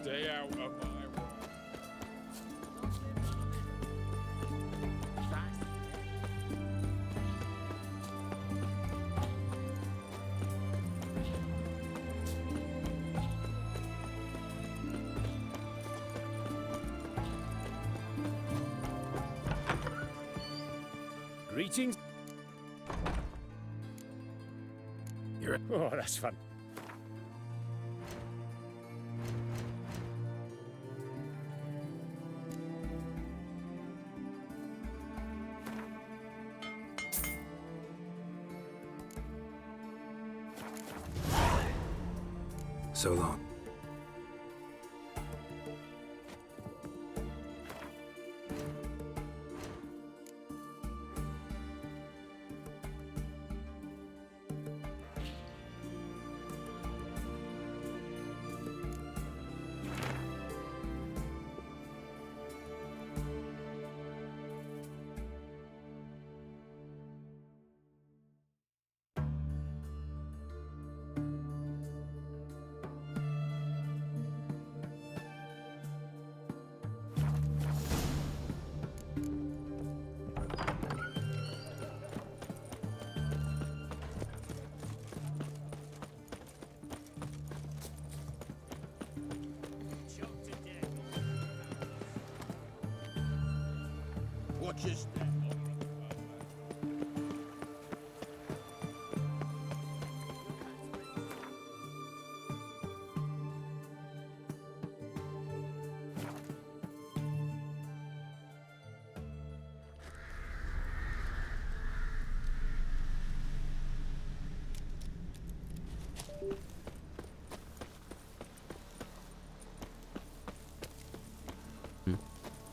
Stay out of my way. Greetings. Oh, that's fun. So long. Watch your step.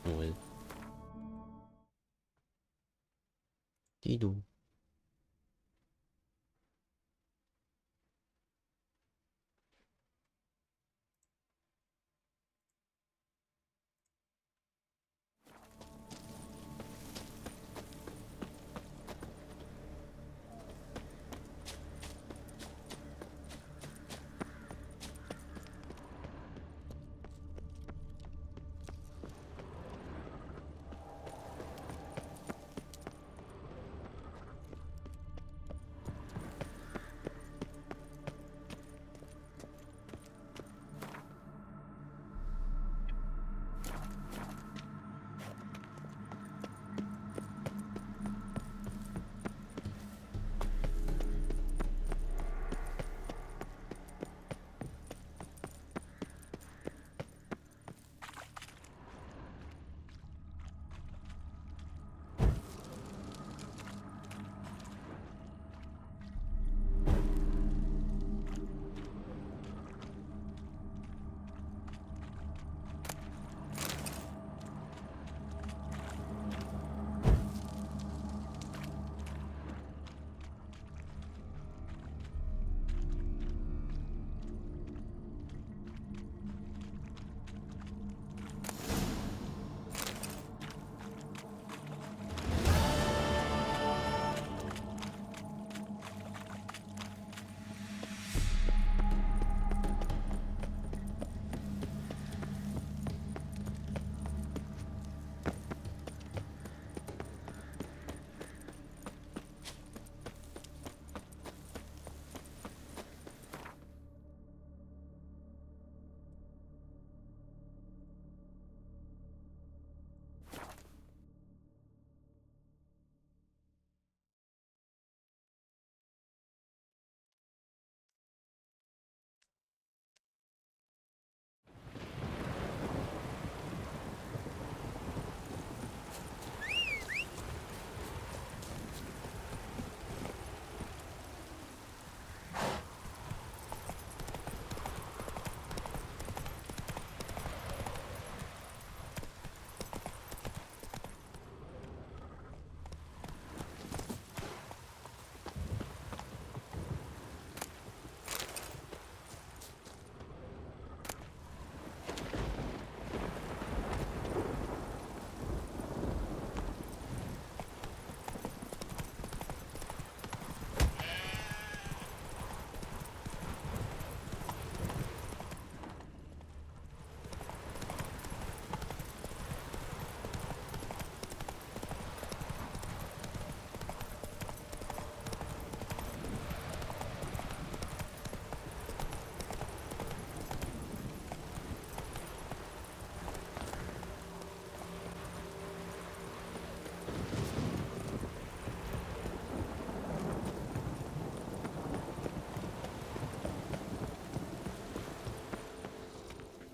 Ouais. Dis donc.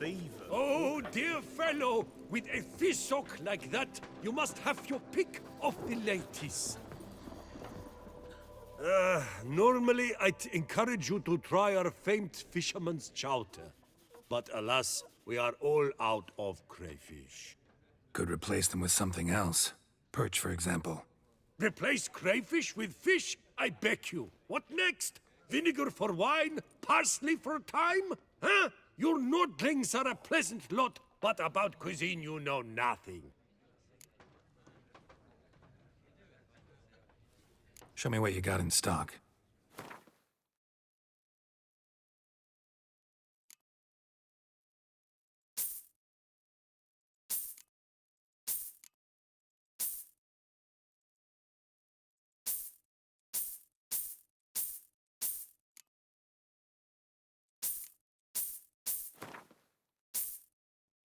Beaver. Oh, dear fellow, with a fish hook like that, you must have your pick of the latest. Normally I'd encourage you to try our famed fisherman's chowder. But alas, we are all out of crayfish. Could replace them with something else. Perch, for example. Replace crayfish with fish? I beg you. What next? Vinegar for wine? Parsley for thyme? Huh? Your Nordlings are a pleasant lot, but about cuisine you know nothing. Show me what you got in stock.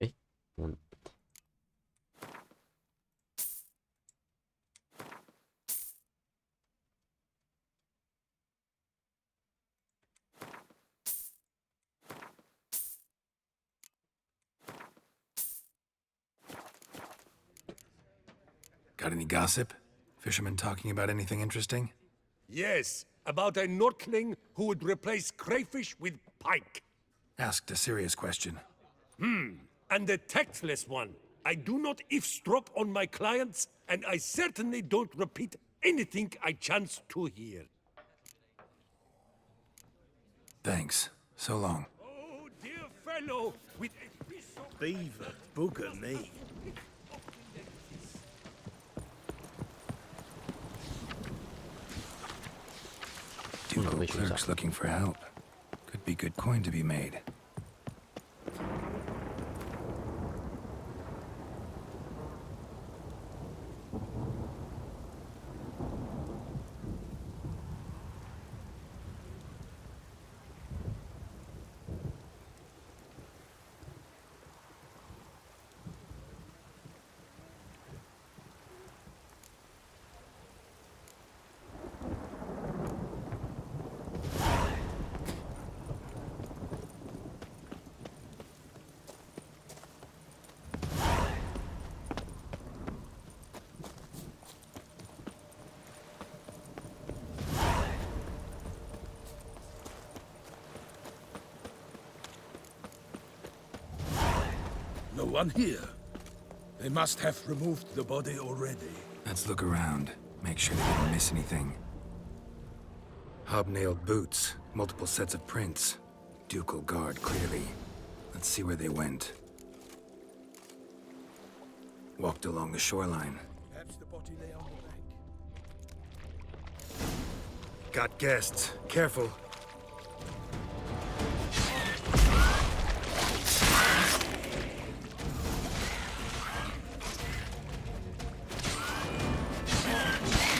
Eh? On- Got any gossip? Fishermen talking about anything interesting? Yes, about a Nordling who would replace crayfish with pike. Asked a serious question. And a tactless one. I do not eavesdrop on my clients, and I certainly don't repeat anything I chance to hear. Thanks. So long. Oh, dear fellow, with a fish hook Beaver, bugger me. Ducal wish you clerk's luck. looking for help. Could be good coin to be made. No one here. They must have removed the body already. Let's look around. Make sure they didn't miss anything. Hobnailed boots. Multiple sets of prints. Ducal guard, clearly. Let's see where they went. Walked along the shoreline. Perhaps the body lay on the bank. Got guests. Careful.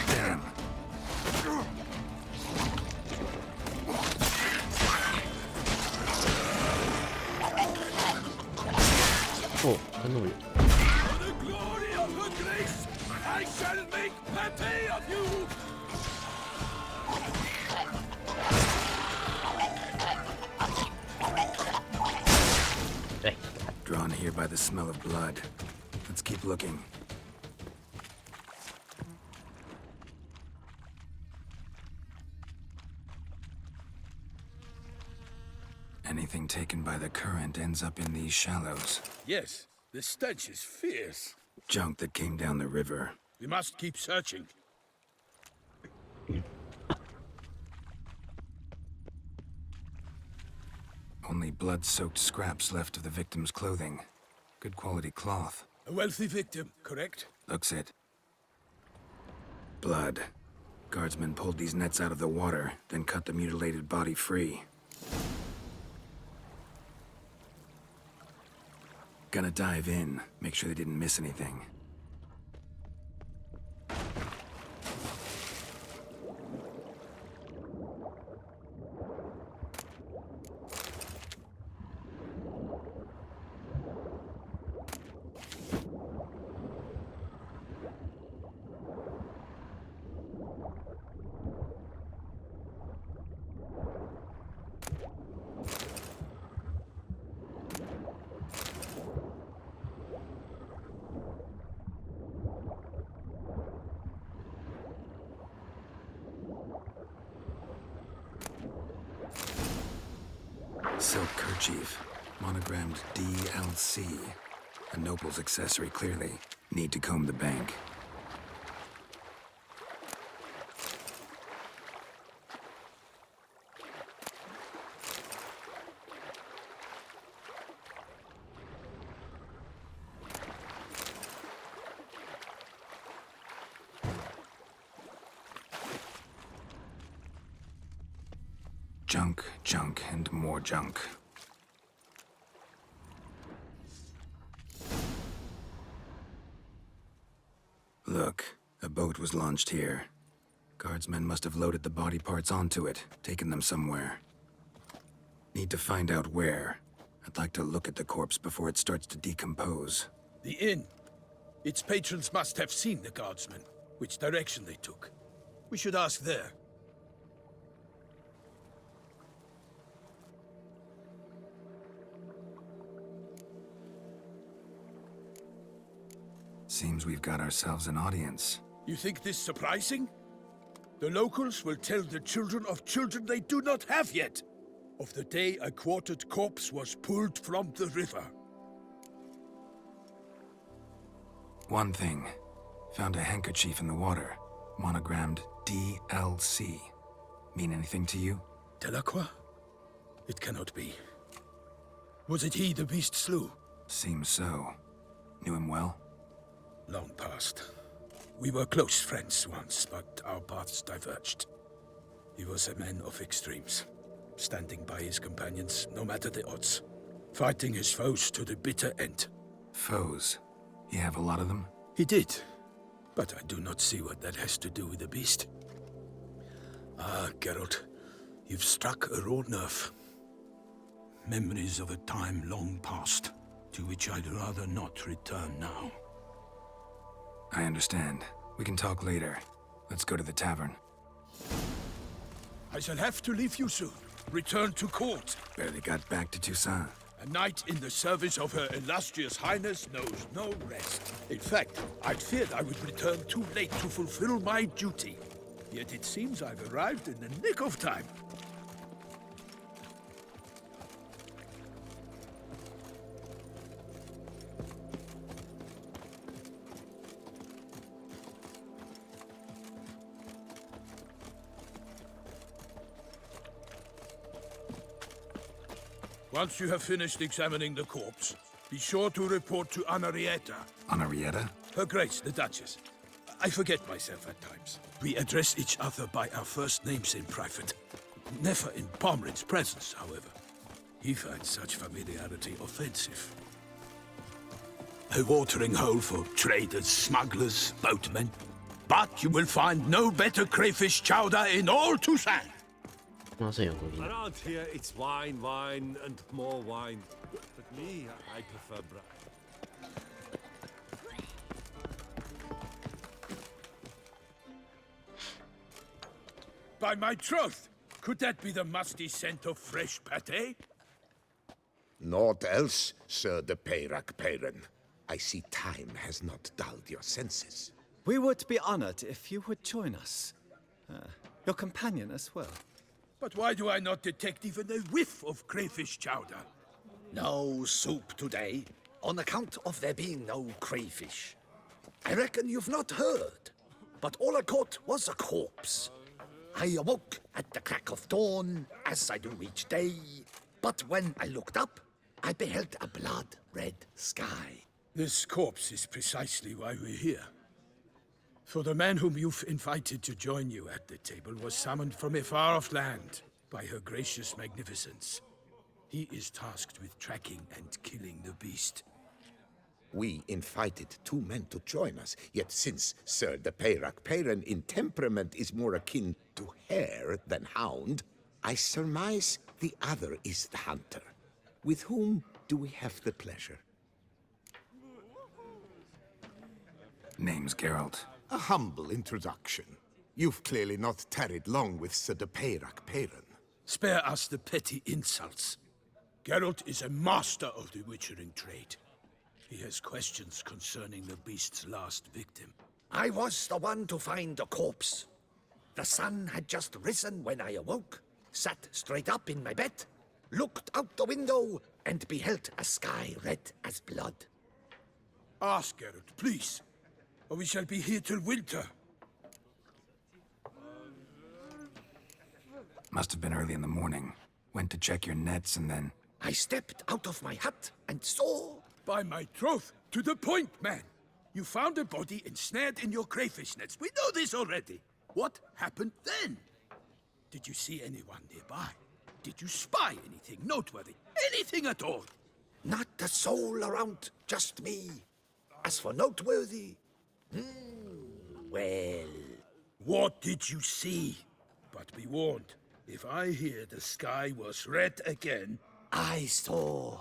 Damn. Oh, cannoli. For the glory of her grace, I shall make pate of you! Eh, Drawn here by the smell of blood. Let's keep looking. Anything taken by the current ends up in these shallows. Yes, the stench is fierce. Junk that came down the river. We must keep searching. Only blood-soaked scraps left of the victim's clothing. Good quality cloth. A wealthy victim, correct? Looks it. Blood. Guardsmen pulled these nets out of the water, then cut the mutilated body free. Gonna dive in, make sure they didn't miss anything. handkerchief. Monogrammed DLC. A noble's accessory, clearly. Need to comb the bank. Junk, junk, and more junk. Look, a boat was launched here. Guardsmen must have loaded the body parts onto it, taken them somewhere. Need to find out where. I'd like to look at the corpse before it starts to decompose. The inn. Its patrons must have seen the guardsmen, which direction they took. We should ask there. Seems we've got ourselves an audience. You think this surprising? The locals will tell the children of children they do not have yet, of the day a quartered corpse was pulled from the river. One thing. Found a handkerchief in the water. Monogrammed DLC. Mean anything to you? Delacroix? It cannot be. Was it he the beast slew? Seems so. Knew him well? Long past. We were close friends once, but our paths diverged. He was a man of extremes, standing by his companions no matter the odds, fighting his foes to the bitter end. Foes? You have a lot of them? He did, but I do not see what that has to do with the beast. Ah, Geralt, you've struck a raw nerve. Memories of a time long past, to which I'd rather not return now. I understand. We can talk later. Let's go to the tavern. I shall have to leave you soon. Return to court. Barely got back to Toussaint. A knight in the service of Her Illustrious Highness knows no rest. In fact, I'd feared I would return too late to fulfill my duty. Yet it seems I've arrived in the nick of time. Once you have finished examining the corpse, be sure to report to Anarietta. Anarietta? Her Grace, the Duchess. I forget myself at times. We address each other by our first names in private. Never in Pomrin's presence, however. He finds such familiarity offensive. A watering hole for traders, smugglers, boatmen. But you will find no better crayfish chowder in all Toussaint. 하세요 거기. Around here, it's wine, wine, and more wine. But me, I prefer brown. By my troth, could that be the musty scent of fresh pâté? Naught else, Sir de Peyrac Peyran. I see time has not dulled your senses. We would be honored if you would join us. Your companion as well. But why do I not detect even a whiff of crayfish chowder? No soup today, on account of there being no crayfish. I reckon you've not heard, but all I caught was a corpse. I awoke at the crack of dawn, as I do each day, but when I looked up, I beheld a blood-red sky. This corpse is precisely why we're here. For the man whom you've invited to join you at the table was summoned from a far-off land by her gracious magnificence. He is tasked with tracking and killing the beast. We invited two men to join us, yet since Sir de Peyrac Peyran in temperament is more akin to hare than hound, I surmise the other is the hunter. With whom do we have the pleasure? Name's Geralt. A humble introduction. You've clearly not tarried long with Sir de Peyrac Peyran. Spare us the petty insults. Geralt is a master of the witchering trade. He has questions concerning the beast's last victim. I was the one to find the corpse. The sun had just risen when I awoke, sat straight up in my bed, looked out the window, and beheld a sky red as blood. Ask Geralt, please, or we shall be here till winter. Must have been early in the morning. Went to check your nets and then... I stepped out of my hut and saw... By my troth, to the point, man. You found a body ensnared in your crayfish nets. We know this already. What happened then? Did you see anyone nearby? Did you spy anything noteworthy? Anything at all? Not a soul around, just me. As for noteworthy... well... What did you see? But be warned, if I hear the sky was red again... I saw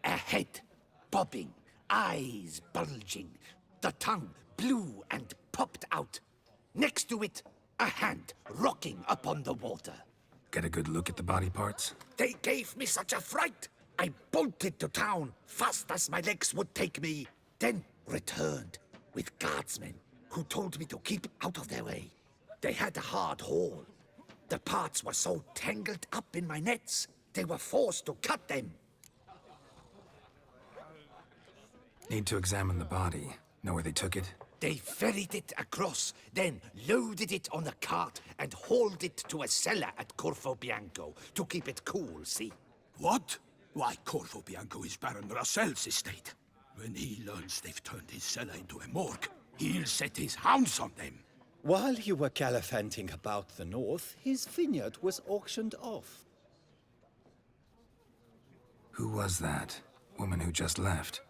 a head bobbing, eyes bulging, the tongue blue and popped out. Next to it, a hand rocking upon the water. Get a good look at the body parts? They gave me such a fright. I bolted to town fast as my legs would take me, then returned with guardsmen who told me to keep out of their way. They had a hard haul. The parts were so tangled up in my nets, they were forced to cut them. Need to examine the body. Know where they took it? They ferried it across, then loaded it on a cart and hauled it to a cellar at Corvo Bianco to keep it cool, see? What? Why, Corvo Bianco is Baron Russell's estate. When he learns they've turned his cellar into a morgue, he'll set his hounds on them. While you were gallivanting about the north, his vineyard was auctioned off. Who was that? Woman who just left.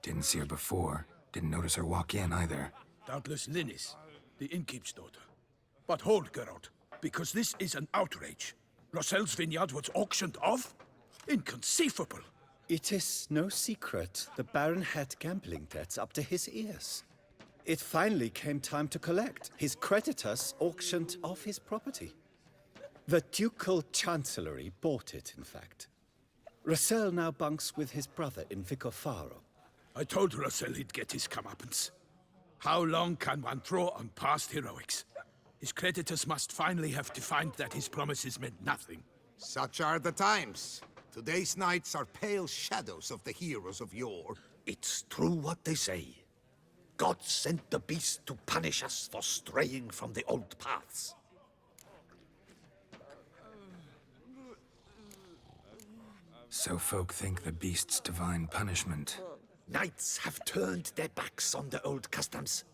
Didn't see her before. Didn't notice her walk in either. Doubtless Linnis, the innkeep's daughter. But hold, Geralt, because this is an outrage. Russell's vineyard was auctioned off? Inconceivable. It is no secret the Baron had gambling debts up to his ears. It finally came time to collect. His creditors auctioned off his property. The Ducal Chancellery bought it, in fact. Russell now bunks with his brother in Vicofaro. I told Russell he'd get his comeuppance. How long can one throw on past heroics? His creditors must finally have to find that his promises meant nothing. Such are the times. Today's knights are pale shadows of the heroes of yore. It's true what they say. God sent the beast to punish us for straying from the old paths. So folk think the beast's divine punishment. Knights have turned their backs on the old customs.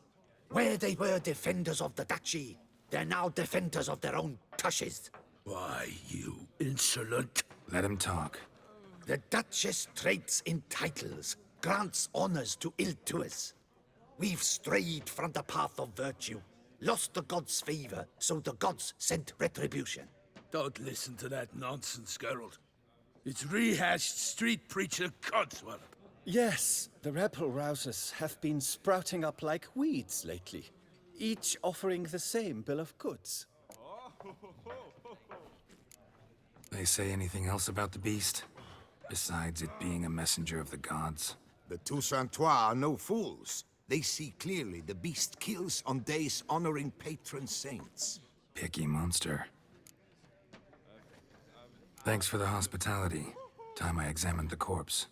Where they were defenders of the duchy, they're now defenders of their own tushes. Why, you insolent... Let him talk. The Duchess trades in titles, grants honors to ill-doers. We've strayed from the path of virtue, lost the gods' favor, so the gods sent retribution. Don't listen to that nonsense, Geralt. It's rehashed street preacher codswallop. Yes, the rebel rousers have been sprouting up like weeds lately, each offering the same bill of goods. They say anything else about the beast? Besides it being a messenger of the gods? The Toussaintois are no fools. They see clearly the beast kills on days honoring patron saints. Picky monster. Thanks for the hospitality. Time I examined the corpse.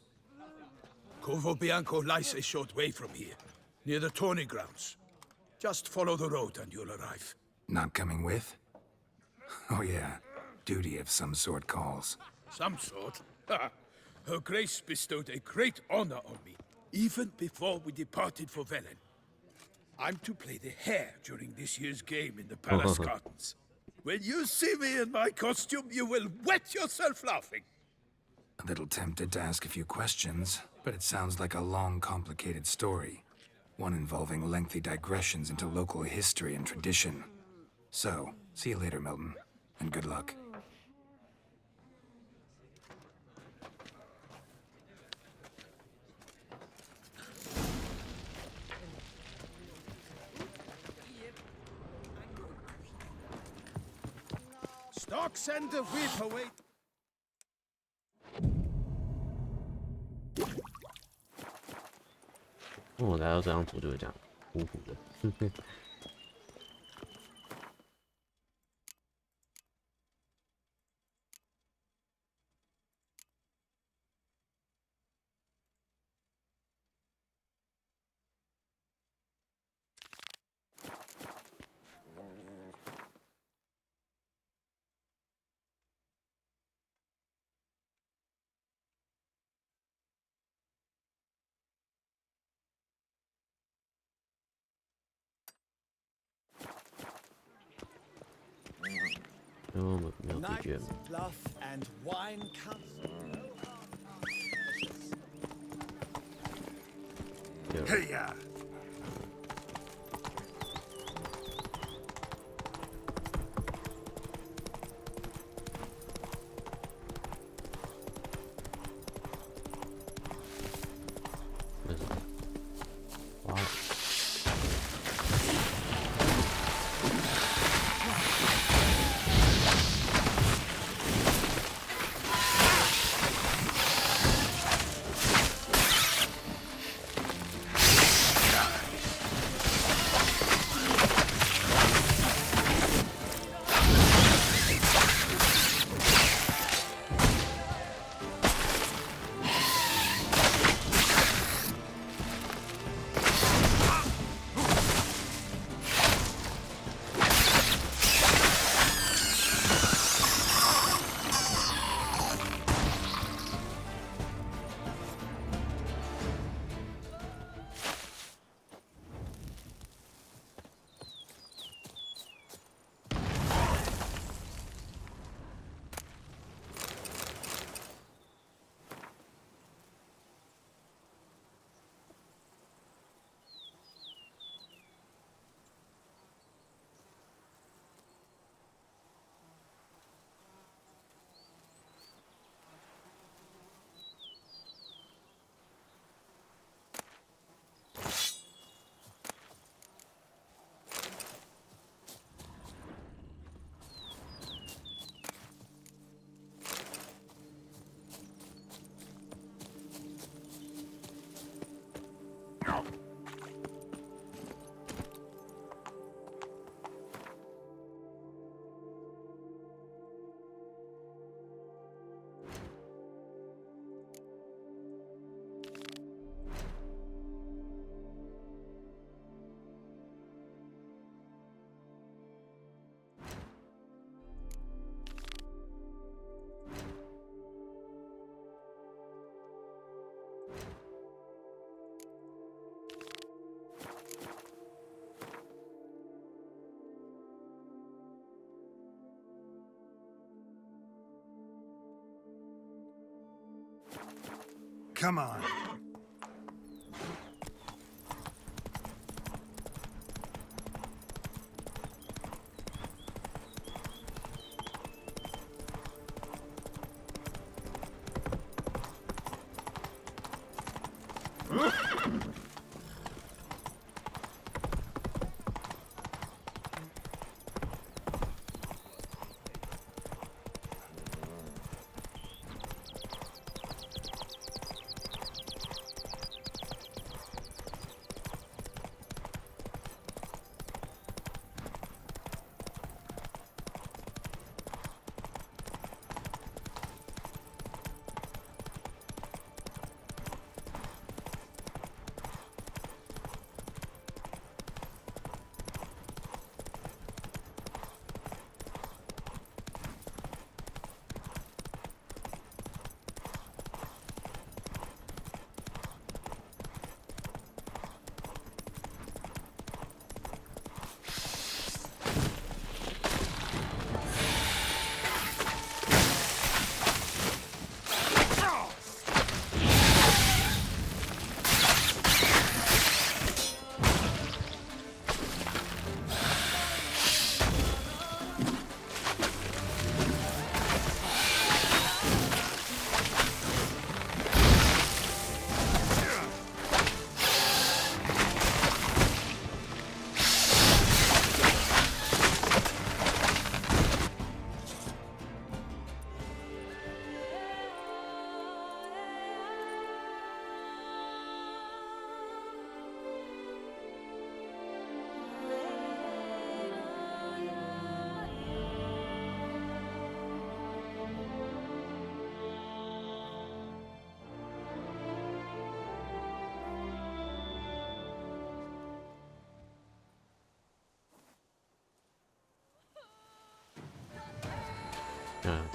Corvo Bianco lies a short way from here, near the tourney grounds. Just follow the road and you'll arrive. Not coming with? Oh yeah, duty of some sort calls. Some sort? Ha! Her Grace bestowed a great honor on me, even before we departed for Velen. I'm to play the hare during this year's game in the palace gardens. When you see me in my costume, you will wet yourself laughing. A little tempted to ask a few questions, but it sounds like a long, complicated story. One involving lengthy digressions into local history and tradition. So, see you later, Milton, and good luck. Stocks and the whip await.来到这张图就是这样，糊糊的。因为我们没有对 Night, 决嘛。 bluff, and wine come. 对嘿呀！为什么？哇！Come on. Ah,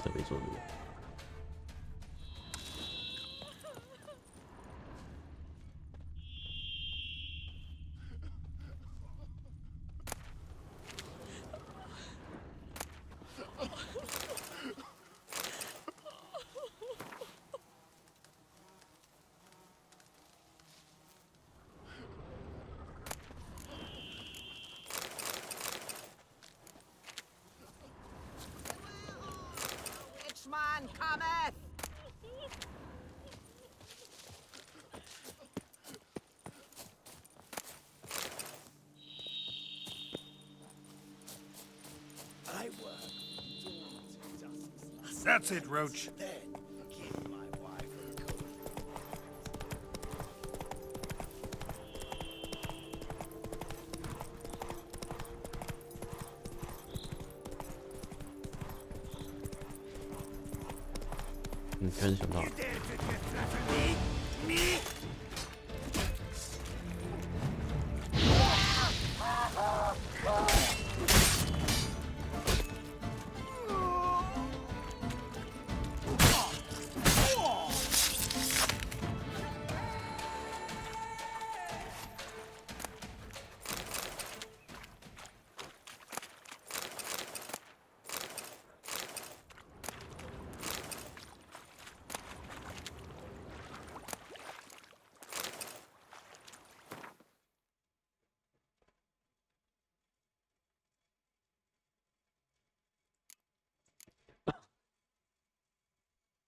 特别做路。That's it, Roach.嗯，突然想到了，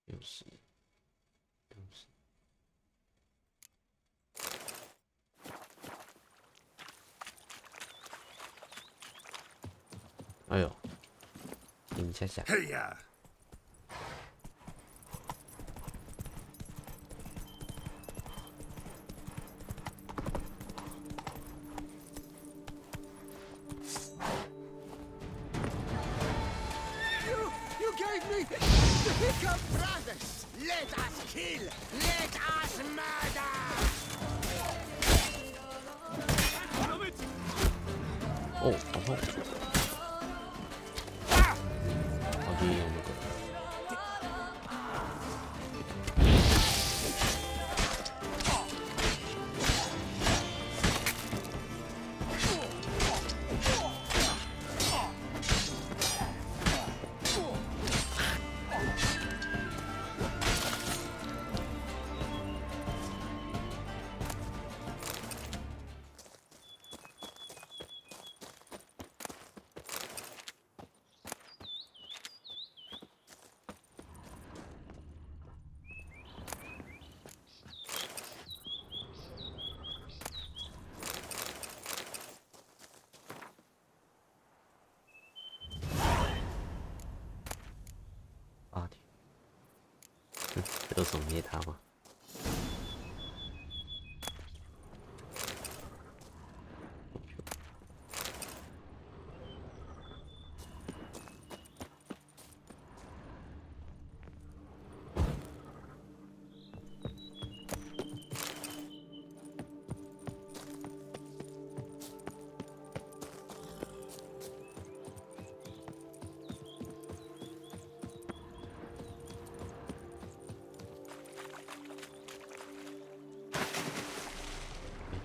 又是，又是，哎呦，停下下，嘿呀！ You gave me the hiccup, brothers! Let us kill! Let us murder! 哦，好痛！好低用那个。啊天，这手捏他吗？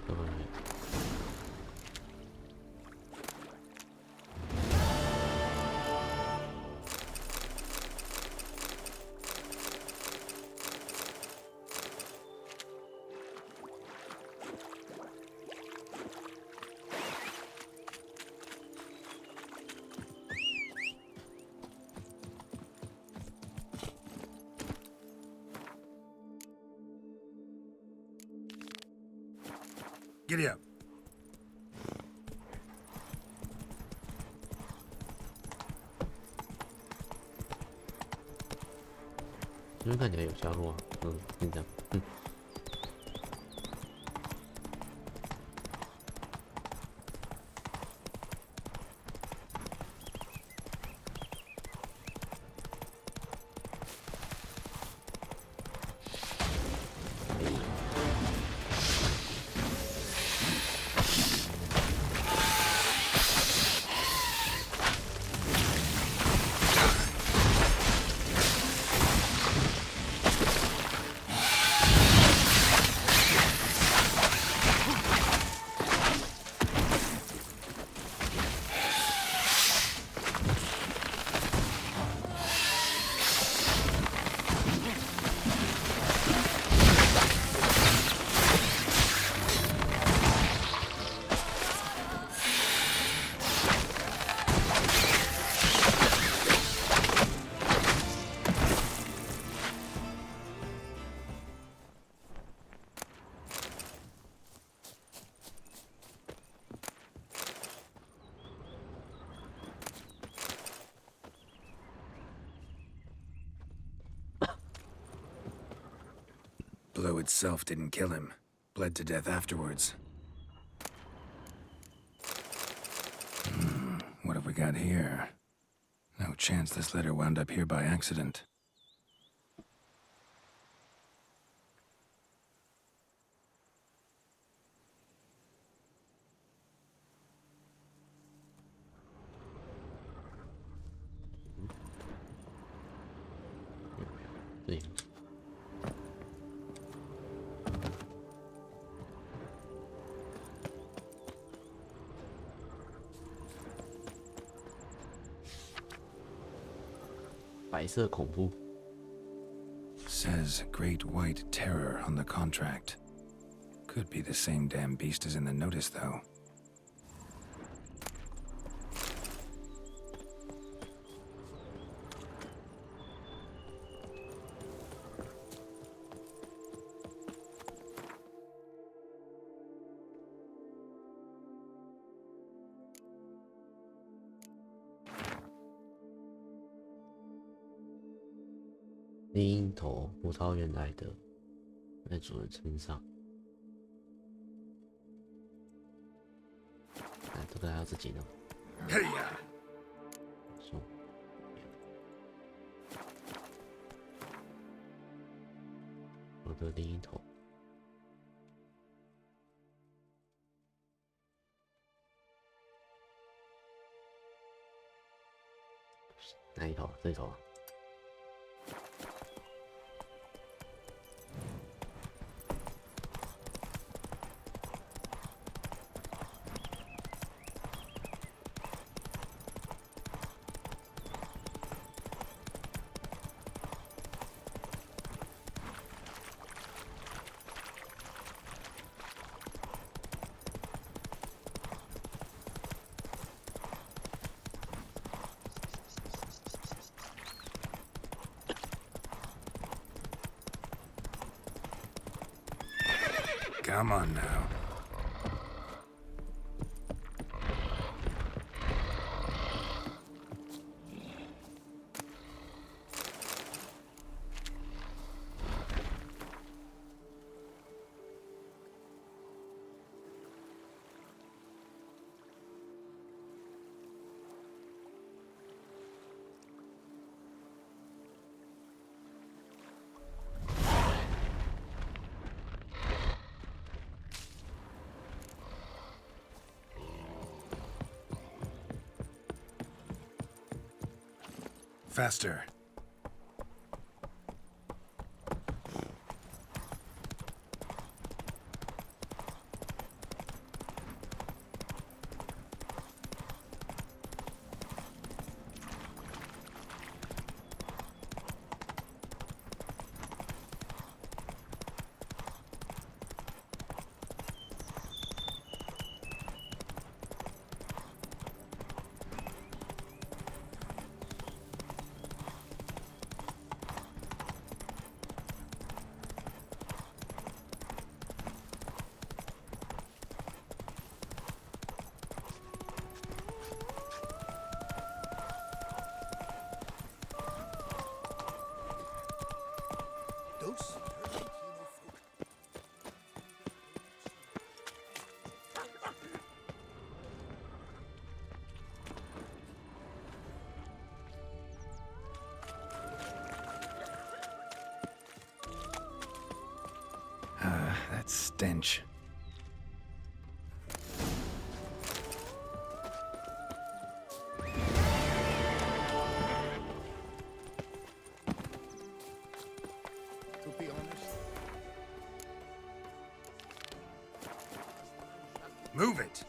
根本没有。Giddy up. 因为看起来有下路啊，就这样， blow itself didn't kill him. Bled to death afterwards. What have we got here? No chance this letter wound up here by accident.对，白色恐怖。 Says Great White Terror on the contract. Could be the same damn beast as in the notice, though.另一头葡萄园来的，在主人身上。哎，这个还要自己弄。嘿呀！说，我的另一头。哪一头？这一头啊？ Come on now. Faster. Those That stench. To be honest, Move it!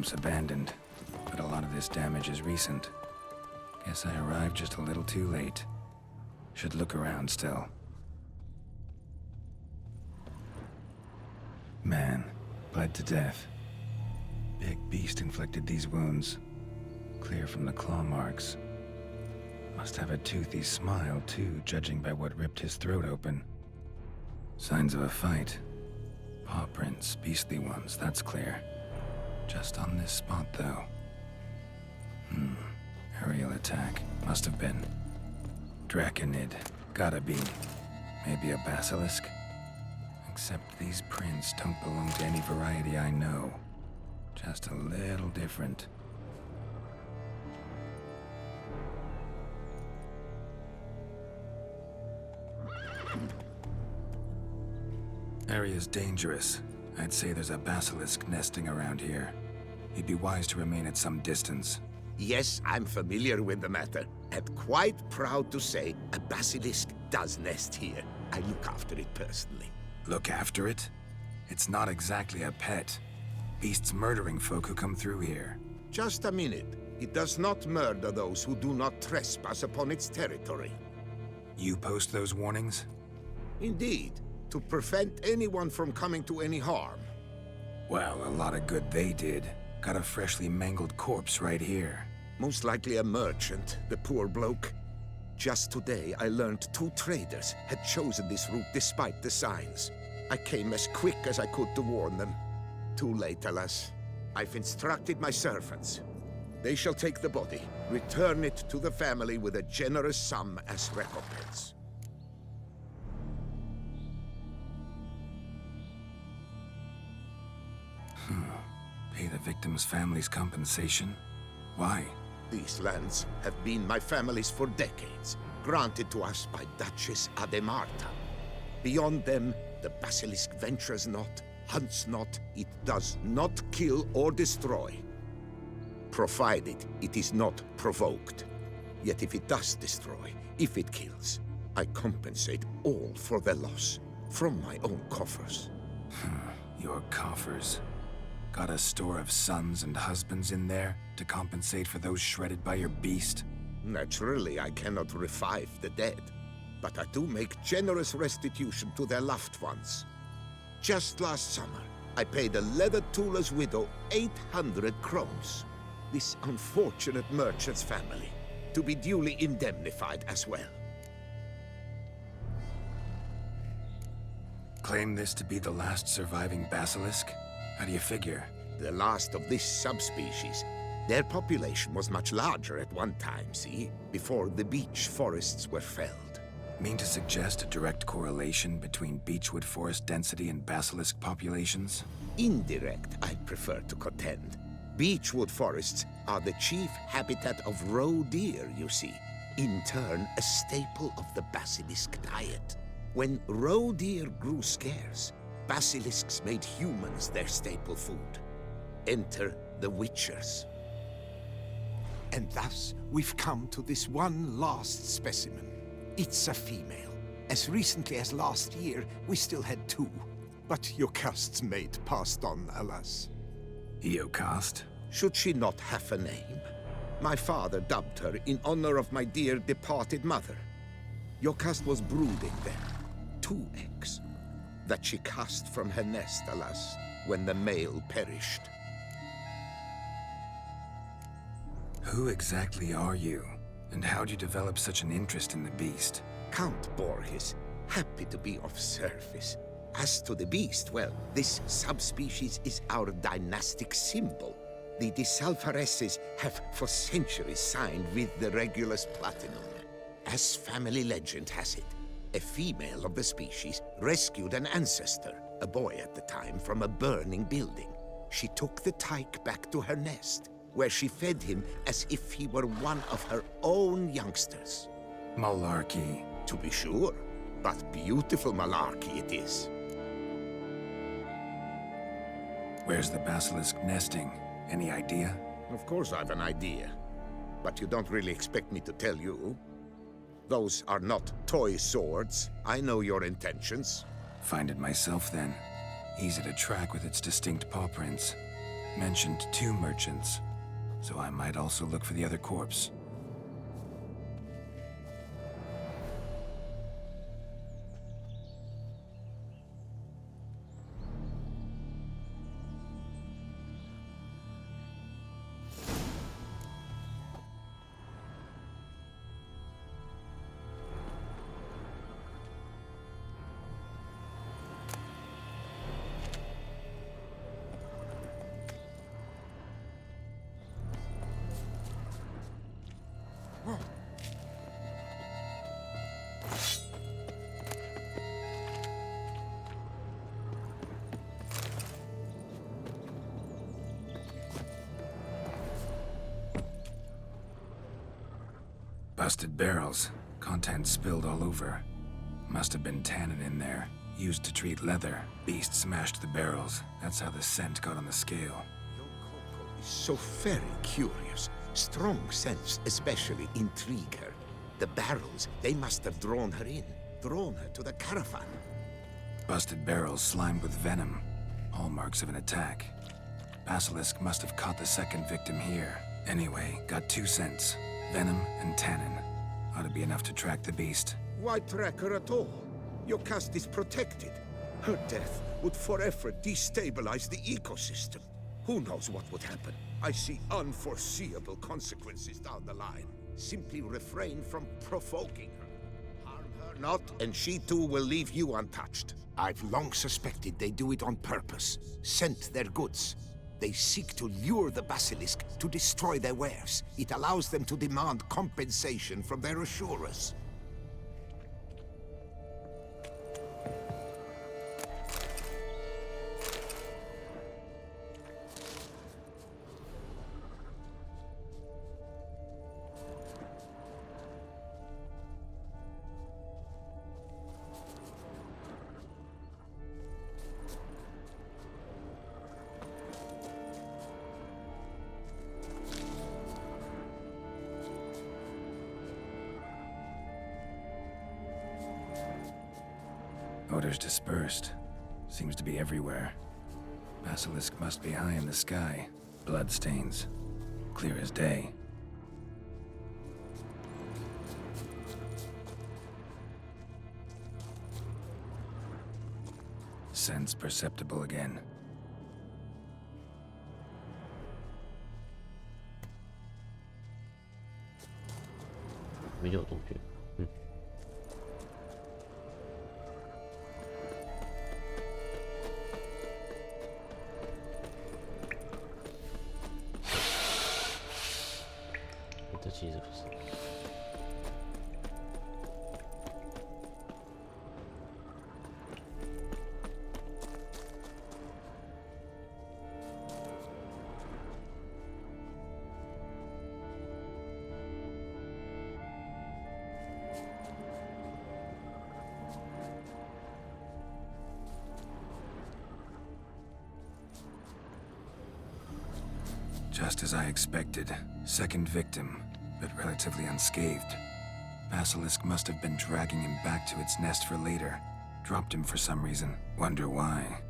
camps abandoned, but a lot of this damage is recent. Guess I arrived just a little too late. Should look around still. Man, bled to death. Big beast inflicted these wounds. Clear from the claw marks. Must have a toothy smile, too, judging by what ripped his throat open. Signs of a fight. Paw prints, beastly ones, that's clear. Just on this spot, though. Aerial attack. Must have been. Draconid. Gotta be. Maybe a basilisk? Except these prints don't belong to any variety I know. Just a little different. Area's dangerous. I'd say there's a basilisk nesting around here. You'd be wise to remain at some distance. Yes, I'm familiar with the matter, and quite proud to say a basilisk does nest here. I look after it personally. Look after it? It's not exactly a pet. Beasts murdering folk who come through here. Just a minute. It does not murder those who do not trespass upon its territory. You post those warnings? Indeed, to prevent anyone from coming to any harm. Well, a lot of good they did. Got a freshly mangled corpse right here. Most likely a merchant, the poor bloke. Just today, I learned 2 traders had chosen this route despite the signs. I came as quick as I could to warn them. Too late, alas. I've instructed my servants. They shall take the body, return it to the family with a generous sum as recompense. Pay the victim's family's compensation? Why? These lands have been my family's for decades, granted to us by Duchess Ademarta. Beyond them, the basilisk ventures not, hunts not, it does not kill or destroy. Provided it is not provoked. Yet if it does destroy, if it kills, I compensate all for the loss, from my own coffers. Your coffers. Got a store of sons and husbands in there to compensate for those shredded by your beast? Naturally, I cannot revive the dead, but I do make generous restitution to their loved ones. Just last summer, I paid a leather tooler's widow 800 crowns. This unfortunate merchant's family, to be duly indemnified as well. Claim this to be the last surviving basilisk? How do you figure? The last of this subspecies. Their population was much larger at one time, see? Before the beech forests were felled. Mean to suggest a direct correlation between beechwood forest density and basilisk populations? Indirect, I'd prefer to contend. Beechwood forests are the chief habitat of roe deer, you see. In turn, a staple of the basilisk diet. When roe deer grew scarce, basilisks made humans their staple food. Enter the Witchers. And thus, we've come to this one last specimen. It's a female. As recently as last year, we still had 2. But Jocast's mate passed on, alas. Jocast? Should she not have a name? My father dubbed her in honor of my dear departed mother. Jocast was brooding then. 2 eggs. That she cast from her nest, alas, when the male perished. Who exactly are you? And how'd you develop such an interest in the beast? Count Borges, happy to be of service. As to the beast, well, this subspecies is our dynastic symbol. The de Salfareses have for centuries signed with the Regulus Platinum. As family legend has it, a female of the species rescued an ancestor, a boy at the time, from a burning building. She took the tyke back to her nest, where she fed him as if he were one of her own youngsters. Malarkey. To be sure, but beautiful malarkey it is. Where's the basilisk nesting? Any idea? Of course I've an idea, but you don't really expect me to tell you. Those are not toy swords. I know your intentions. Find it myself then. Easy to track with its distinct paw prints. Mentioned 2 merchants, so I might also look for the other corpse. Busted barrels. Contents spilled all over. Must have been tannin in there. Used to treat leather. Beast smashed the barrels. That's how the scent got on the scale. Your Coco is so very curious. Strong scents especially intrigue her. The barrels, they must have drawn her in. Drawn her to the caravan. Busted barrels slimed with venom. Hallmarks of an attack. Basilisk must have caught the second victim here. Anyway, got 2 scents. Venom and tannin. Ought to be enough to track the beast. Why track her at all? Your caste is protected. Her death would forever destabilize the ecosystem. Who knows what would happen? I see unforeseeable consequences down the line. Simply refrain from provoking her. Harm her not, and she too will leave you untouched. I've long suspected they do it on purpose. Scent their goods. They seek to lure the basilisk to destroy their wares. It allows them to demand compensation from their assurers. Odors dispersed. Seems to be everywhere. Basilisk must be high in the sky. Blood stains. Clear as day. Scents perceptible again. Jesus. Just as I expected. Second victim, but relatively unscathed. Basilisk must have been dragging him back to its nest for later. Dropped him for some reason. Wonder why.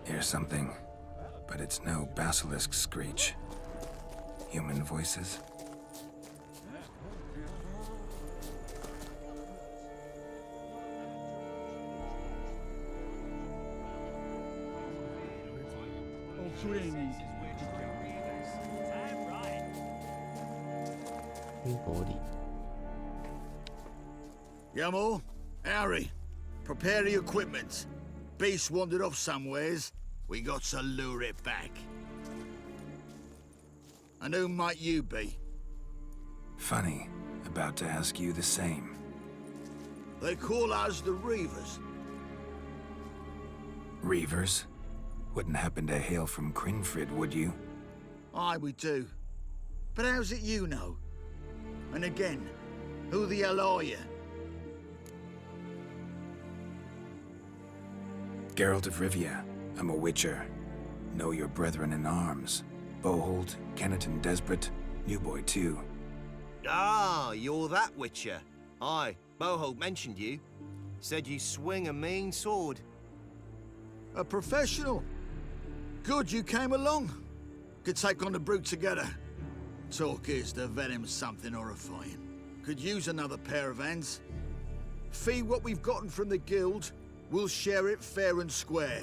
Hear something, but it's no basilisk screech. Human voices? Body. Yamo, Harry, prepare the equipment. Beast wandered off somewheres. We got to lure it back. And who might you be? Funny. A about to ask you the same. They call us the Reavers. Reavers? Wouldn't happen to hail from Crinfrid, would you? Aye, we do. But how's it you know? And again, who the hell are you? Geralt of Rivia. I'm a Witcher. Know your brethren in arms. Bohold, Kenneton Desperate, New Boy too. Ah, you're that Witcher. Aye, Bohold mentioned you. Said you swing a mean sword. A professional. Good you came along. Could take on the brute together. Talk is the venom's something horrifying. Could use another pair of hands. Fee what we've gotten from the guild, we'll share it fair and square.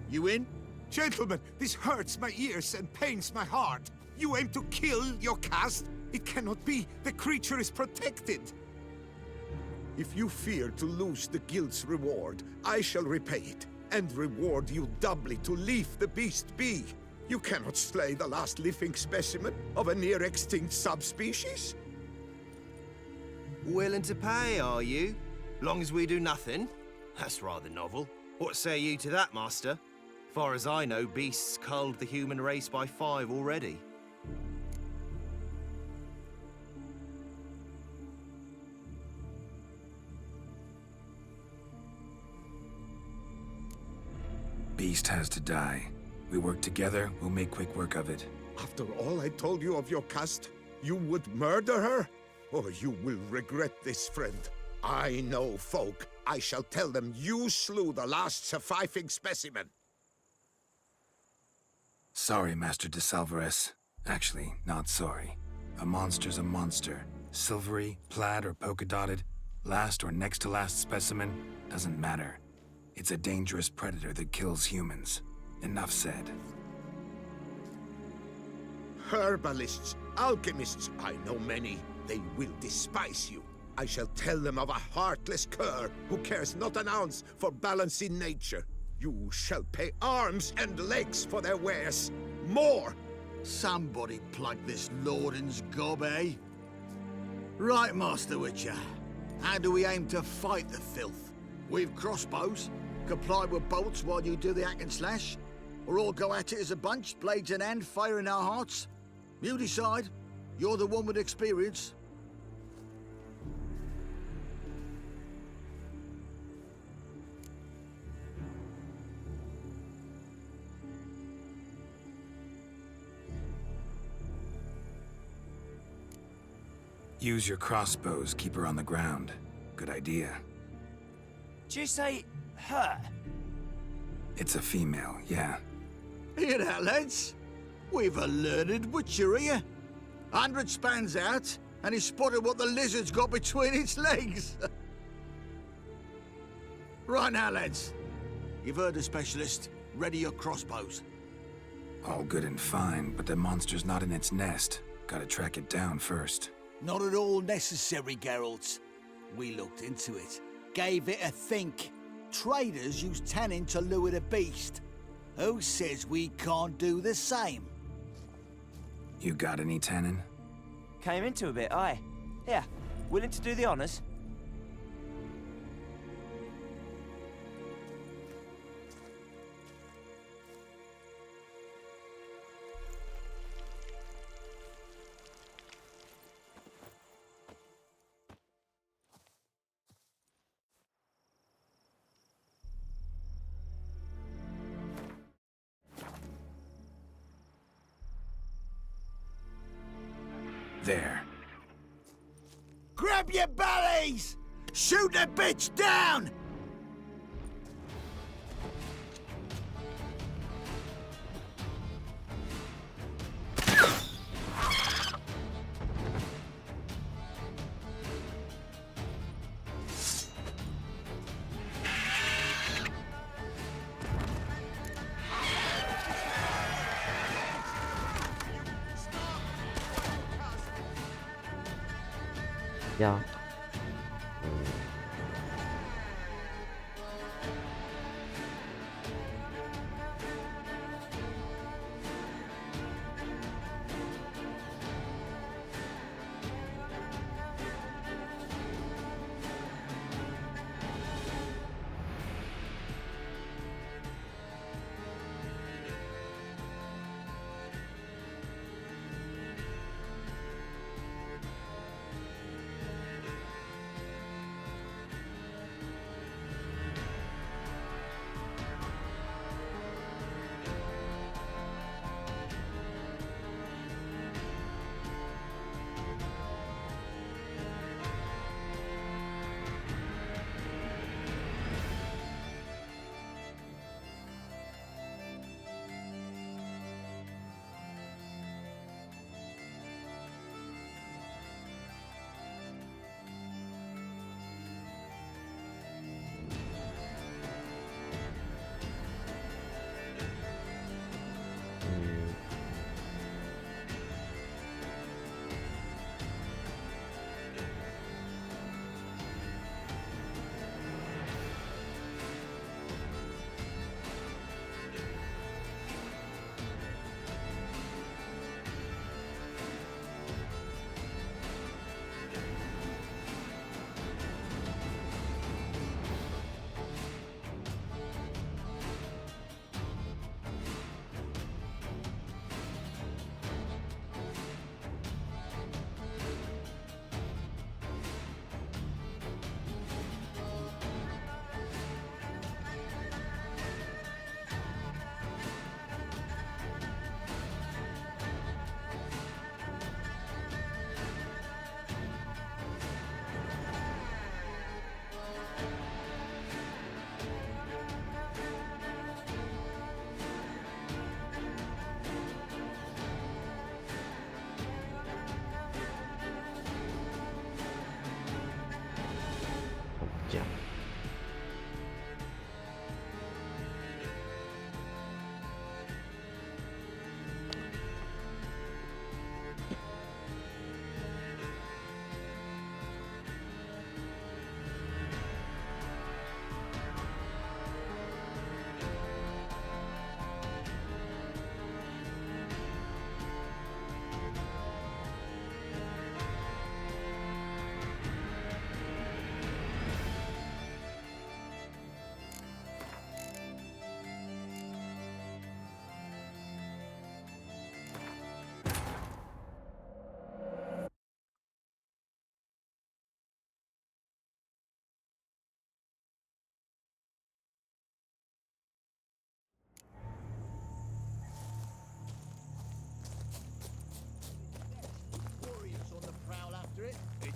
You in? Gentlemen, this hurts my ears and pains my heart. You aim to kill your caste? It cannot be. The creature is protected. If you fear to lose the guild's reward, I shall repay it, and reward you doubly to leave the beast be. You cannot slay the last living specimen of a near-extinct subspecies. Willing to pay, are you? Long as we do nothing? That's rather novel. What say you to that, Master? Far as I know, beasts culled the human race by 5 already. Beast has to die. We work together, we'll make quick work of it. After all I told you of your caste, you would murder her? Or you will regret this, friend. I know folk. I shall tell them you slew the last surviving specimen. Sorry, Master de Salvarez. Actually, not sorry. A monster's a monster. Silvery, plaid, or polka-dotted, last or next to last specimen, doesn't matter. It's a dangerous predator that kills humans. Enough said. Herbalists, alchemists, I know many. They will despise you. I shall tell them of a heartless cur who cares not an ounce for balance in nature. You shall pay arms and legs for their wares. More! Somebody plug this Lorden's gob, eh? Right, Master Witcher. How do we aim to fight the filth? With crossbows? Comply with bolts while you do the hack and slash? Or all go at it as a bunch, blades in hand, fire in our hearts? You decide. You're the one with experience. Use your crossbows, keep her on the ground. Good idea. Did you say her? It's a female, yeah. Hear that, lads? We've a learned Witcher here. 100 spans out, and he spotted what the lizard's got between its legs. Right now, lads. You've heard the specialist. Ready your crossbows. All good and fine, but the monster's not in its nest. Gotta track it down first. Not at all necessary, Geralt. We looked into it. Gave it a think. Traders use tannin to lure the beast. Who says we can't do the same? You got any tannin? Came into a bit, aye. Here, willing to do the honours? There. Grab your bellies! Shoot the bitch down! Ja.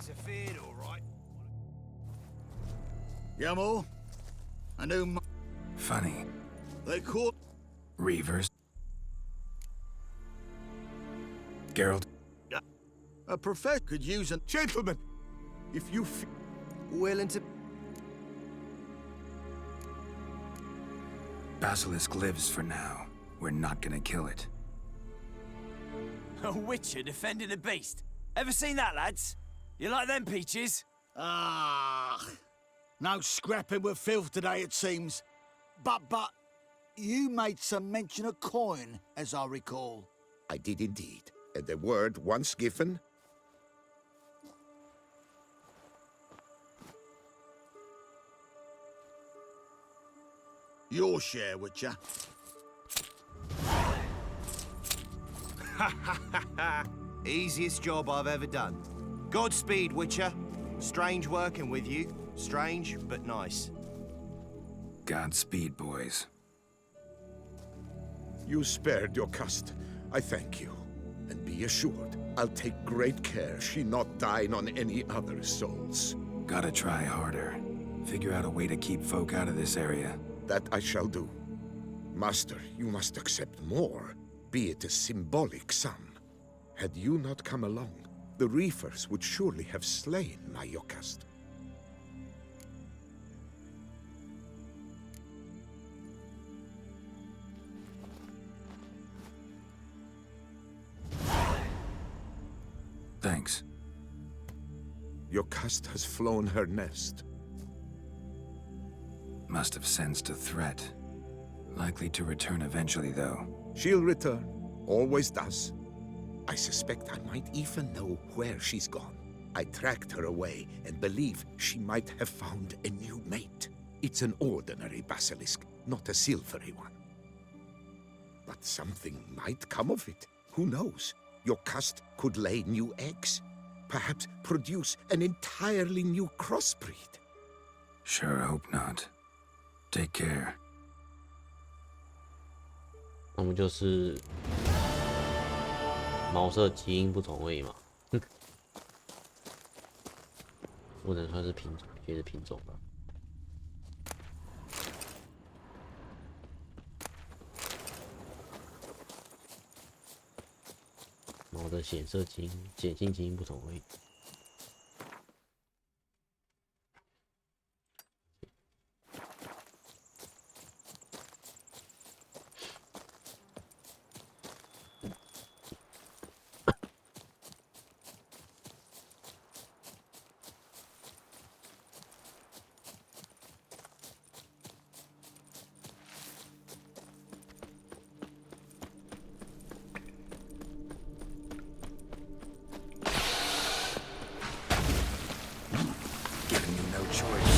interfered, all right. Yamal, I knew Funny. they caught. Reavers. Geralt. A professor could use a Gentlemen, if you Willing to... Basilisk lives for now. We're not gonna kill it. A witcher defending a beast. Ever seen that, lads? You like them peaches? Ah, no scrapping with filth today, it seems. But, you made some mention of coin, as I recall. I did indeed. And the word once given, Your share, Witcher. Easiest job I've ever done. Godspeed, Witcher. Strange working with you. Strange, but nice. Godspeed, boys. you spared your cust. I thank you. And be assured, I'll take great care she not dine on any other souls. Gotta try harder. Figure out a way to keep folk out of this area. That I shall do. Master, you must accept more, be it a symbolic sum. Had you not come along, the Reefers would surely have slain my Yocast. Thanks. Yocast has flown her nest. Must have sensed a threat. Likely to return eventually, though. She'll return. Always does. I suspect I might even know where she's gone. I tracked her away and believe she might have found a new mate. It's an ordinary basilisk, not a silvery one. But something might come of it. Who knows? Yocast could lay new eggs. Perhaps produce an entirely new crossbreed. Sure hope not. Take care. 那么就是毛色基因不同位嘛，不能算是品种，也是品种吧。毛的显色基因、显性基因不同位。Giving you no choice.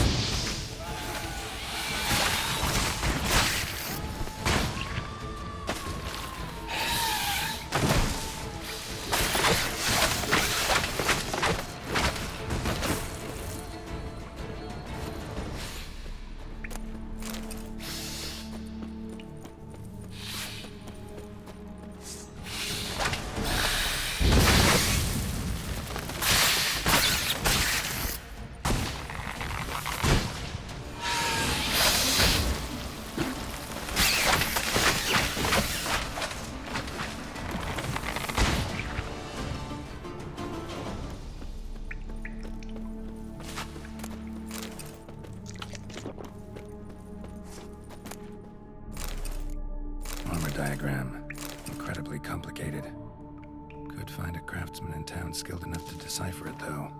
Armor diagram. Incredibly complicated. Could find a craftsman in town skilled enough to decipher it, though.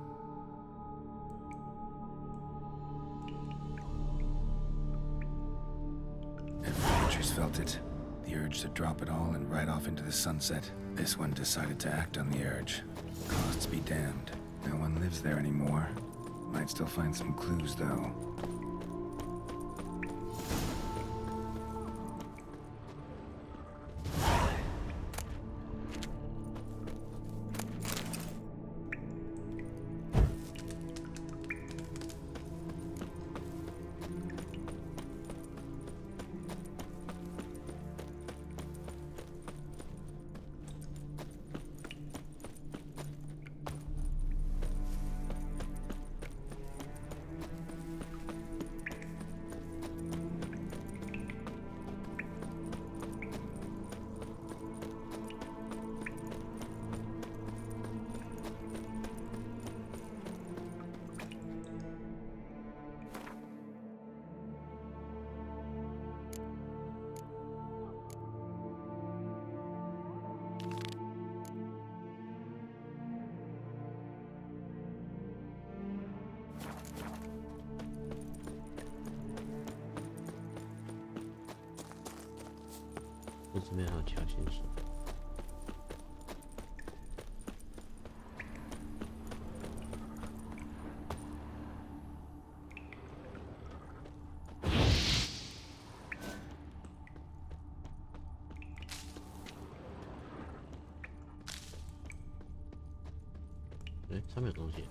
Every Witcher's felt it. The urge to drop it all and ride off into the sunset. This one decided to act on the urge. Costs be damned. No one lives there anymore. Might still find some clues, though. 这边还有其他线索。哎，上面有东西。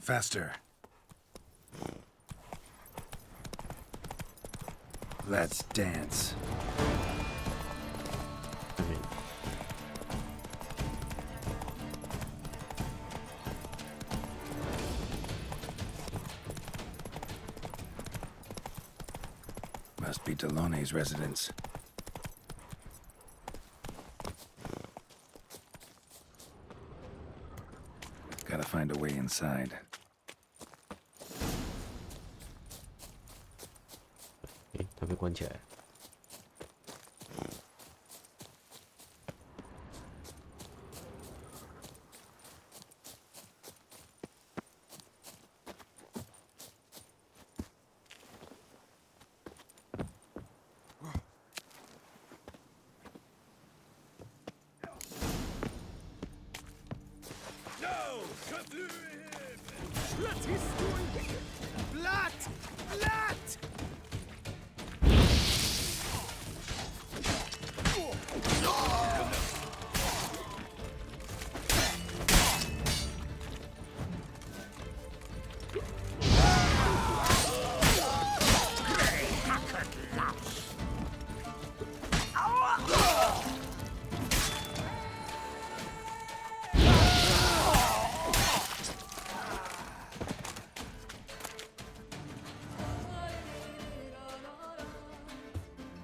Faster. Let's dance. Must be Delaunay's residence. Gotta find a way inside. Eh, 它被关起来。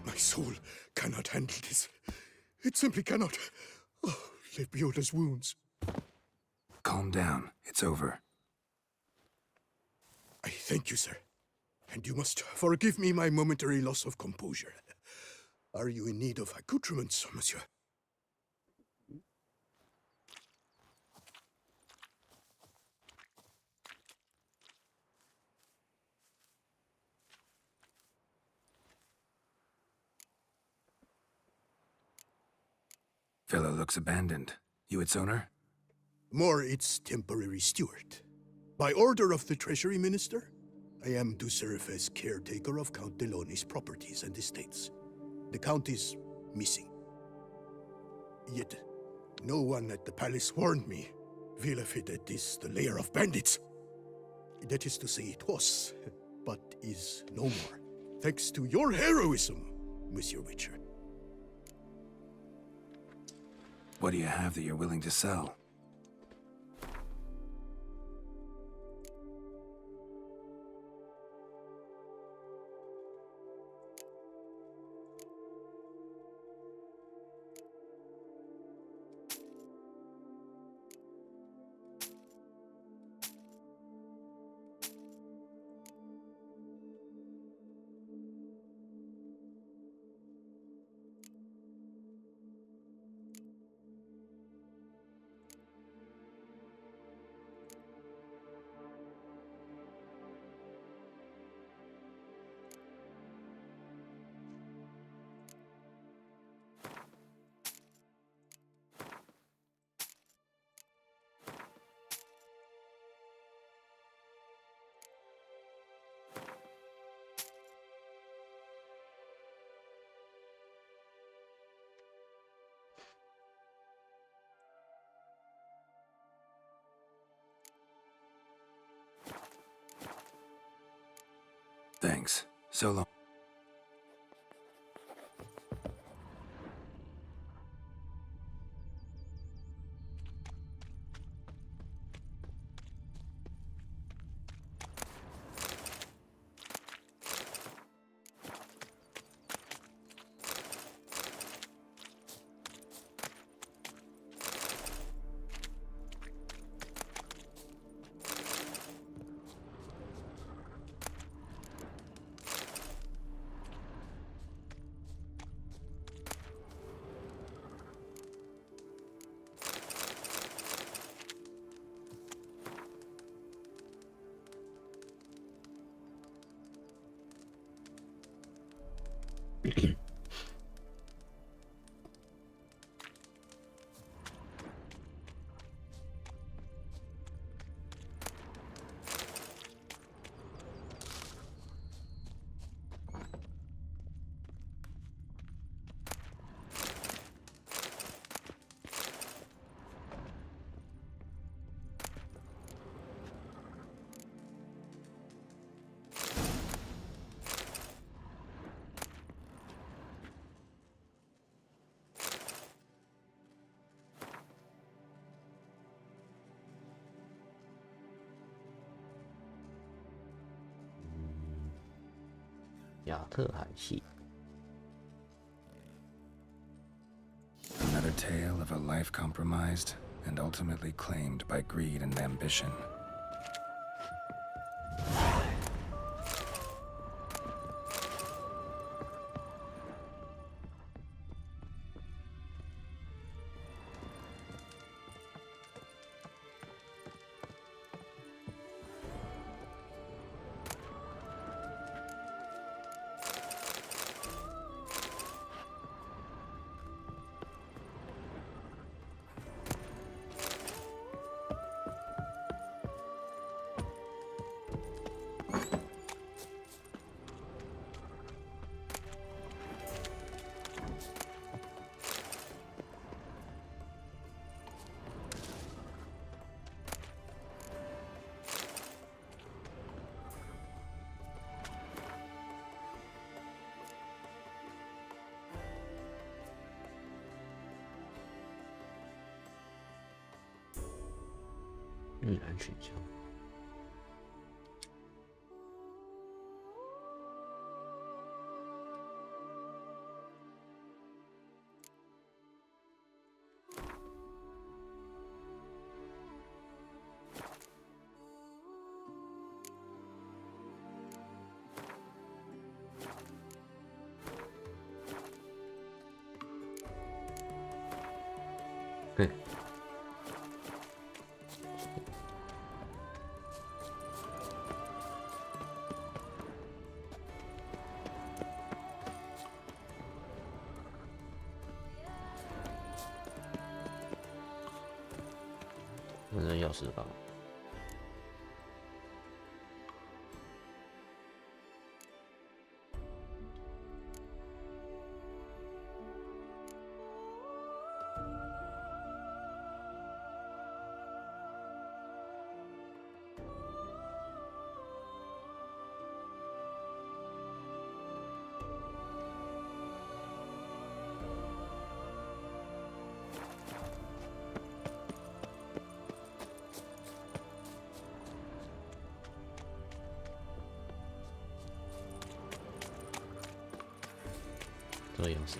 My soul cannot handle this. It simply cannot. Oh, Lebioda's wounds. Calm down. It's over. I thank you, sir. And you must forgive me my momentary loss of composure. Are you in need of accoutrements, monsieur? Villa looks abandoned. You its owner? More its temporary steward. By order of the Treasury Minister, I am to serve as caretaker of Count Delaunay's properties and estates. The Count is missing. Yet, no one at the palace warned me. Villa Fidet is the lair of bandits. That is to say, it was, but is no more. Thanks to your heroism, Monsieur Witcher. What do you have that you're willing to sell? Thanks. So long. Another tale of a life compromised and ultimately claimed by greed and ambition. Okay. 问这钥匙干嘛？这个样子。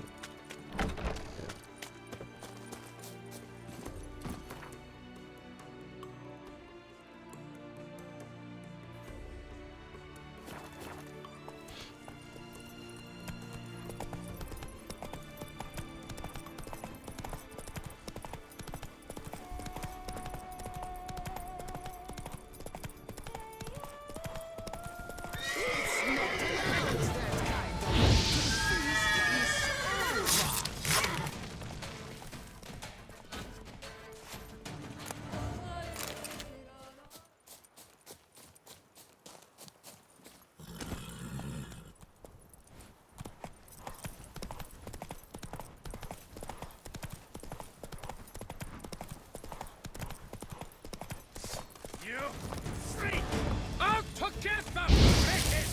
You three! Out together! Wretched!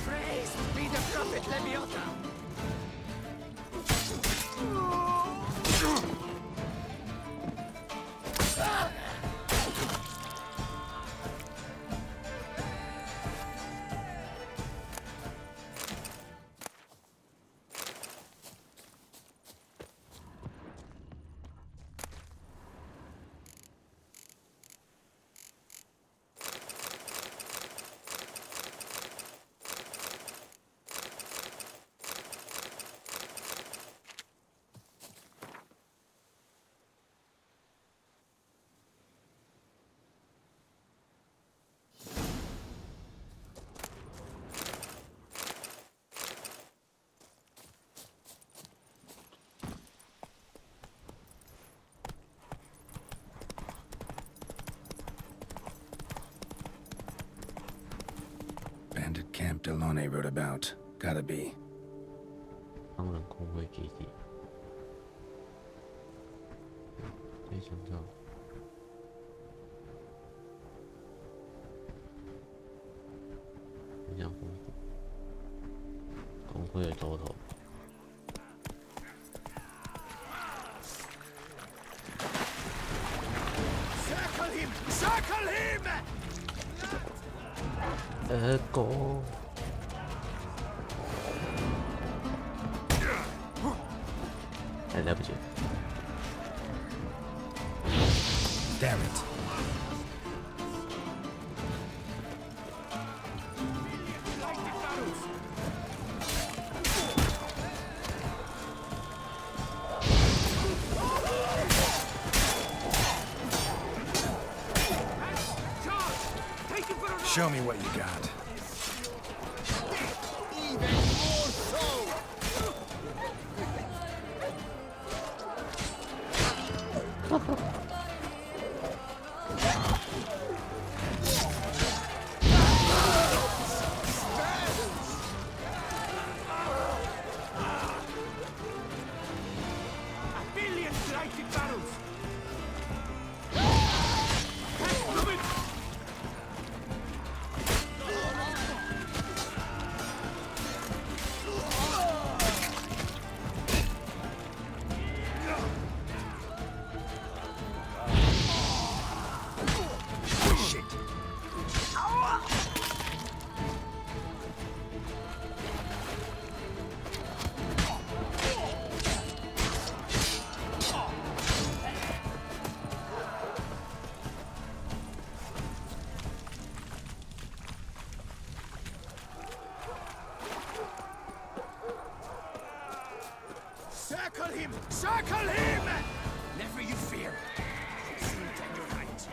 Praise be the prophet Leviathan! Bandit camp Delaunay wrote about. Gotta be. 商人工会基地。没想到。这样丰富。工会的头头。 Circle him! Circle him! Go. 还来不及。Damn it. Show me what you got. Even more so! A billion lighted barrels! Circle him! Circle him! Never you fear. Soon tend your night.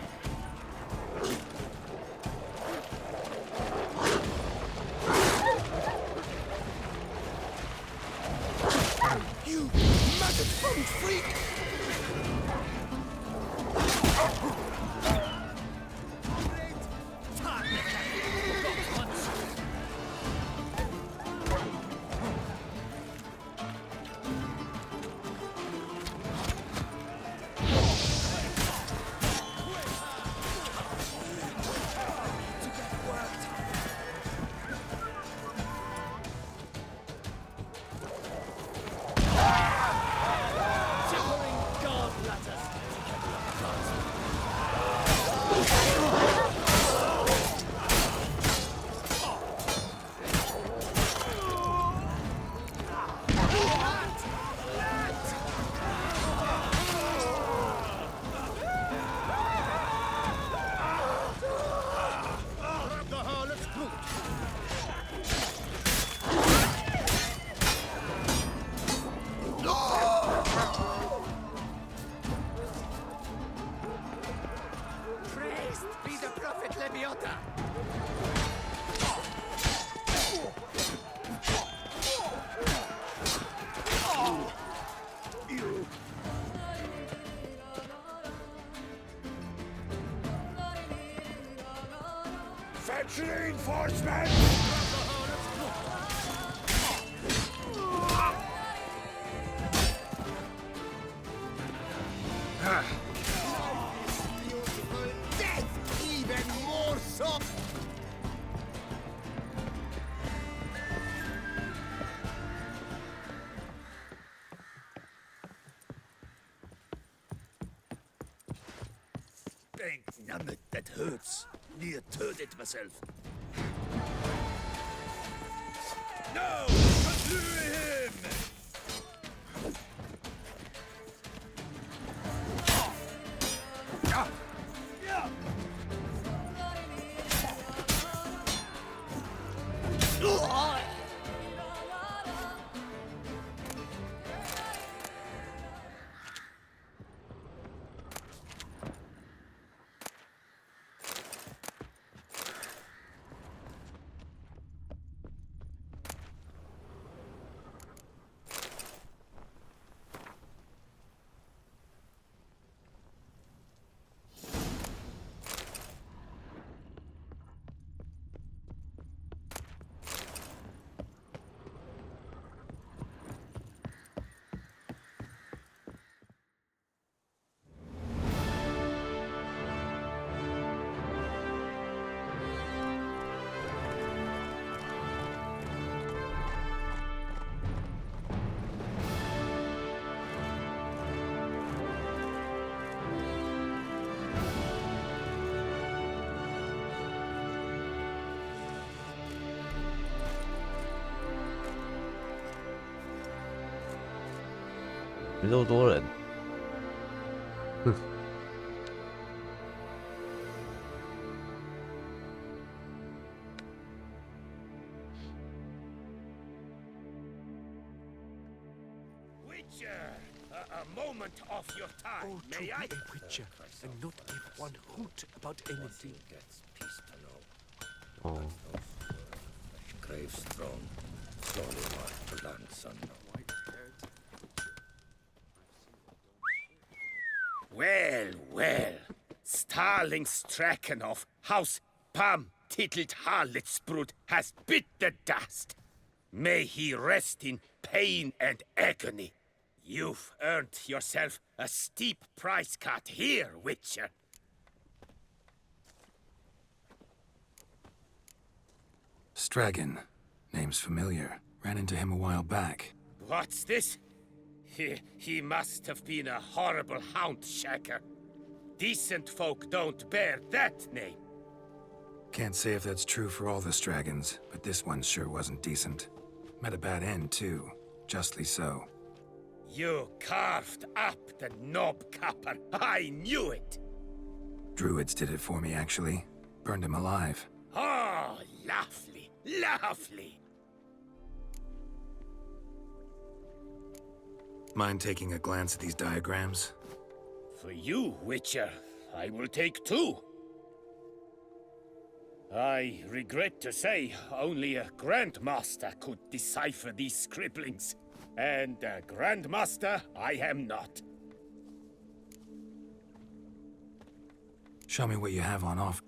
You maggot-phoned freak! Fetch reinforcements! Beautiful death, even more so. Ain't none that hurts. Near turned it myself. No! Pursue him!没那么多人。哼。Witcher, a moment of your time, Oh, to may be I? a witcher and not give one hoot about anything. Gets peace to know. 哦， Grave's throne, slowly march to lands unknown. Well, well. Starling Strakhanov, House Pam Tittled Harlotsbrud has bit the dust. May he rest in pain and agony. You've earned yourself a steep price cut here, Witcher. Stragan. Name's familiar. Ran into him a while back. What's this? He must have been a horrible hound shacker. Decent folk don't bear that name. Can't say if that's true for all the Stragons, but this one sure wasn't decent. Met a bad end, too. Justly so. You carved up the knob capper. I knew it. Druids did it for me, actually. Burned him alive. Oh, lovely, lovely. Mind taking a glance at these diagrams? For you, Witcher, I will take two. I regret to say, only a Grandmaster could decipher these scribblings. And a Grandmaster I am not. Show me what you have on offer.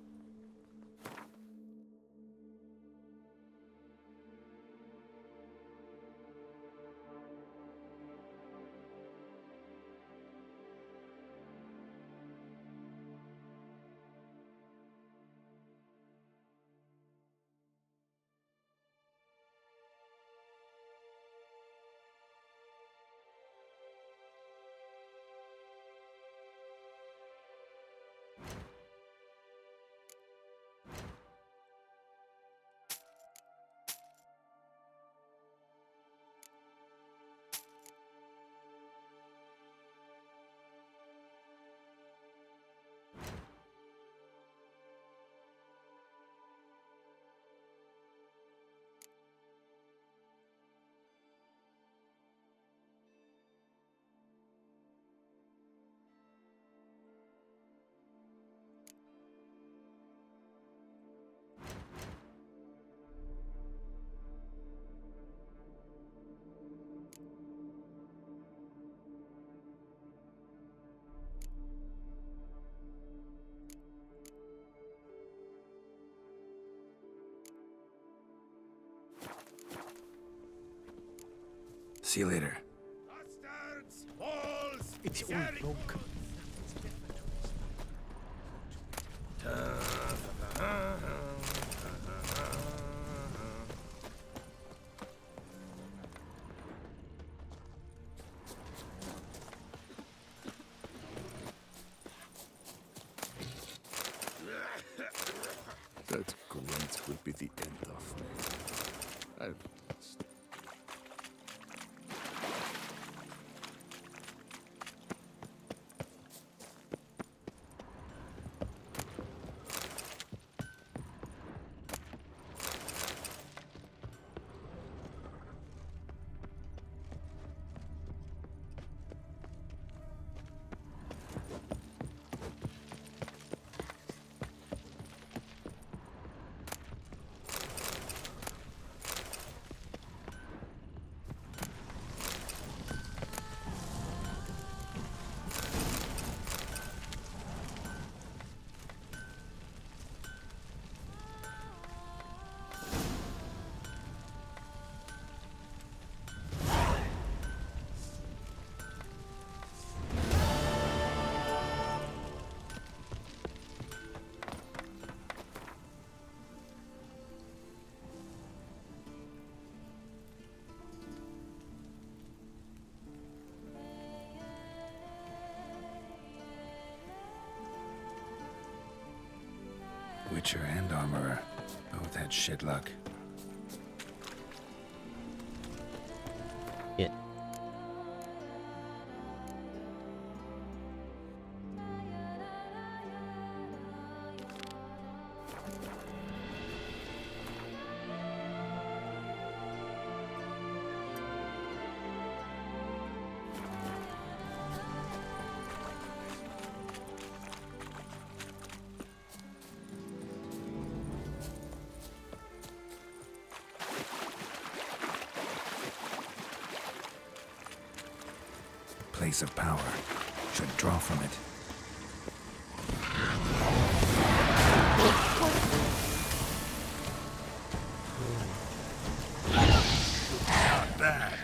See you later. Bastards, walls, It's all broken. That grunt will be the end of me. I've lost. Witcher and armorer both had shit luck. Yeah. Place of power. Should draw from it. Not bad.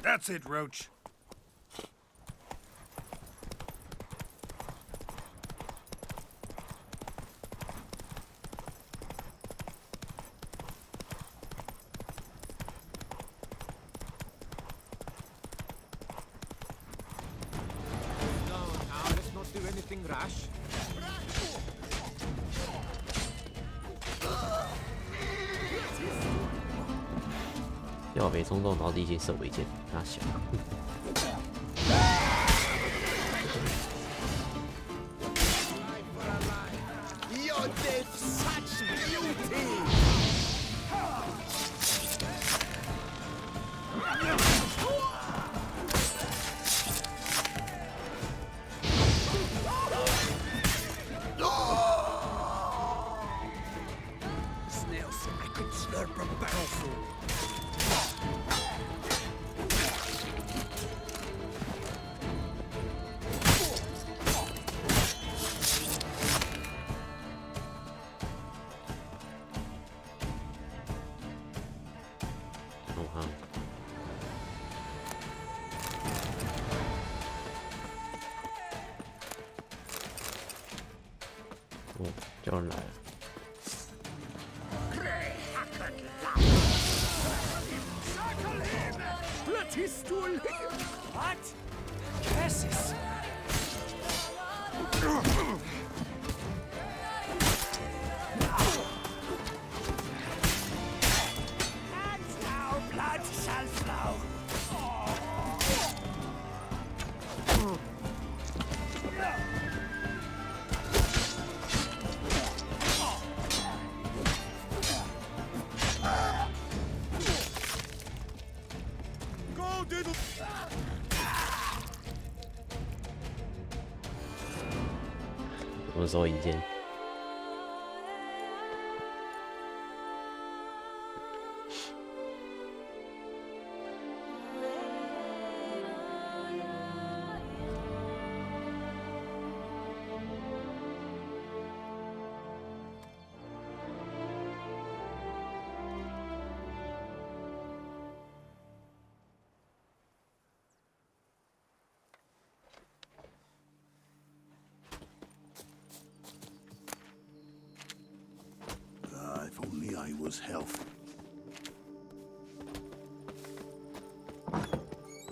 That's it, Roach. Now, let's not do anything rash.要没冲动，然后立即射尾剑，那小。哦，叫人来了。 What? Curses! And now blood shall flow. Go, diddle! 什么时候一见？If only I was healthy.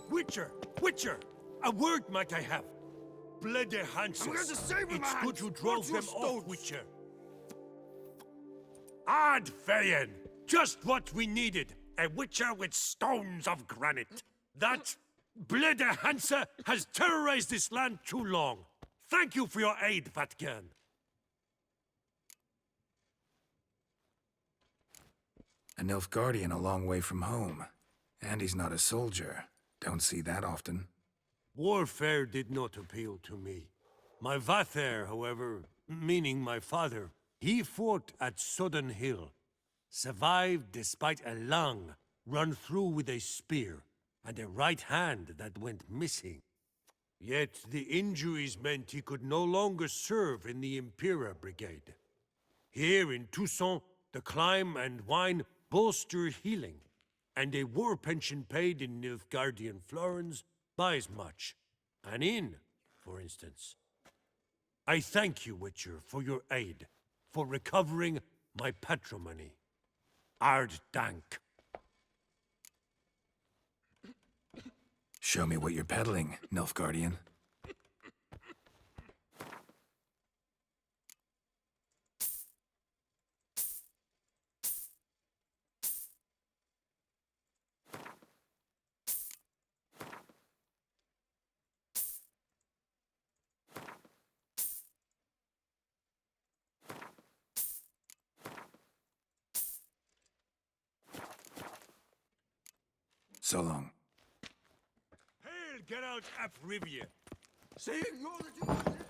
Witcher! Witcher! A word might I have? Bloody Hanses. I'm going to save with It's my good hands. you drove What's your them off, stones? Witcher. Ad Feyen! Just what we needed. A Witcher with stones of granite. That bloody Hansa has terrorized this land too long. Thank you for your aid, Vatkan. A Nilfgaardian a long way from home. And he's not a soldier. Don't see that often. Warfare did not appeal to me. My Vather, however, meaning my father, he fought at Sodden Hill. Survived despite a lung run through with a spear, and a right hand that went missing. Yet the injuries meant he could no longer serve in the Impera Brigade. Here in Toussaint, the climb and wine bolster healing, and a war pension paid in Nilfgaardian florins buys much. An inn, for instance. I thank you, Witcher, for your aid, for recovering my patrimony. Ard Dank. Show me what you're peddling, Nilfgaardian. So long. Hail, Geralt ap Rivia. Saying all that you wanted.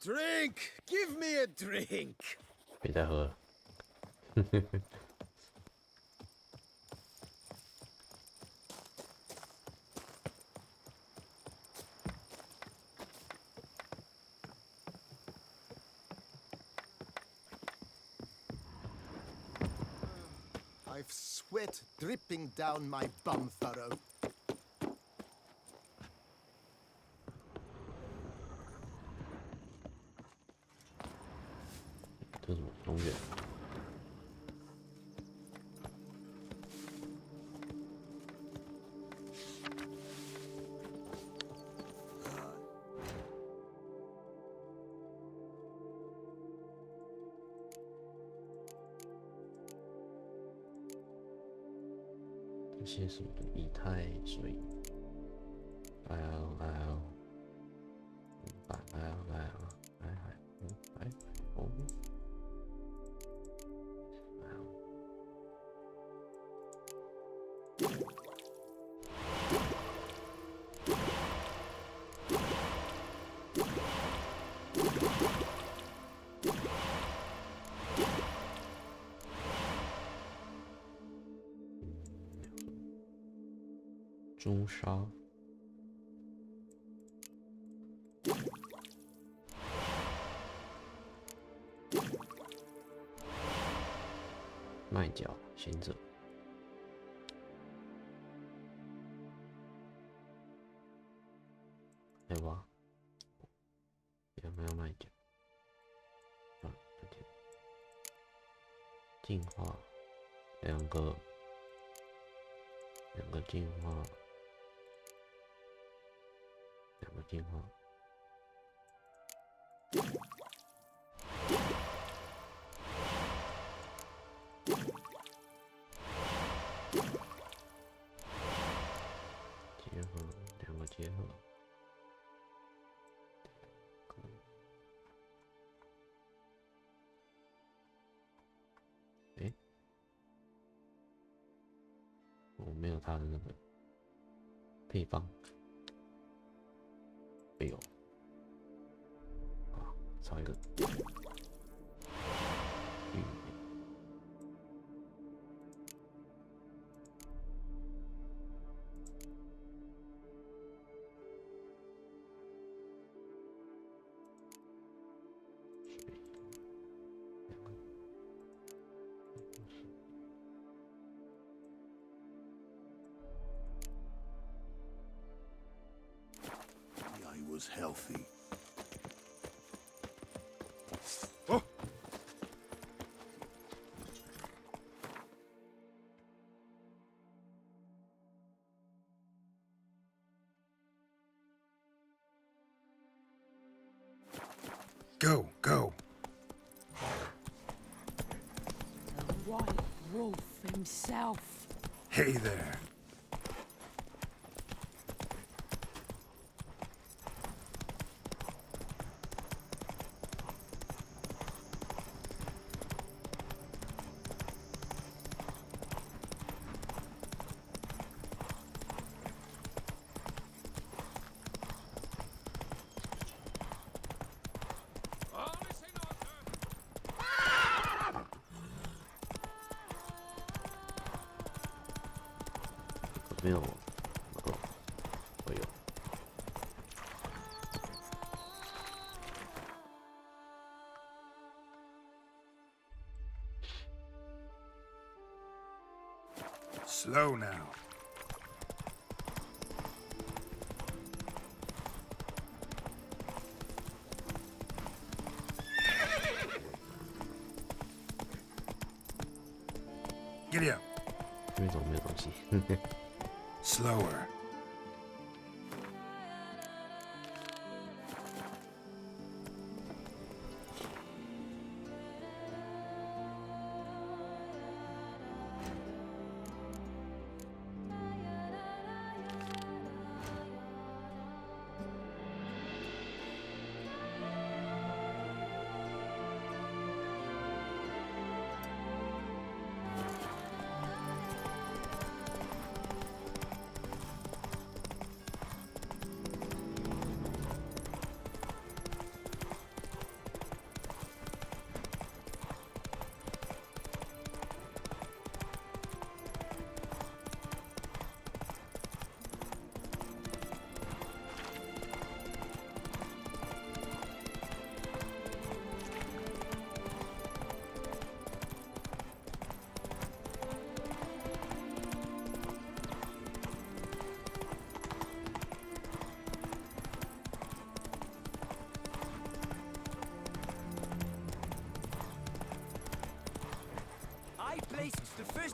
Drink! Give me a drink! 别再喝了。I've sweat dripping down my bum furrow. 这是什么中原？这些什么以太水？L朱砂。麦角行者。对吧？有没有卖家？进化，两个进化，两个进化。结合，两个结合。诶，我没有他的那个配方。哎呦，啊，少一个。Was healthy. Oh. Go, go. The White Wolf himself. Hey there. Slow now. Giddy up. 这边怎么没有东西？Slower.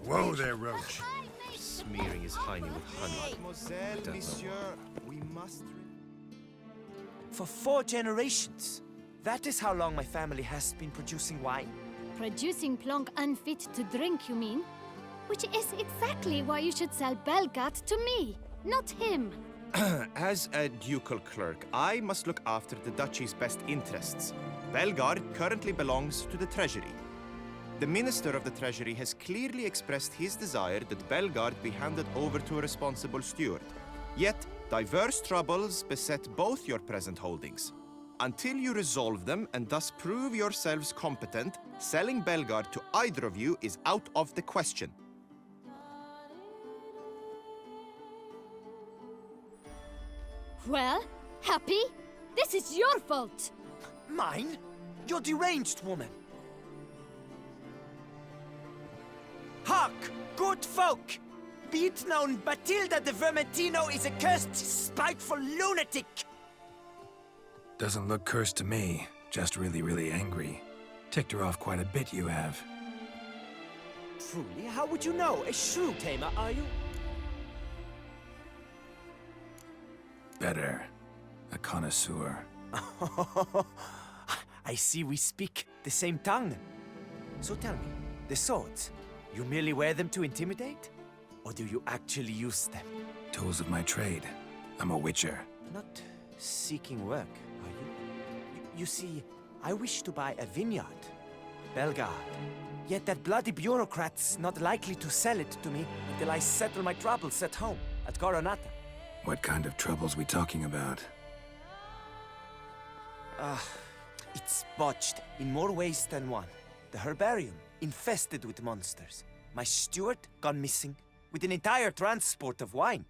Whoa there, Roach. Smearing his hiney with honey. Mademoiselle, monsieur, we must... For 4 generations. That is how long my family has been producing wine. Producing plonk unfit to drink, you mean? Which is exactly why you should sell Belgard to me, not him. As a ducal clerk, I must look after the duchy's best interests. Belgard currently belongs to the treasury. The Minister of the Treasury has clearly expressed his desire that Belgard be handed over to a responsible steward. Yet, diverse troubles beset both your present holdings. Until you resolve them and thus prove yourselves competent, selling Belgard to either of you is out of the question. Well, Happy, this is your fault. Mine? You're deranged, woman. Hark, good folk! Be it known, Batilda de Vermentino is a cursed, spiteful lunatic! Doesn't look cursed to me. Just really, really angry. Ticked her off quite a bit, you have. Truly? How would you know? A shrew tamer, are you? Better. A connoisseur. I see we speak the same tongue. So tell me, the swords, you merely wear them to intimidate? Or do you actually use them? Tools of my trade. I'm a witcher. Not seeking work, are you? You see, I wish to buy a vineyard. Belgard. Yet that bloody bureaucrat's not likely to sell it to me until I settle my troubles at home, at Coronata. What kind of troubles we talking about? It's botched in more ways than one. The herbarium, infested with monsters. My steward, gone missing, with an entire transport of wine.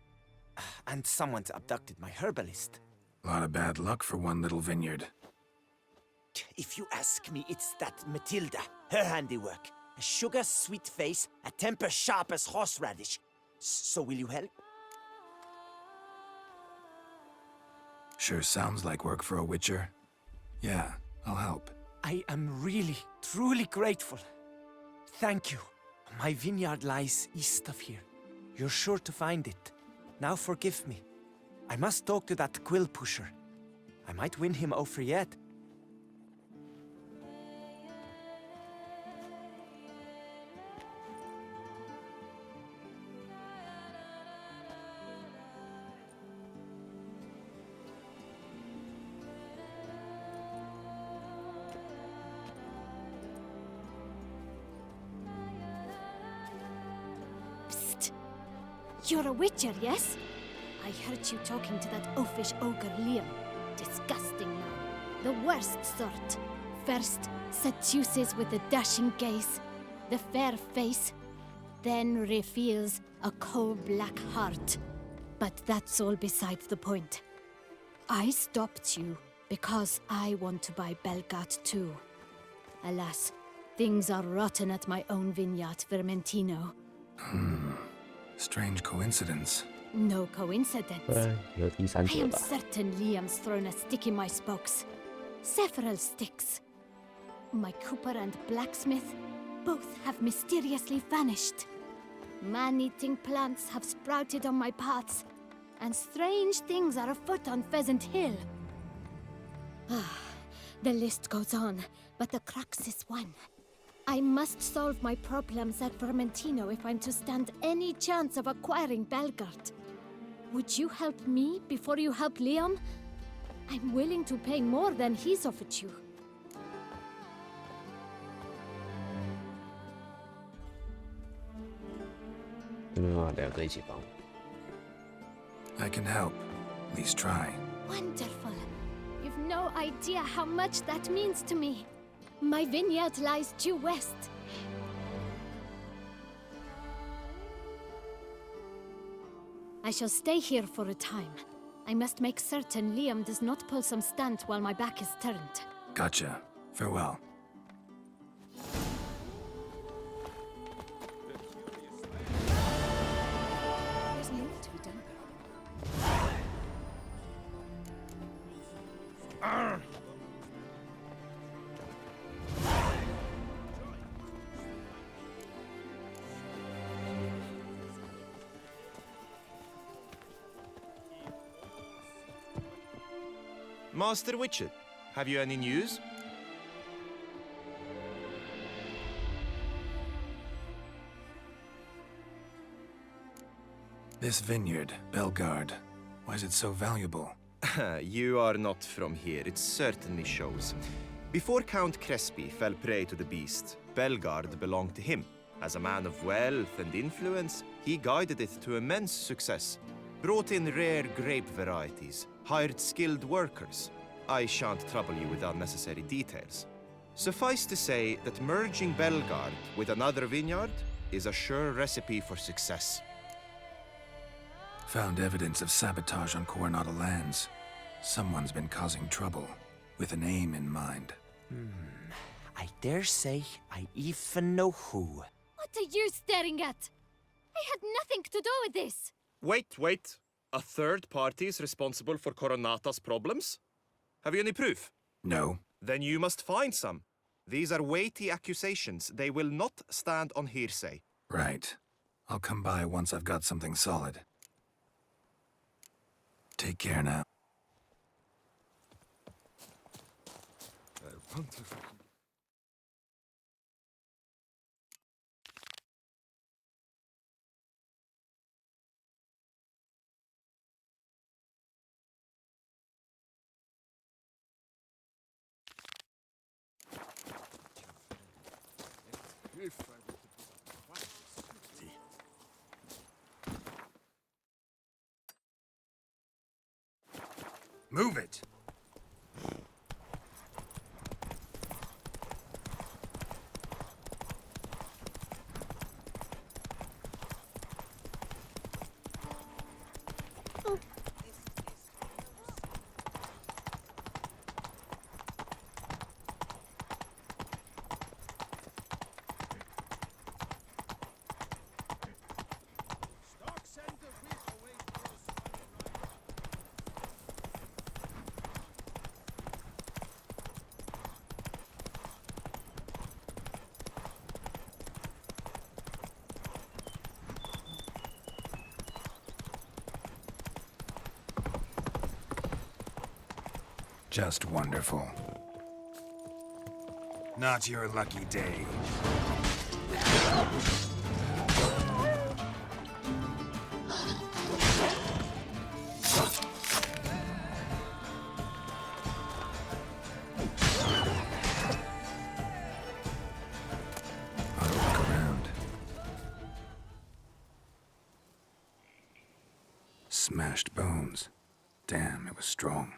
And someone's abducted my herbalist. A lot of bad luck for one little vineyard. If you ask me, it's that Matilda, her handiwork. A sugar-sweet face, a temper sharp as horseradish. So will you help? Sure sounds like work for a witcher. Yeah, I'll help. I am really, truly grateful. Thank you. My vineyard lies east of here. You're sure to find it. Now forgive me. I must talk to that quill pusher. I might win him over yet. You're a witcher, yes? I heard you talking to that oafish ogre Liam. Disgusting man. The worst sort. First, seduces with a dashing gaze, the fair face, then reveals a coal-black heart. But that's all beside the point. I stopped you because I want to buy Belgard too. Alas, things are rotten at my own vineyard, Vermentino. Strange coincidence. No coincidence. 有第三 I 者 am 吧？ certain Liam's thrown a stick in my spokes. Several sticks. My cooper and blacksmith both have mysteriously vanished. Man-eating plants have sprouted on my paths, and strange things are afoot on Pheasant Hill. The list goes on, but the crux is one. I must solve my problems at Vermentino if I'm to stand any chance of acquiring Belgard. Would you help me before you help Liam? I'm willing to pay more than he's offered you. I can help. At least try. Wonderful. You've no idea how much that means to me. My vineyard lies due west. I shall stay here for a time. I must make certain Liam does not pull some stunt while my back is turned. Gotcha. Farewell. There's more to be done. Master Witcher, have you any news? This vineyard, Belgard, why is it so valuable? You are not from here, it certainly shows. Before Count Crespi fell prey to the beast, Belgard belonged to him. As a man of wealth and influence, he guided it to immense success. Brought in rare grape varieties, hired skilled workers. I shan't trouble you with unnecessary details. Suffice to say that merging Belgard with another vineyard is a sure recipe for success. Found evidence of sabotage on Coronata lands. Someone's been causing trouble, with an aim in mind. I dare say I even know who. What are you staring at? I had nothing to do with this. Wait. A third party is responsible for Coronata's problems? Have you any proof? No. Then you must find some. These are weighty accusations. They will not stand on hearsay. Right. I'll come by once I've got something solid. Take care now. Move it! Just wonderful. Not your lucky day. I'll look around. Smashed bones. Damn, it was strong.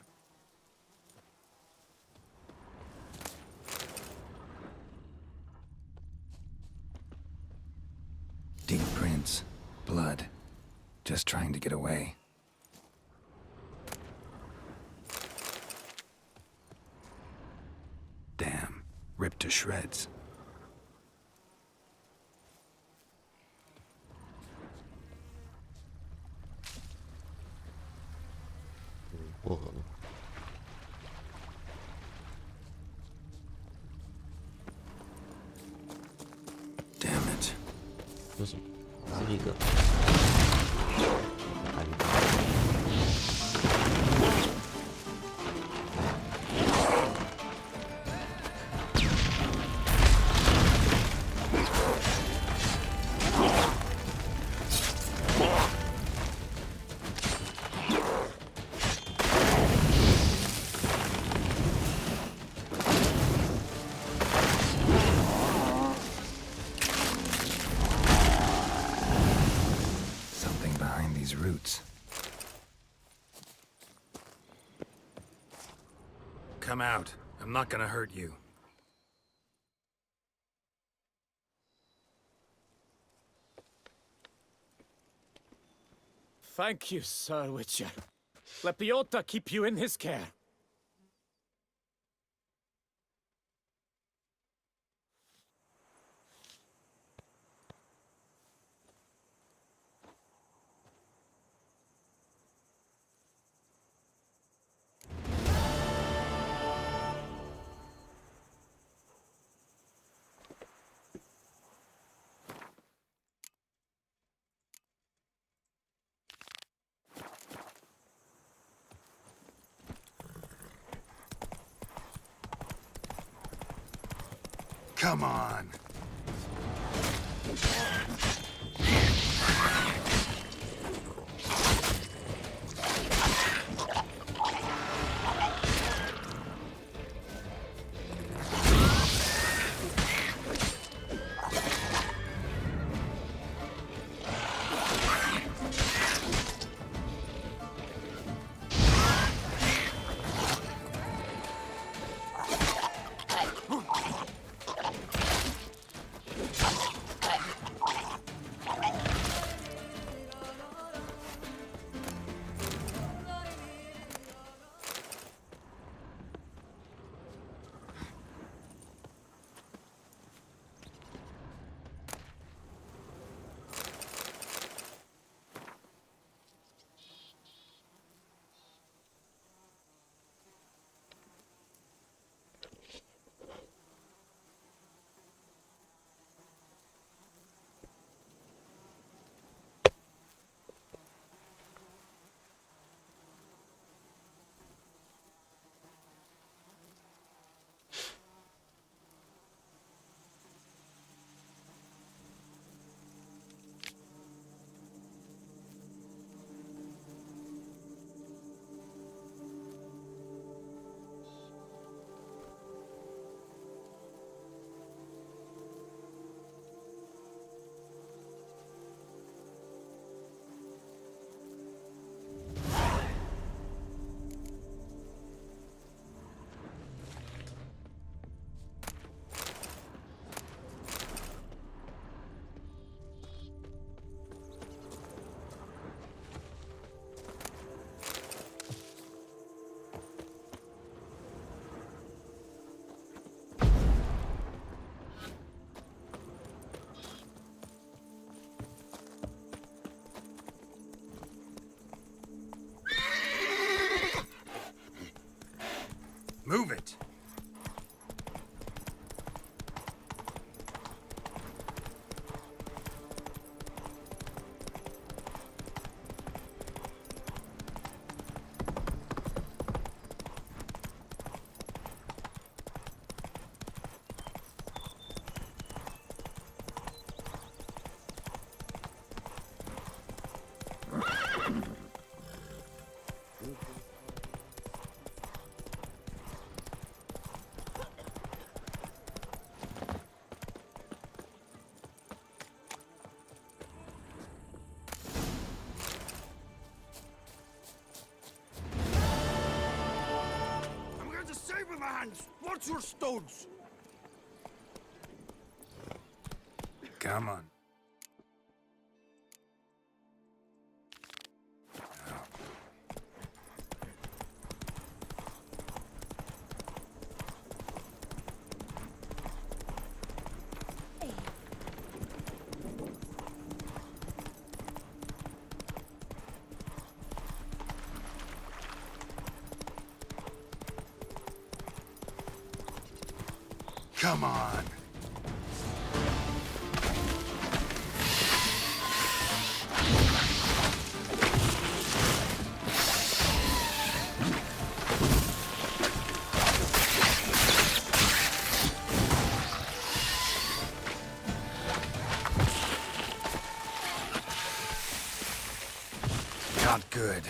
Deep prints. Blood. Just trying to get away. Damn. Ripped to shreds. Damn it. 这是一个。 Roots. Come out. I'm not gonna hurt you. Thank you, Sir Witcher. Let Biota keep you in his care. Come on. Move it! With my hands! What's your stones? Come on. Come on. Not good.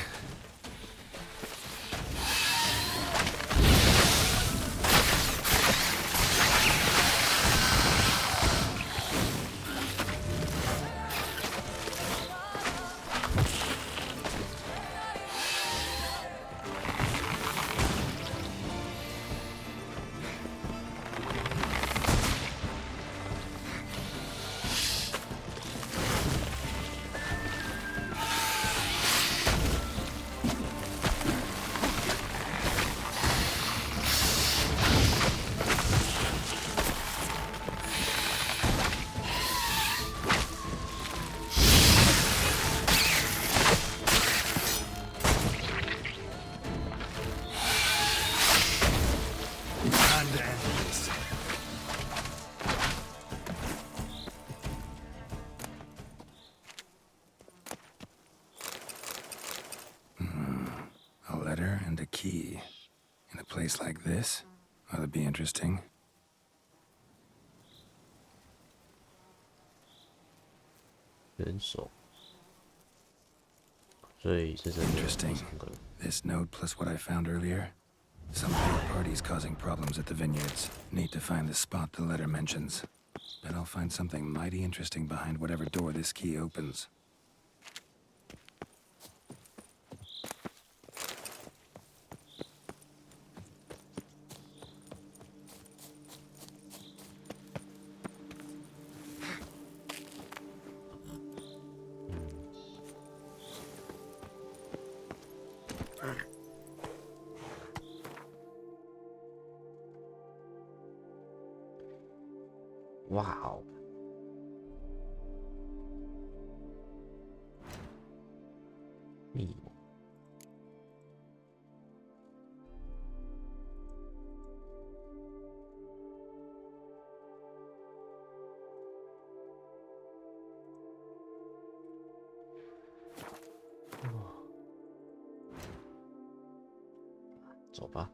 A letter and a key. In a place like this, ought to be interesting. Interesting. This note plus what I found earlier. Some third parties causing problems at the vineyards. Need to find the spot the letter mentions. Bet I'll find something mighty interesting behind whatever door this key opens. Wow. Oh. 走吧，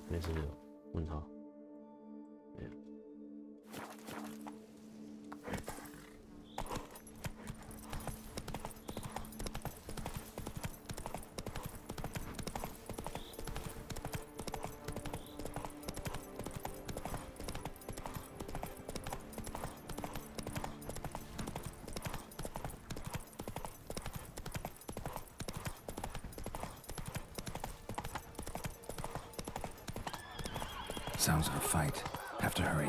没事就问他。没有。Sounds of a fight. Have to hurry.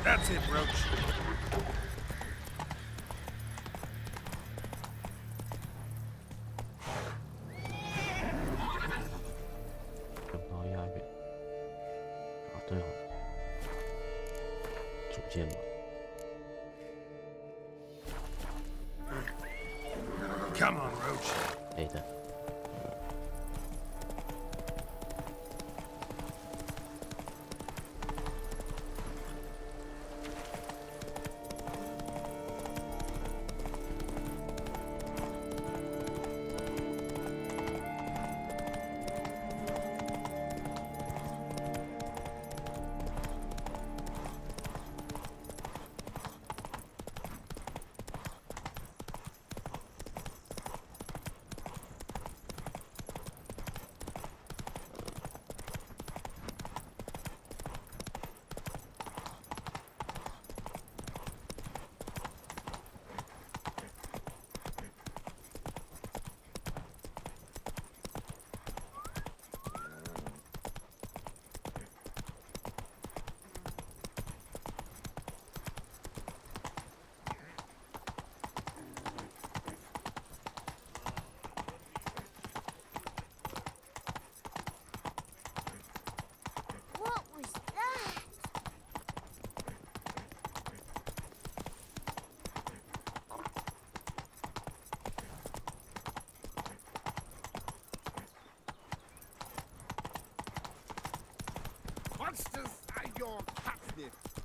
That's it, Roach. Come on, Roach. 可以的。sniff.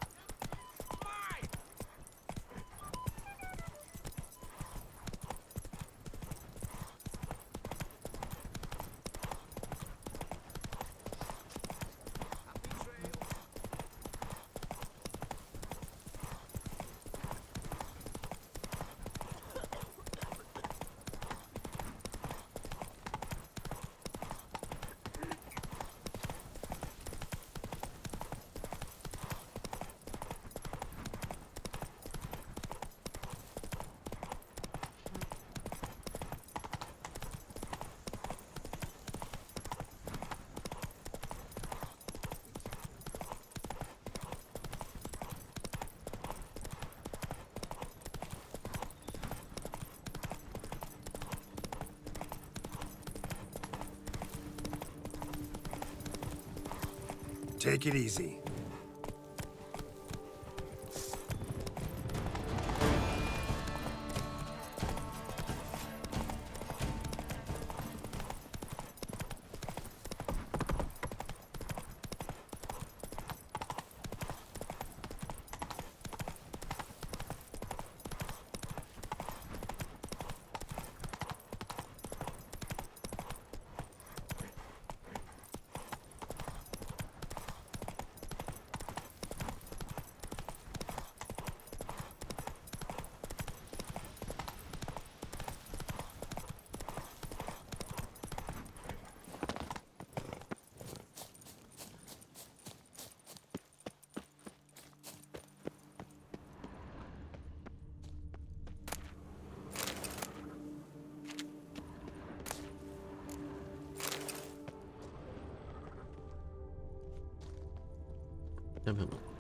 Take it easy. 잠깐만.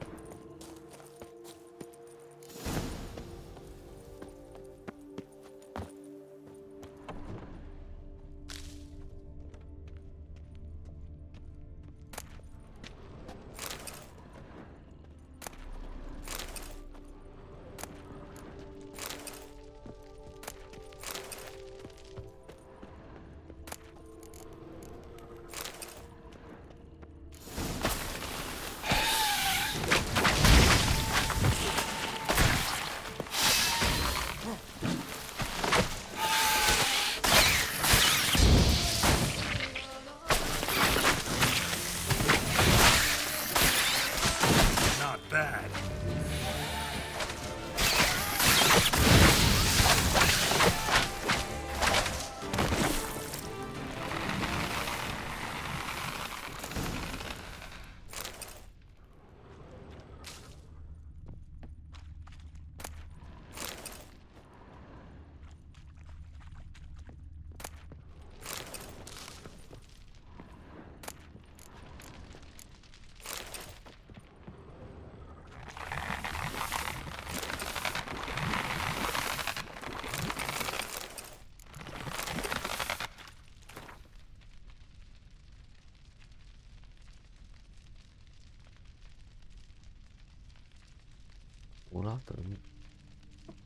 欧拉德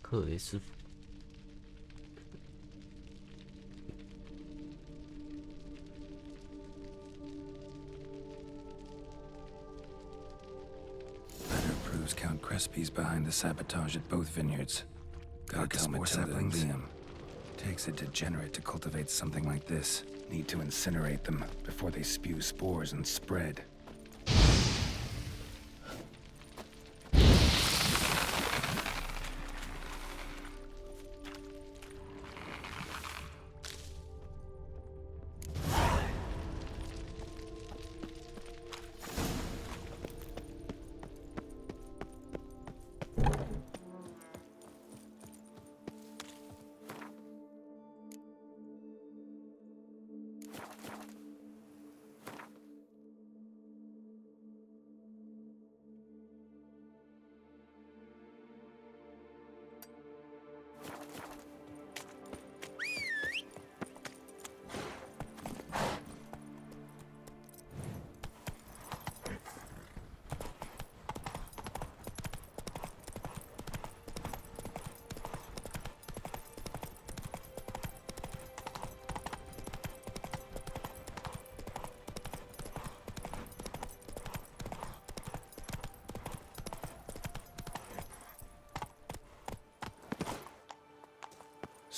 克雷斯夫。 Count Crespi's behind the sabotage at both vineyards. Gotta tell Liam. Takes a degenerate to cultivate something like this. Need to incinerate them before they spew spores and spread.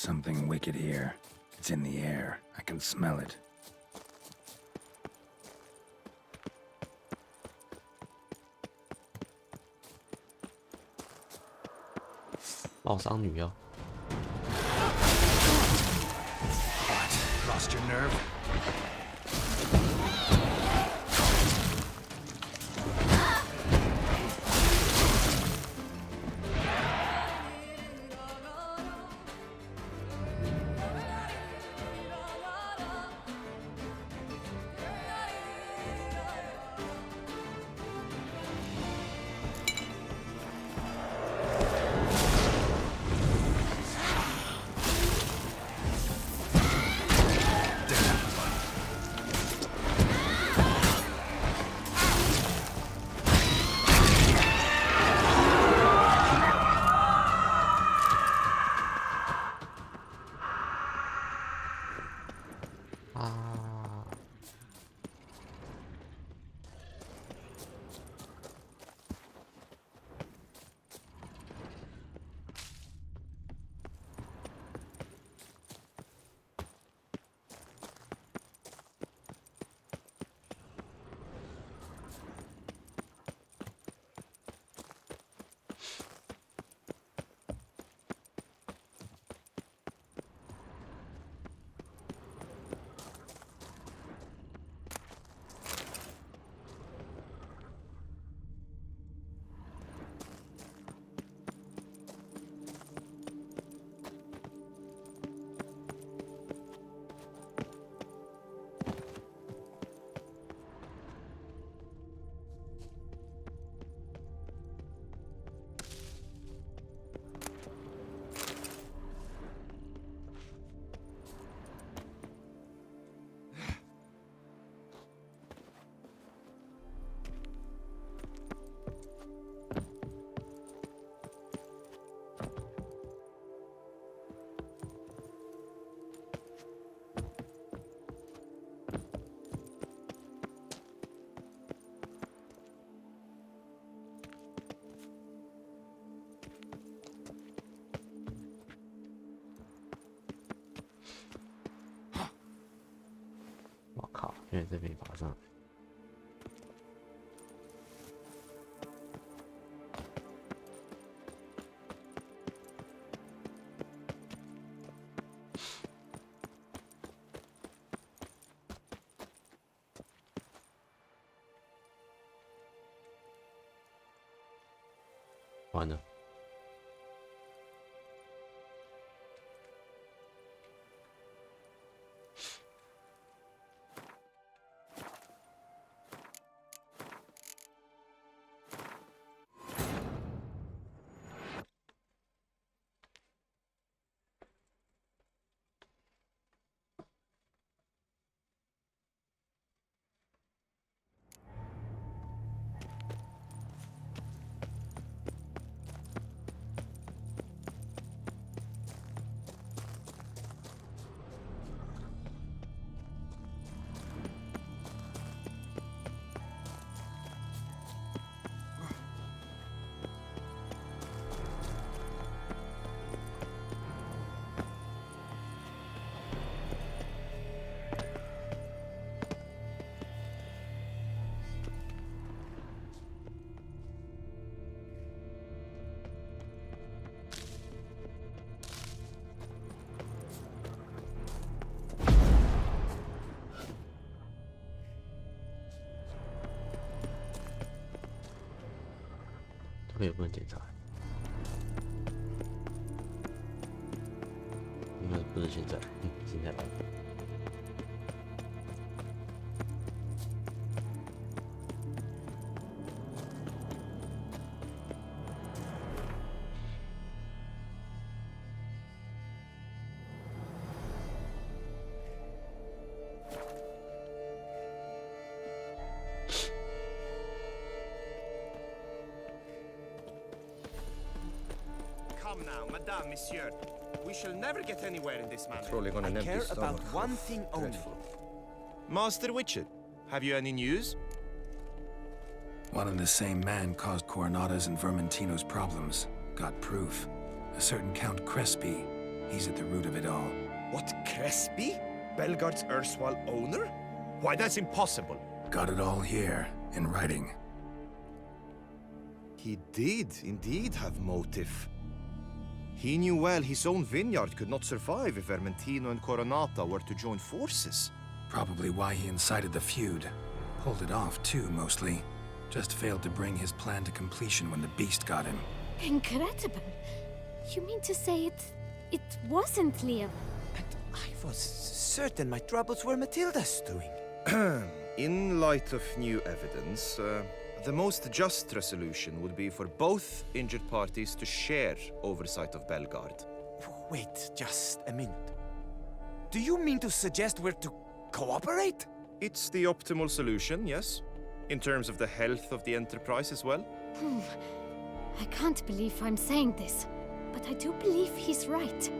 something wicked here. It's in the air. I can smell it. 报丧女妖。 What? Lost your nerve?我靠，因为这边爬上。 完了，这个也不能检查，应该不是现在，现在来。 Come now, madame, monsieur. We shall never get anywhere in this manner. Trolling on an I empty care stomach. about one thing only. Dreadful. Master Witcher, have you any news? One and the same man caused Coronada's and Vermentino's problems. Got proof. A certain Count Crespi. He's at the root of it all. What, Crespi? Belgard's erstwhile owner? Why, that's impossible. Got it all here, in writing. He did indeed have motive. He knew well his own vineyard could not survive if Vermentino and Coronata were to join forces. Probably why he incited the feud. Pulled it off, too, mostly. Just failed to bring his plan to completion when the beast got him. Incredible. You mean to say it wasn't Liam? I was certain my troubles were Matilda's doing. In light of new evidence, the most just resolution would be for both injured parties to share oversight of Belgard. Wait just a minute. Do you mean to suggest we're to cooperate? It's the optimal solution, yes. In terms of the health of the enterprise as well. I can't believe I'm saying this, but I do believe he's right.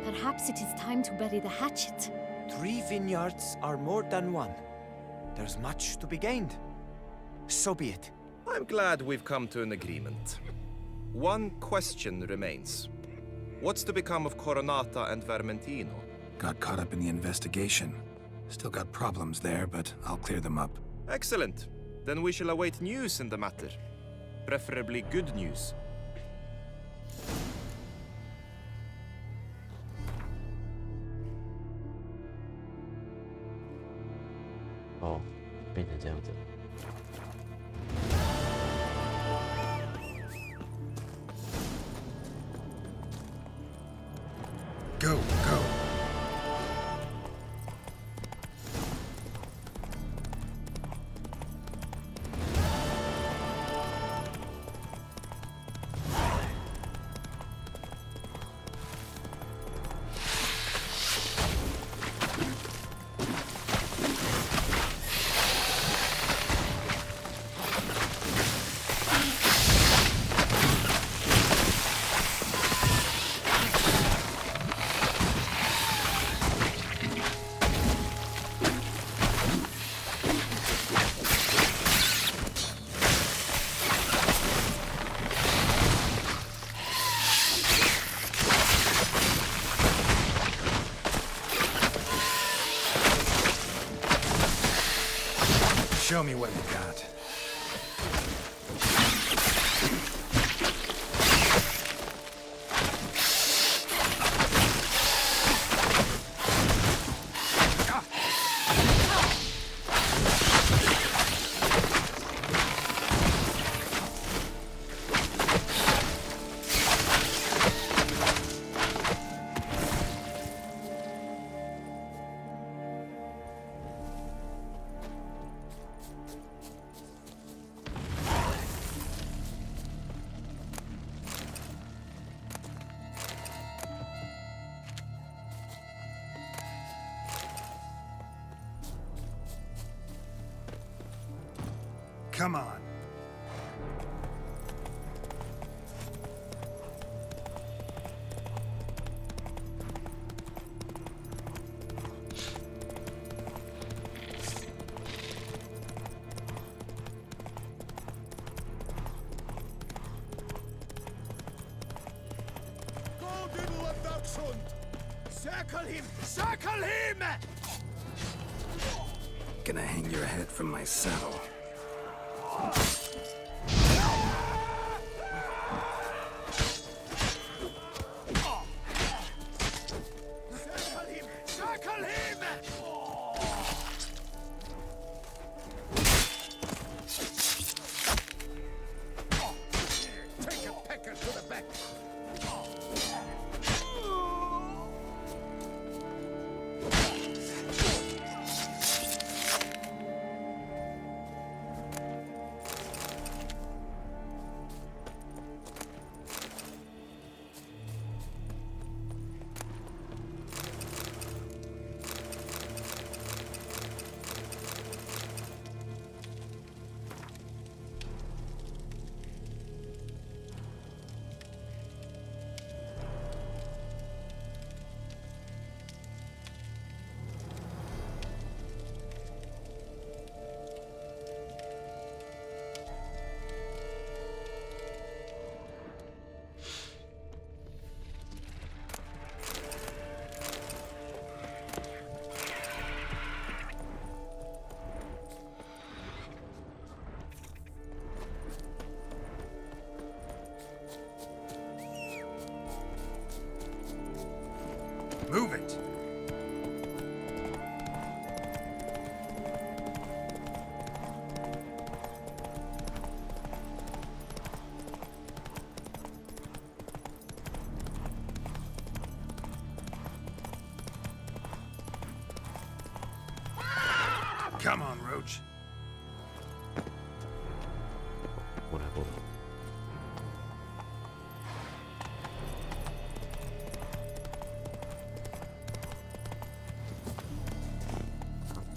Perhaps it is time to bury the hatchet. 3 vineyards are more than 1. There's much to be gained. So be it. I'm glad we've come to an agreement. One question remains. What's to become of Coronata and Vermentino? Got caught up in the investigation. Still got problems there, but I'll clear them up. Excellent. Then we shall await news in the matter. Preferably good news.哦，变成这样子。 Go, go. Show me what you got. Come on. Circle him! Circle him! Gonna hang your head from my saddle. Circle him! Circle him! Take a pecker to the back. Come on, Roach. 뭐라고?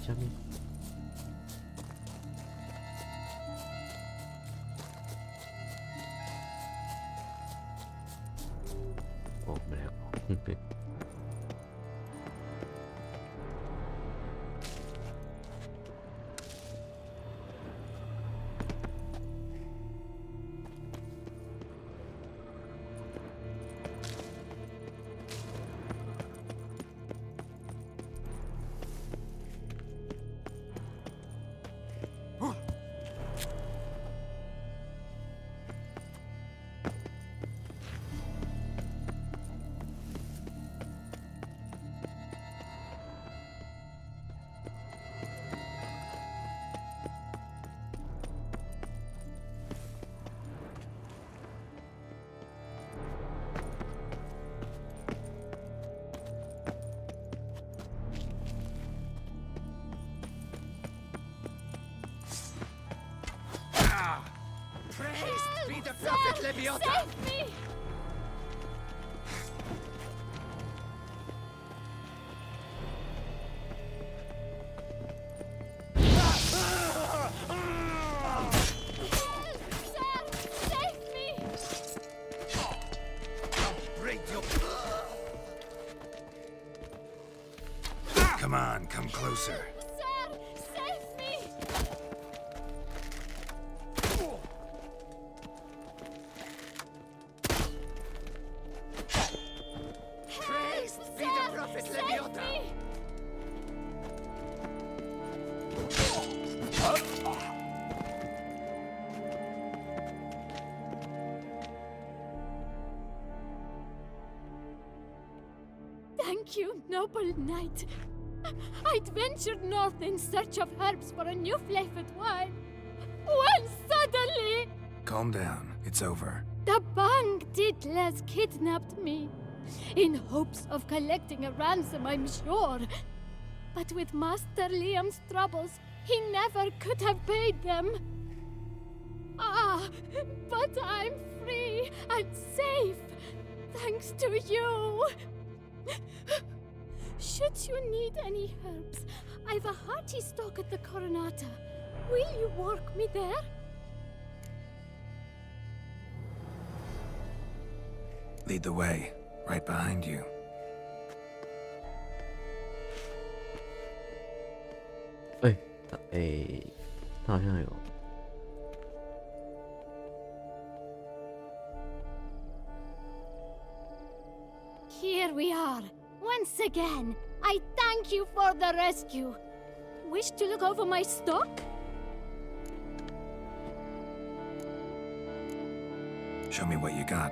잠이. 뭐라고? Praised be the prophet Leviathan! Save me! Come on, come closer. Sir, save me! Praised be the prophet Leviathan! Thank you, noble knight. I'd ventured north in search of herbs for a new flavored wine. When suddenly, Calm down. It's over. the Bang Diddlers kidnapped me. In hopes of collecting a ransom, I'm sure. But with Master Liam's troubles, he never could have paid them. Ah, but I'm free and safe, thanks to you. Should you need any herbs, I've a hearty stock at the Coronata. Will you work me there? Lead the way. Right behind you. 에이, 他好像有。 Here we are. Once again, I thank you for the rescue. Wish to look over my stock? Show me what you got.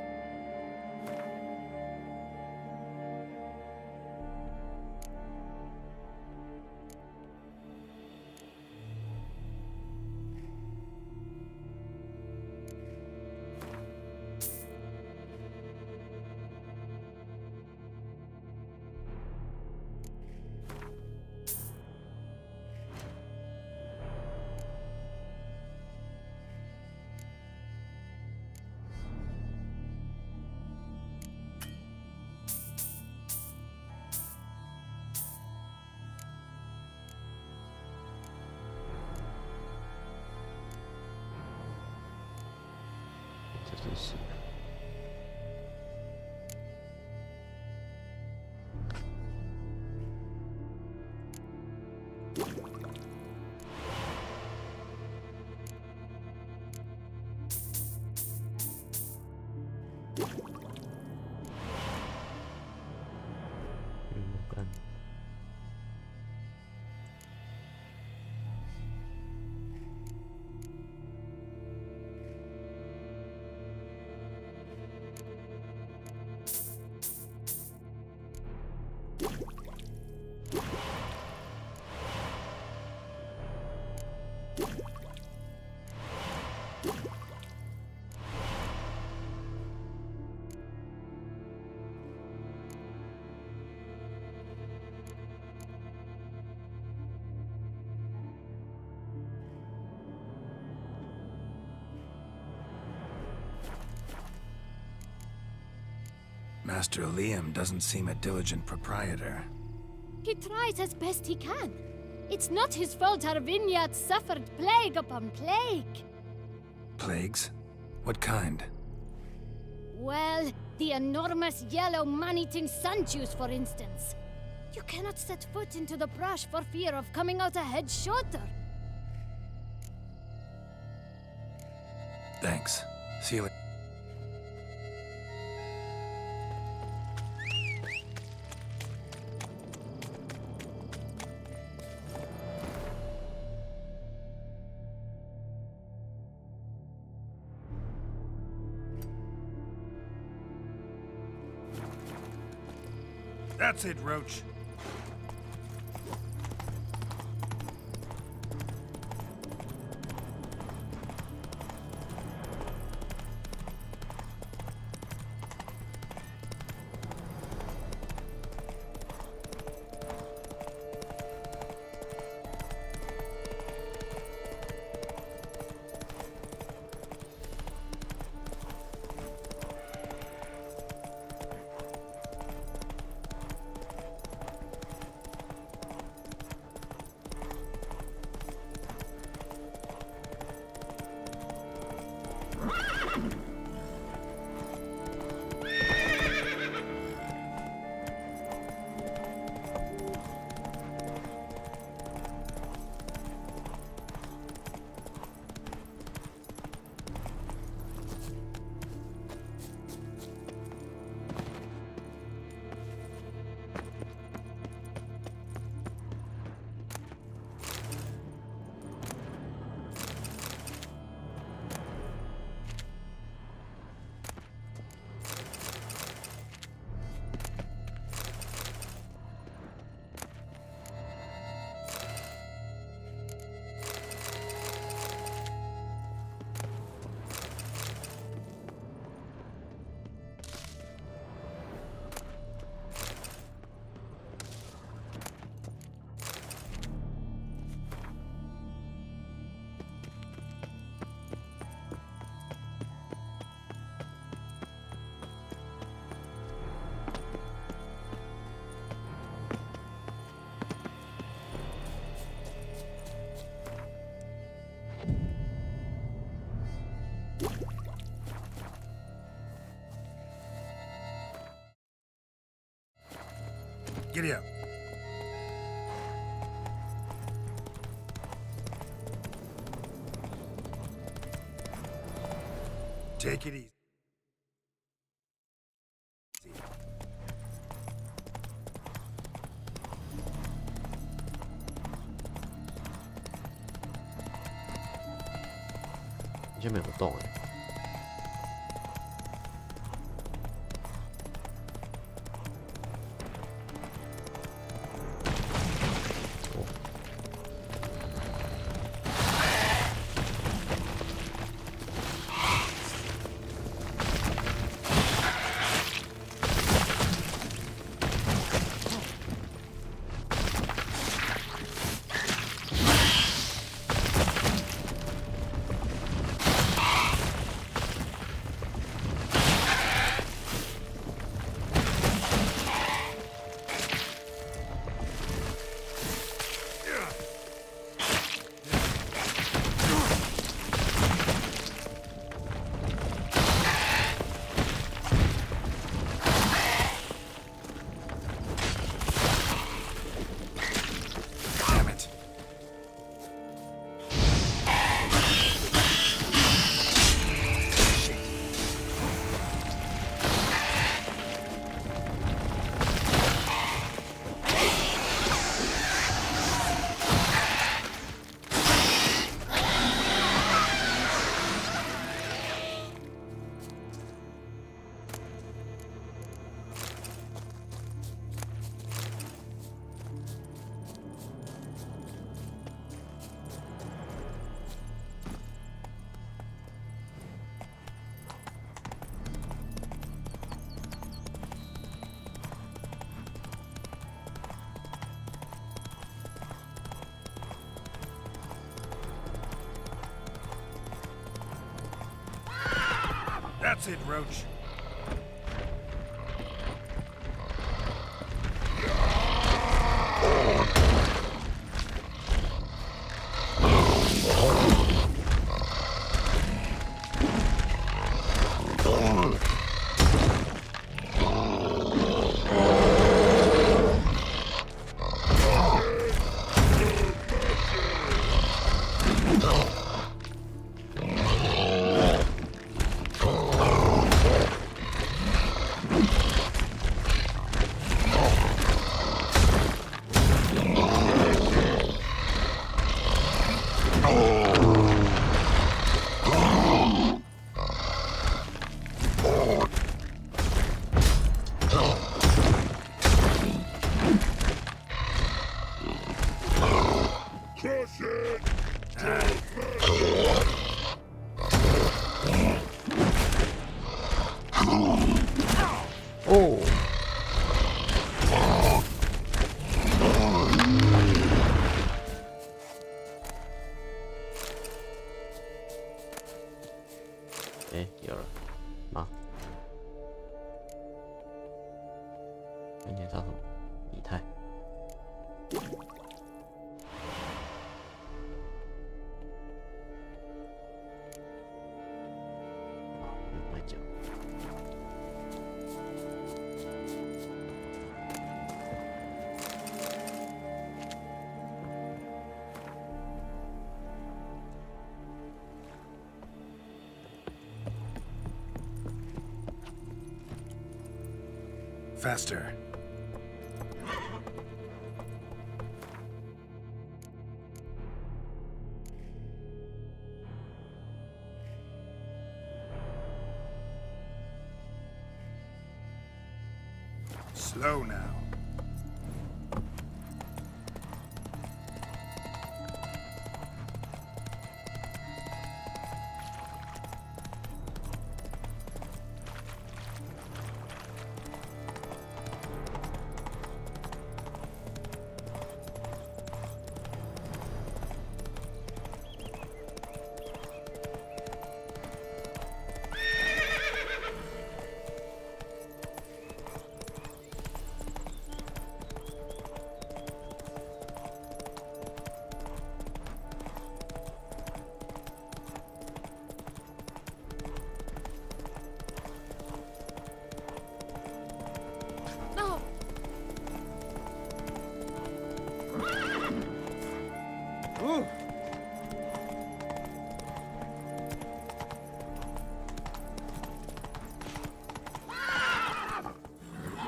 Master Liam doesn't seem a diligent proprietor. He tries as best he can. It's not his fault our vineyard suffered plague upon plague. Plagues? What kind? Well, the enormous yellow man-eating sun-juice, for instance. You cannot set foot into the brush for fear of coming out a head shorter. Thanks. See you later. That's it, Roach. Giddy up. Take it easy.这边有个洞哎。That's it, Roach. Crush it! Oh. Okay, you're not. 明天杀手以太。来讲。Faster. Slow now.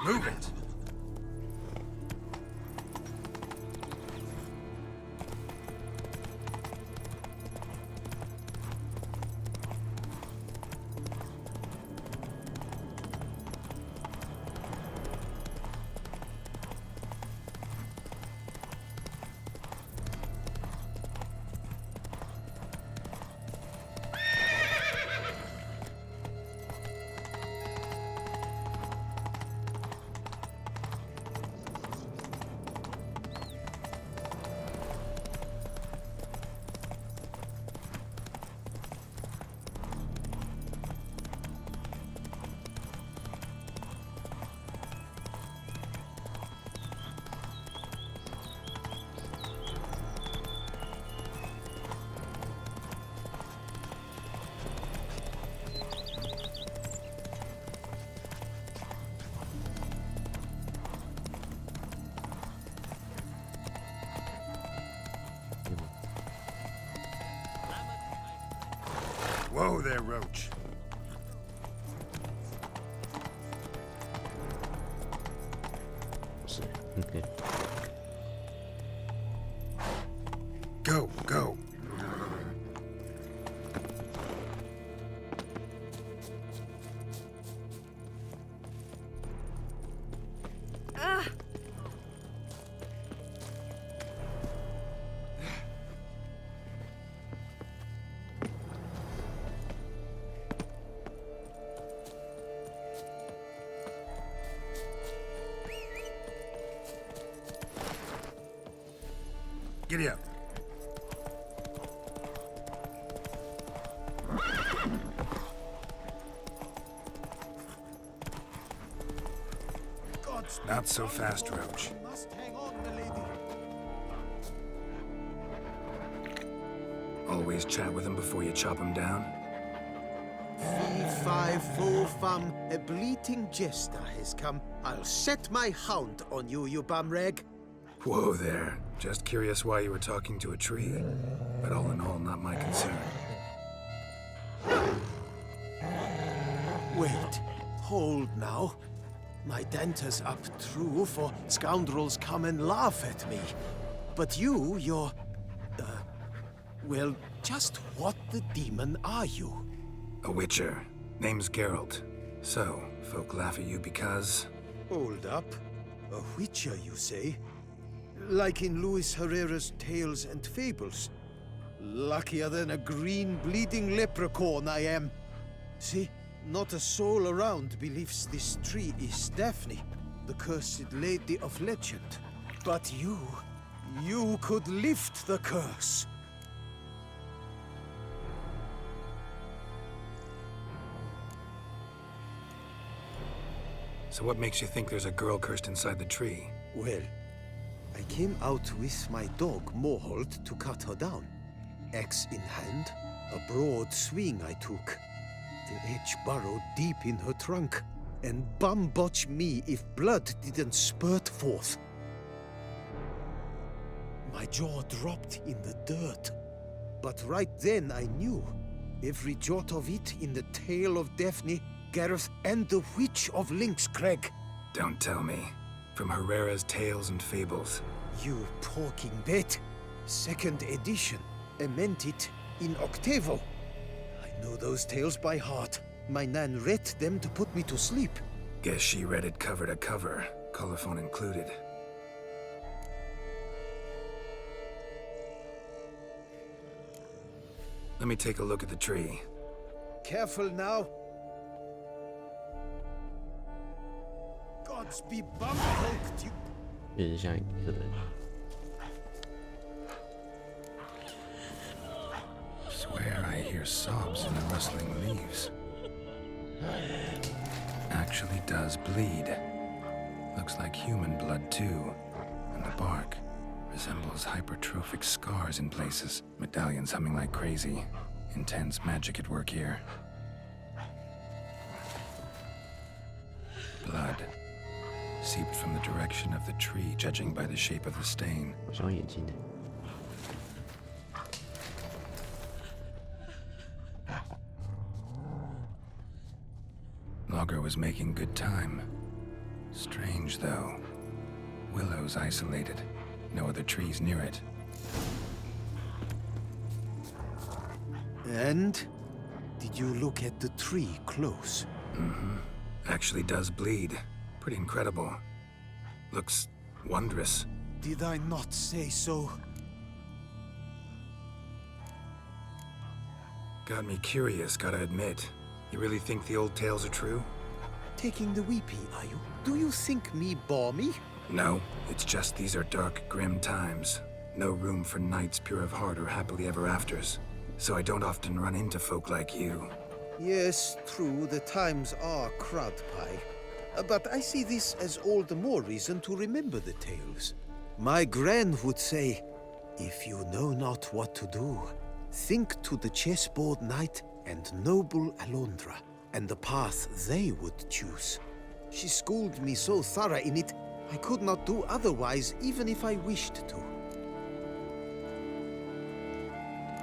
Move it! Whoa there, Roach. Okay. Go, go. Giddy up. Not so fast, Roach. Always chat with him before you chop him down. Fee, fi, fo, fum, a bleating jester has come. I'll set my hound on you, you bumrag. Whoa there. Just curious why you were talking to a tree. But all in all, not my concern. Wait, hold now. My denter's up true, for scoundrels come and laugh at me. But you're... well, just what the demon are you? A witcher. Name's Geralt. So, folk laugh at you because... Hold up. A witcher, you say? Like in Luis Herrera's Tales and Fables. Luckier than a green bleeding leprechaun I am. See, not a soul around believes this tree is Daphne, the cursed lady of legend. But you could lift the curse. So what makes you think there's a girl cursed inside the tree? Well, I came out with my dog, Mohold, to cut her down. Axe in hand, a broad swing I took. The edge burrowed deep in her trunk, and bum-botch me if blood didn't spurt forth. My jaw dropped in the dirt. But right then I knew. Every jot of it in the tale of Daphne, Gareth, and the Witch of Lynx Crag. Don't tell me. From Herrera's Tales and Fables. You talking bet. 2nd edition. Ementit in octavo. I know those tales by heart. My nan read them to put me to sleep. Guess she read it cover to cover, colophon included. Let me take a look at the tree. Careful now. Gods be bum-poked, you... 面向一个人。 Swear I hear sobs in the rustling leaves. Actually does bleed. Looks like human blood too. And the bark resembles hypertrophic scars in places. Medallions humming like crazy. Intense magic at work here. Blood. Seeped from the direction of the tree, judging by the shape of the stain. 好像眼睛的。 Logger was making good time. Strange, though. Willow's isolated. No other trees near it. And? Did you look at the tree close? Mm-hmm. Actually does bleed. Pretty incredible. Looks wondrous. Did I not say so? Got me curious, gotta admit. You really think the old tales are true? Taking the weepy, are you? Do you think me balmy? No, it's just these are dark, grim times. No room for knights pure of heart or happily ever afters. So I don't often run into folk like you. Yes, true, the times are crud pie. But I see this as all the more reason to remember the tales. My gran would say, if you know not what to do, think to the chessboard knight and noble Alondra, and the path they would choose. She schooled me so thorough in it, I could not do otherwise even if I wished to.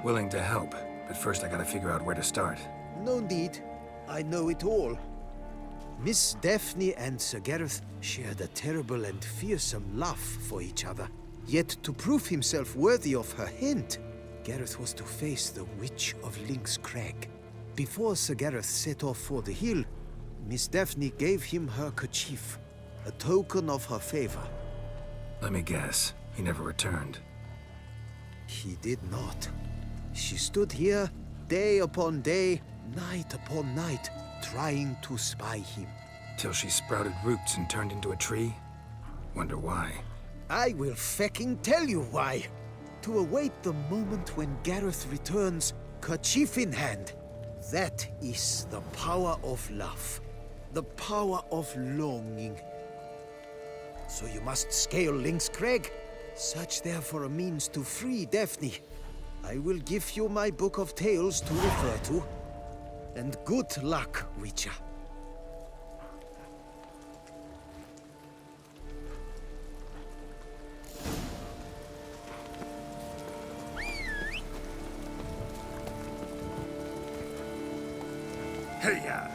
Willing to help, but first I gotta figure out where to start. No need. I know it all. Miss Daphne and Sir Gareth shared a terrible and fearsome love for each other. Yet to prove himself worthy of her hint, Gareth was to face the Witch of Lynx Crag. Before Sir Gareth set off for the hill, Miss Daphne gave him her kerchief, a token of her favor. Let me guess, he never returned. He did not. She stood here, day upon day, night upon night, trying to spy him. Till she sprouted roots and turned into a tree? Wonder why. I will fecking tell you why. To await the moment when Gareth returns, kerchief in hand. That is the power of love. The power of longing. So you must scale Lynx Crag. Search there for a means to free Daphne. I will give you my book of tales to refer to. And good luck, Witcher. Hey-ya!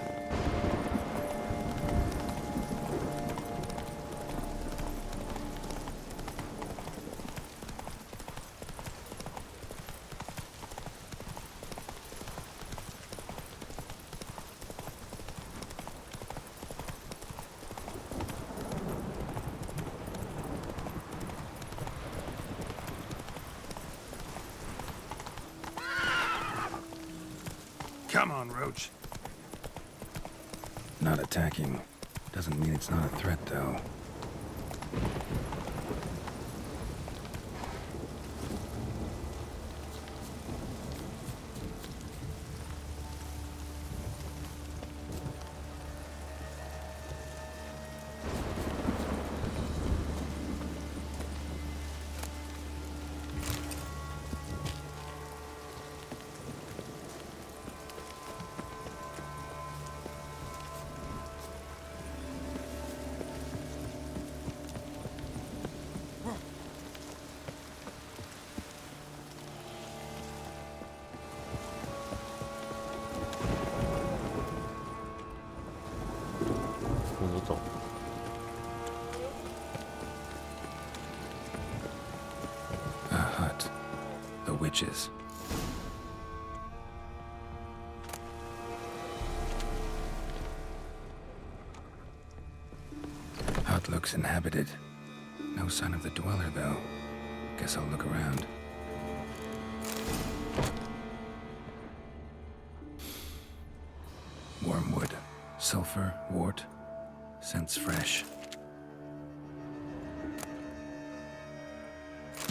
Come on, Roach. Not attacking. Doesn't mean it's not a threat, though. A hut. The witches. Hut looks inhabited. No sign of the dweller, though. Guess I'll look around. Wormwood. Sulfur. Wart. Scents fresh.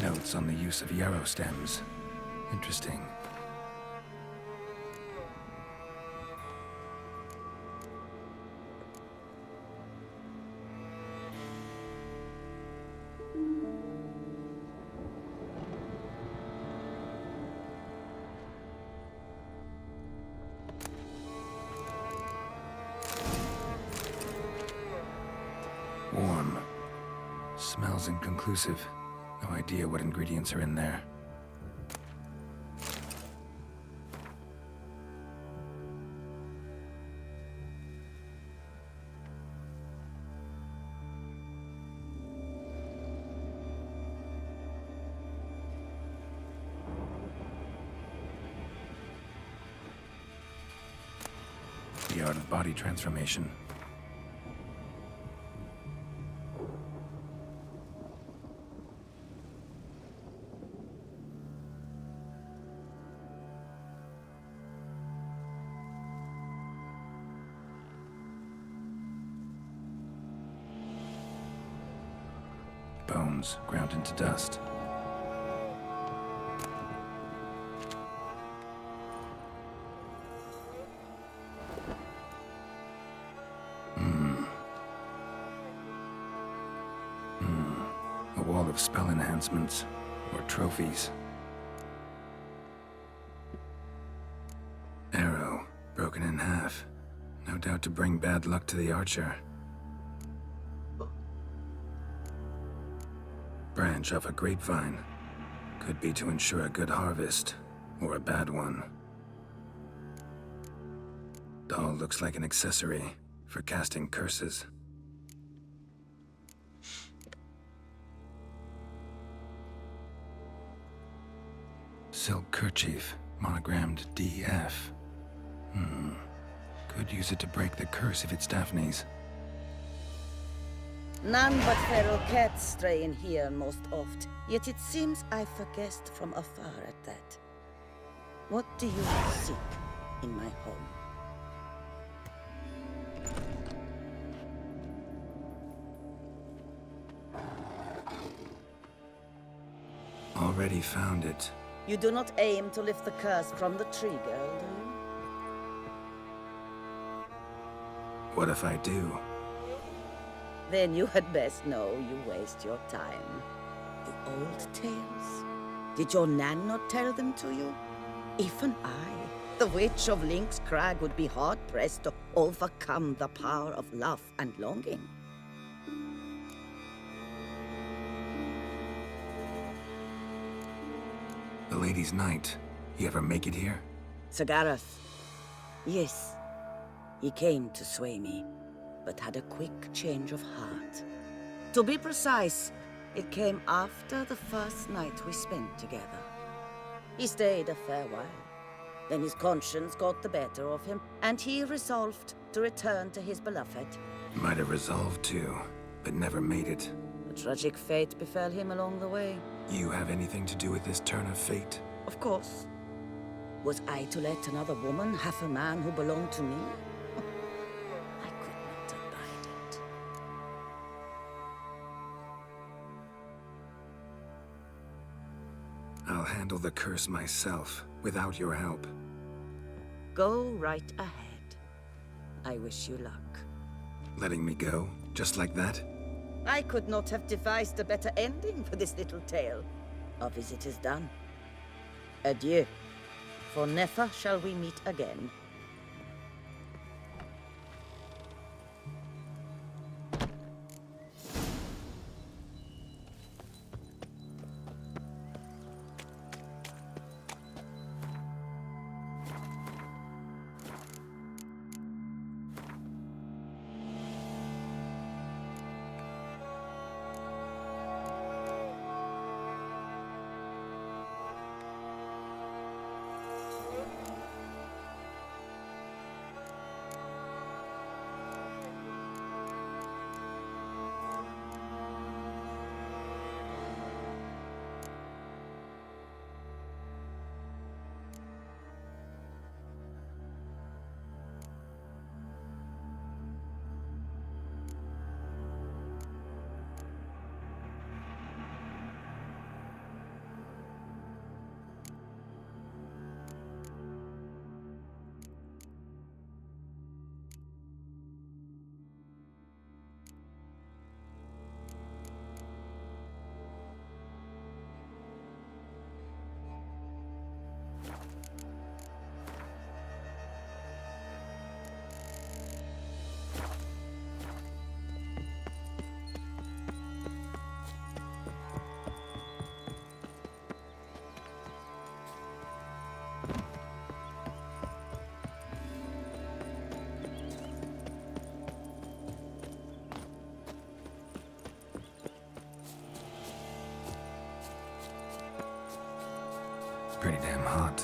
Notes on the use of yarrow stems. Interesting. Warm. Smells inconclusive. No idea what ingredients are in there. The art of body transformation. Bones ground into dust. A wall of spell enhancements, or trophies. Arrow, broken in half. No doubt to bring bad luck to the archer. Branch off a grapevine. Could be to ensure a good harvest, or a bad one. Doll looks like an accessory for casting curses. Silk kerchief, monogrammed DF. Could use it to break the curse if it's Daphne's. None but feral cats stray in here most oft, yet it seems I've guessed from afar at that. What do you seek in my home? Already found it. You do not aim to lift the curse from the tree, girl, do you? What if I do? Then you had best know you waste your time. The old tales? Did your Nan not tell them to you? Even I, the Witch of Lynx Crag, would be hard-pressed to overcome the power of love and longing. The Lady's Knight. You ever make it here? Sagarath. Yes. He came to sway me, but had a quick change of heart. To be precise, it came after the first night we spent together. He stayed a fair while. Then his conscience got the better of him, and he resolved to return to his beloved. Might have resolved to, but never made it. A tragic fate befell him along the way. You have anything to do with this turn of fate? Of course. Was I to let another woman have a man who belonged to me? I could not abide it. I'll handle the curse myself, without your help. Go right ahead. I wish you luck. Letting me go, just like that? I could not have devised a better ending for this little tale. Our visit is done. Adieu. For never shall we meet again. Pretty damn hot.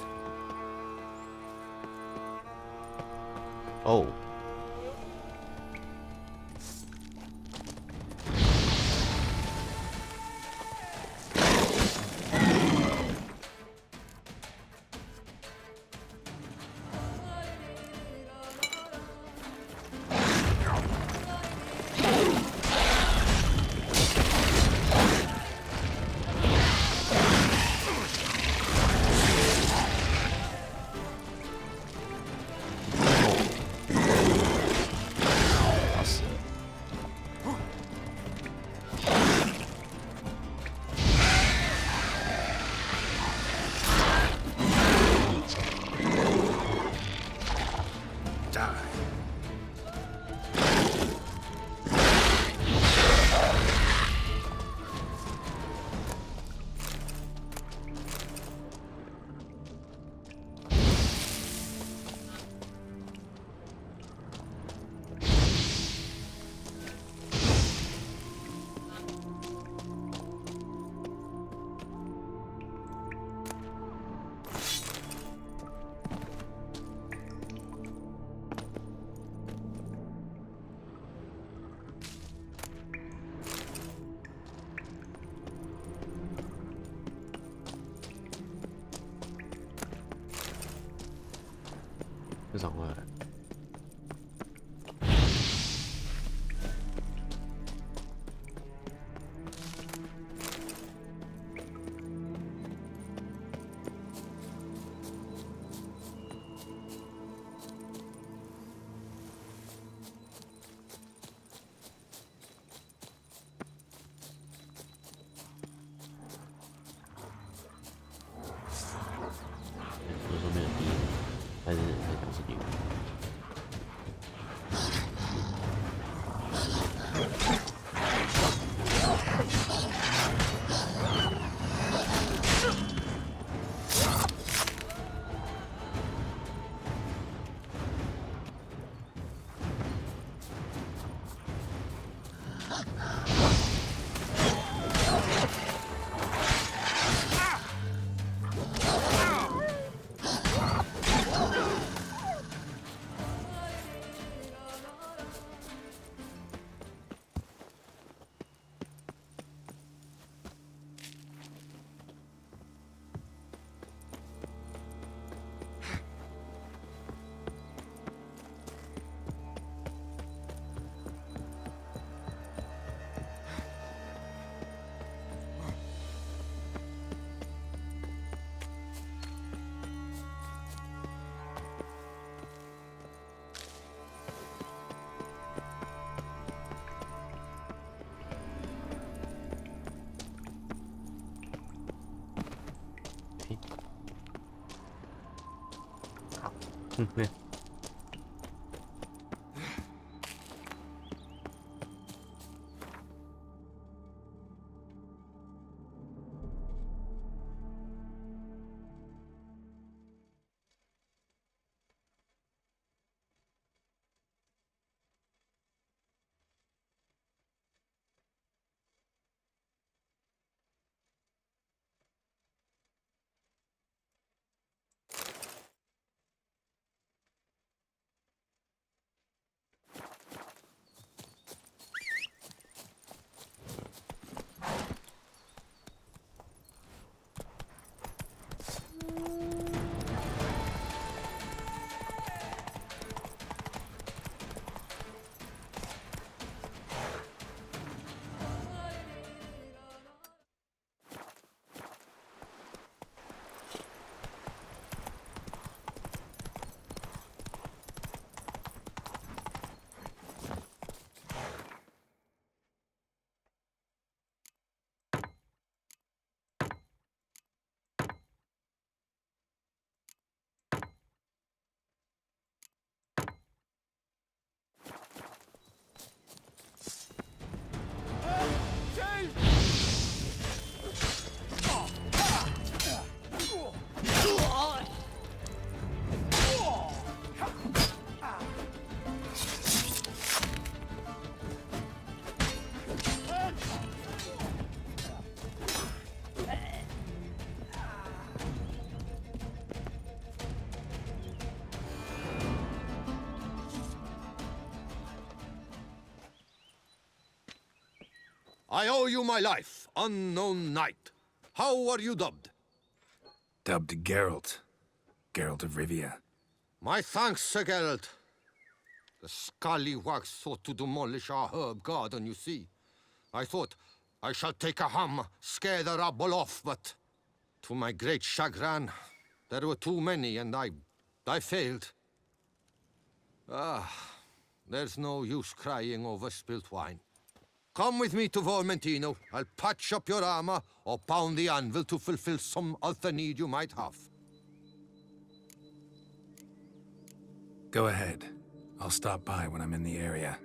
Oh.是2块。不是说没有低，还是讲是低。I owe you my life, unknown knight. How are you dubbed? Dubbed Geralt. Geralt of Rivia. My thanks, Sir Geralt. The scallywags sought to demolish our herb garden, you see. I thought, I shall take a ham, scare the rabble off, but to my great chagrin, there were too many, and I failed. There's no use crying over spilt wine. Come with me to Vermentino. I'll patch up your armor or pound the anvil to fulfill some other need you might have. Go ahead. I'll stop by when I'm in the area.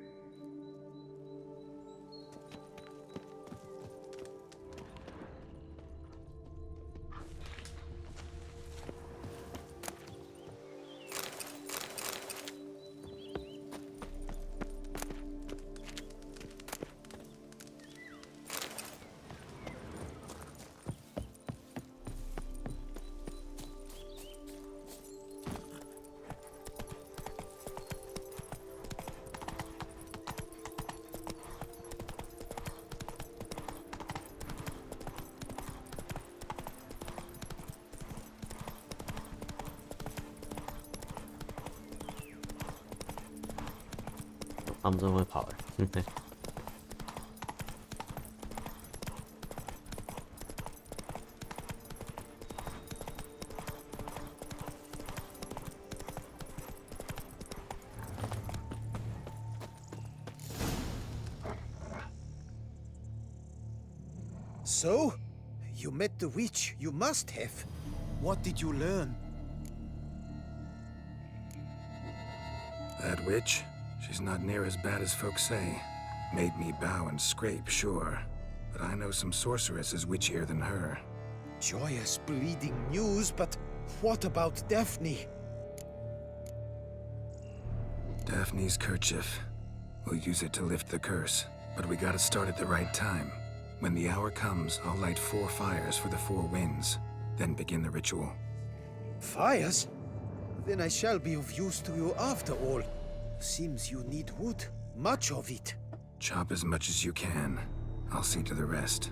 他们真会跑哎。So? You met the witch. You must have. What did you learn? That witch? She's not near as bad as folks say. Made me bow and scrape, sure. But I know some sorceresses witchier than her. Joyous bleeding news, but what about Daphne? Daphne's kerchief. We'll use it to lift the curse. But we gotta start at the right time. When the hour comes, I'll light 4 fires for the 4 winds. Then begin the ritual. Fires? Then I shall be of use to you after all. Seems you need wood. Much of it. Chop as much as you can. I'll see to the rest.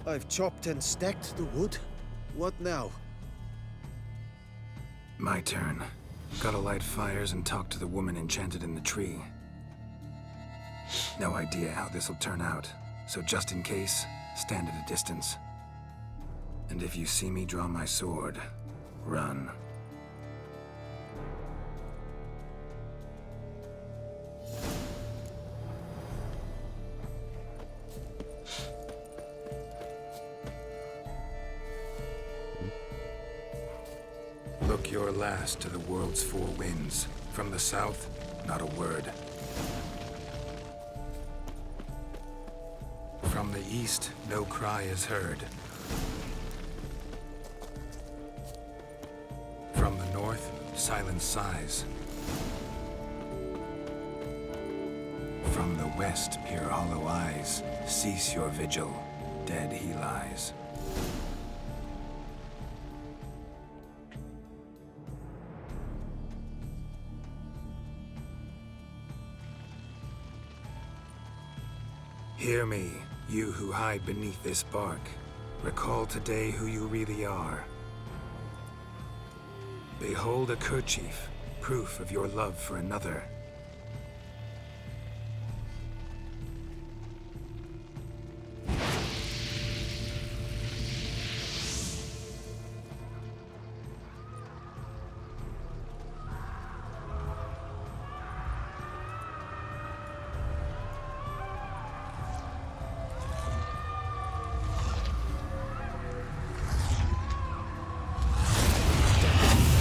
I've chopped and stacked the wood. What now? My turn. Gotta light fires and talk to the woman enchanted in the tree. No idea how this'll turn out, so just in case, stand at a distance. And if you see me draw my sword, run. Speak your last to the world's four winds. From the south, not a word. From the east, no cry is heard. From the north, silence sighs. From the west, peer hollow eyes. Cease your vigil, dead he lies. Hear me, you who hide beneath this bark. Recall today who you really are. Behold a kerchief, proof of your love for another.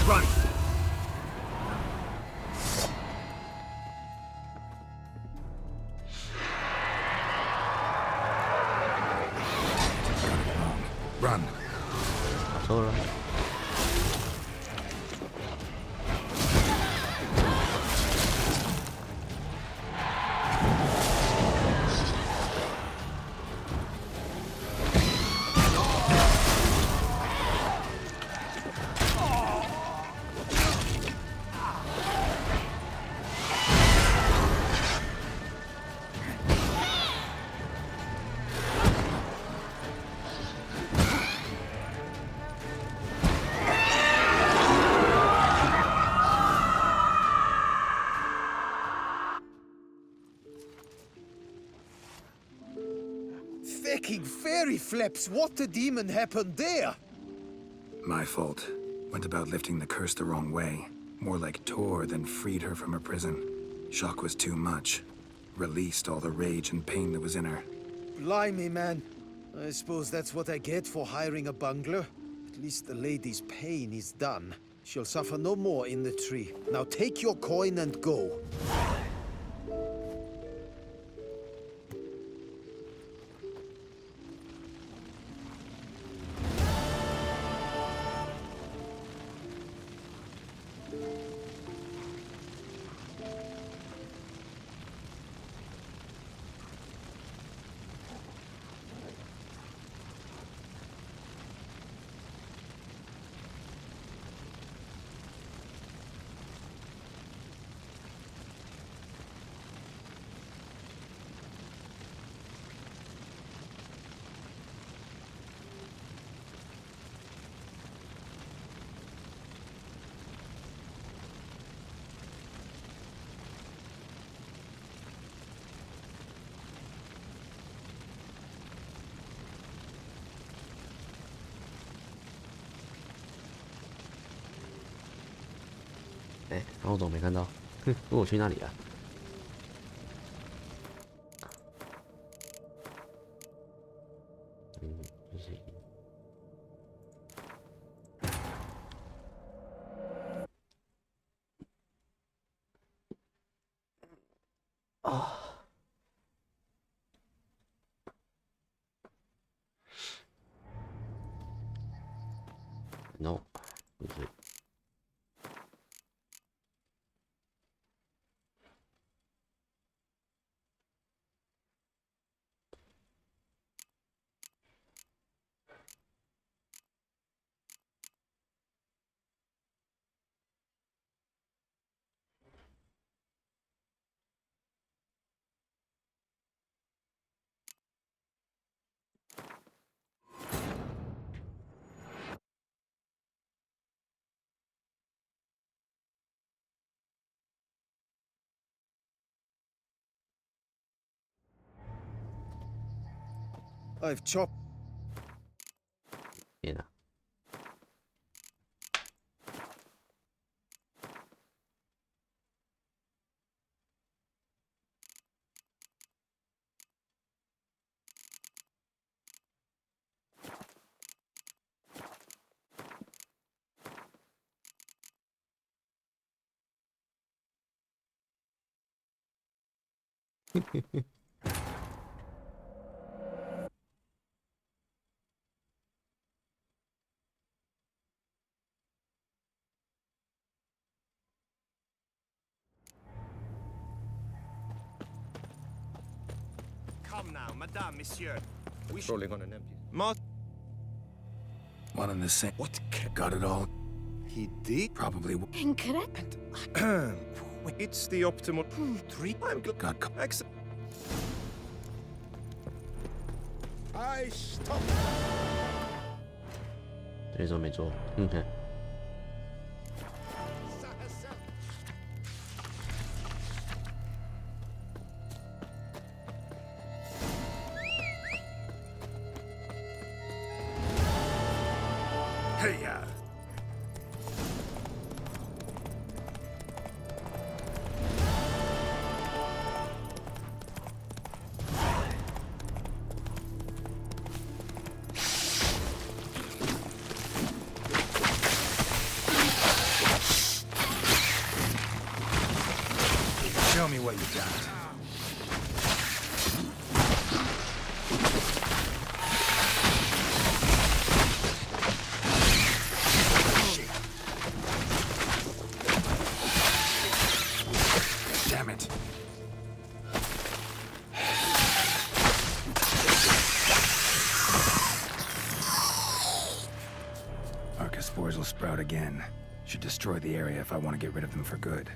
Run! Run. That's alright. Fecking fairy flaps! What the demon happened there? My fault. Went about lifting the curse the wrong way. More like tore than freed her from her prison. Shock was too much. Released all the rage and pain that was in her. Blimey, man. I suppose that's what I get for hiring a bungler. At least the lady's pain is done. She'll suffer no more in the tree. Now take your coin and go.哎，然后我怎么没看到？哼，我去哪里啊？不行。啊 ，no， 不是。I've chopped. 天哪！ Come now, madame, monsieur. We Rolling on an empty. One and the same. What? Got it all? He did? Probably. Incorrect. It's the optimal. 3. I'm Got excellent. I stop. 这种没做，Hey, Show me what you got. Damn it. Arca spores will sprout again. Should destroy the area if I want to get rid of them for good.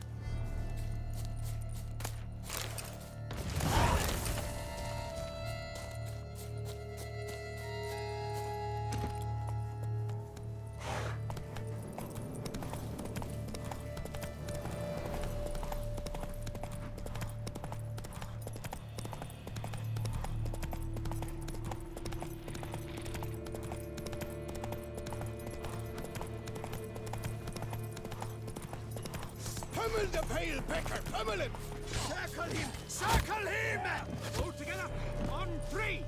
Pummel the pale pecker! Pummel him! Circle him! Circle him! All together on 3!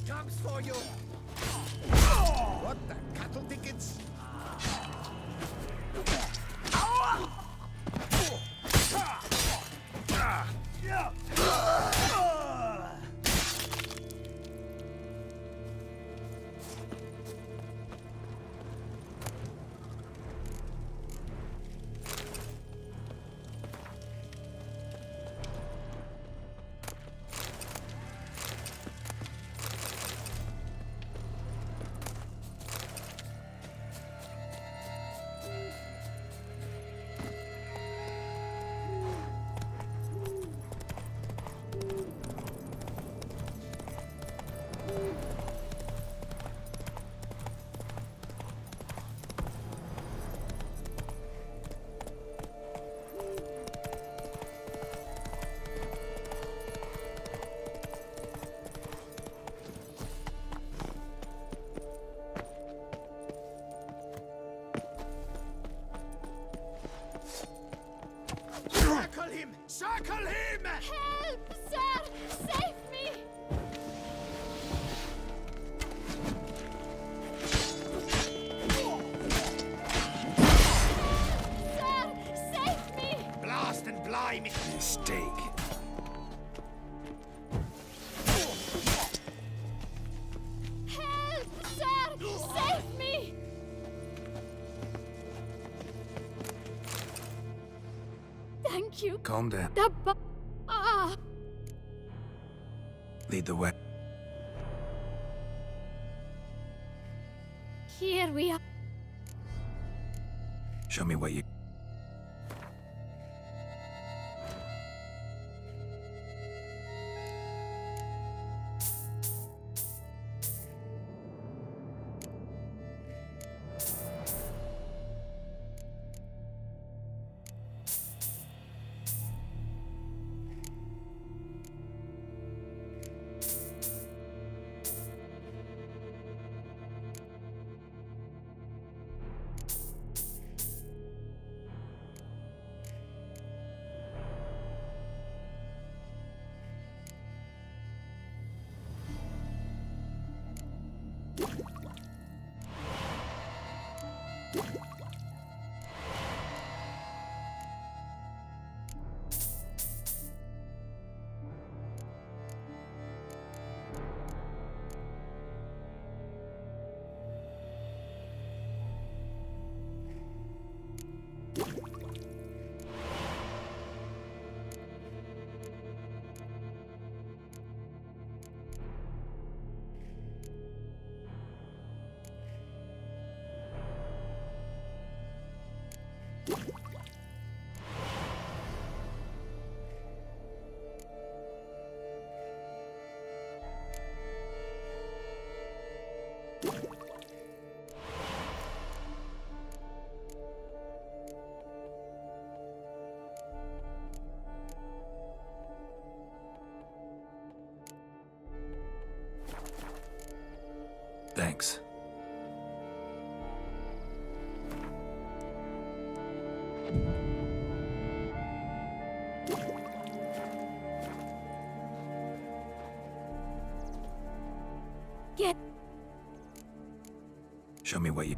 Comes for you! What the cattle tickets? Circle him! Circle him! Help, sir! Save me! Sir, save me! Blast and blimey! Mistake. Help, sir! Save me! Thank you. Calm down. Ah! Lead the way. Here we are. Show me what you... Thanks. Get. Show me what you...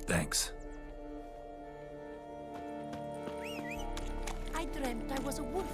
Thanks. I dreamt I was a wolf.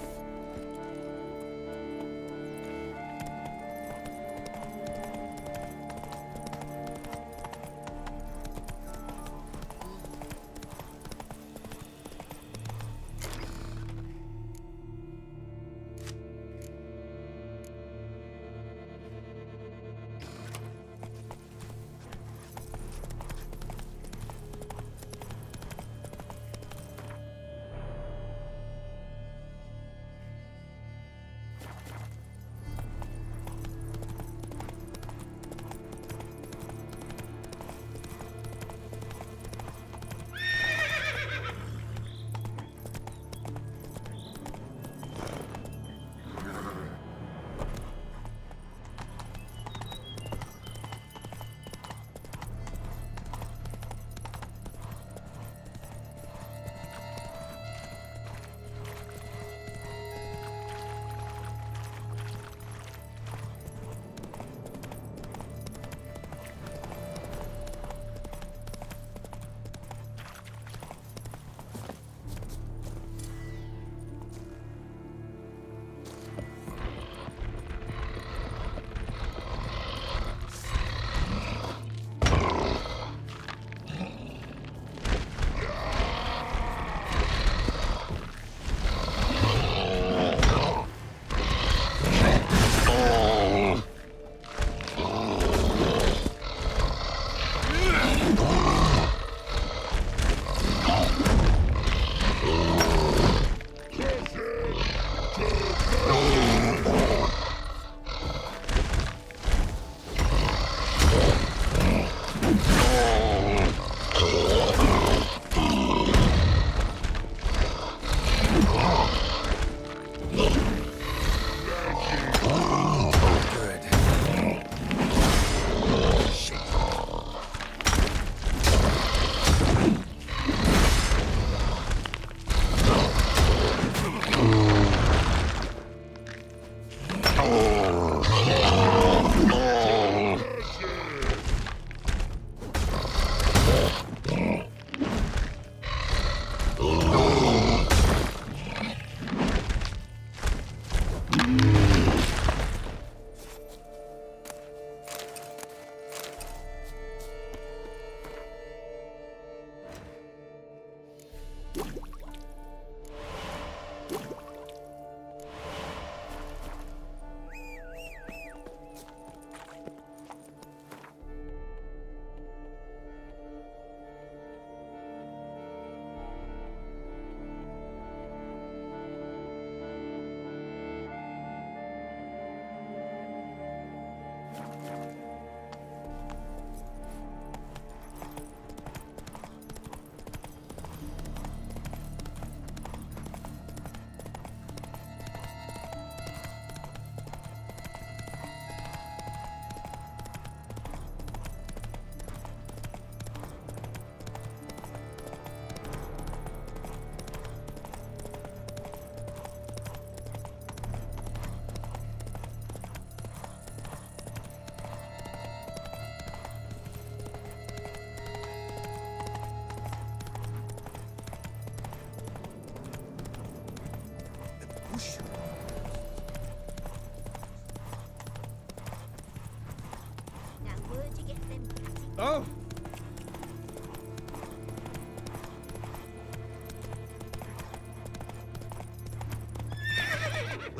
Oh!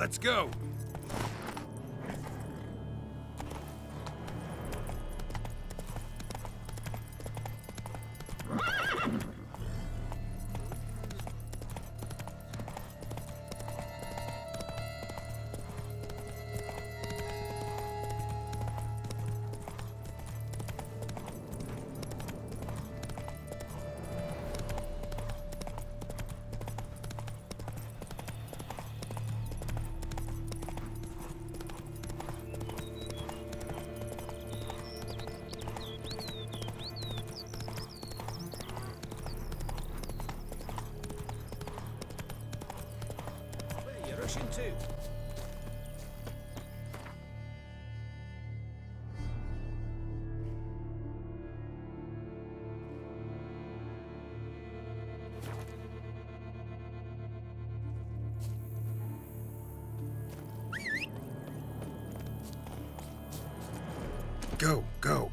Let's go. Rushing too. Go, go.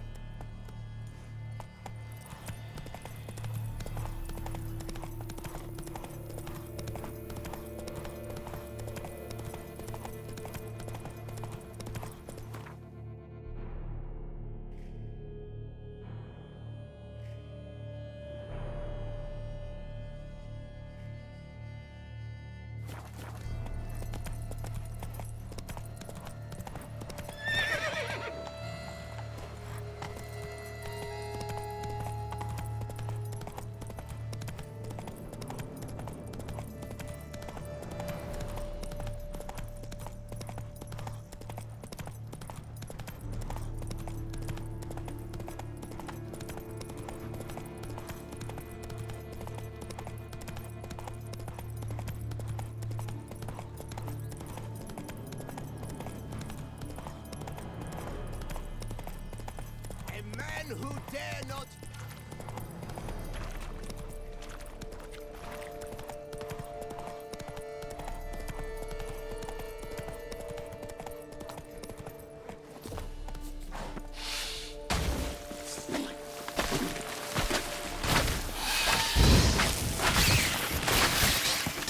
Who dare not...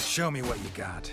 Show me what you got.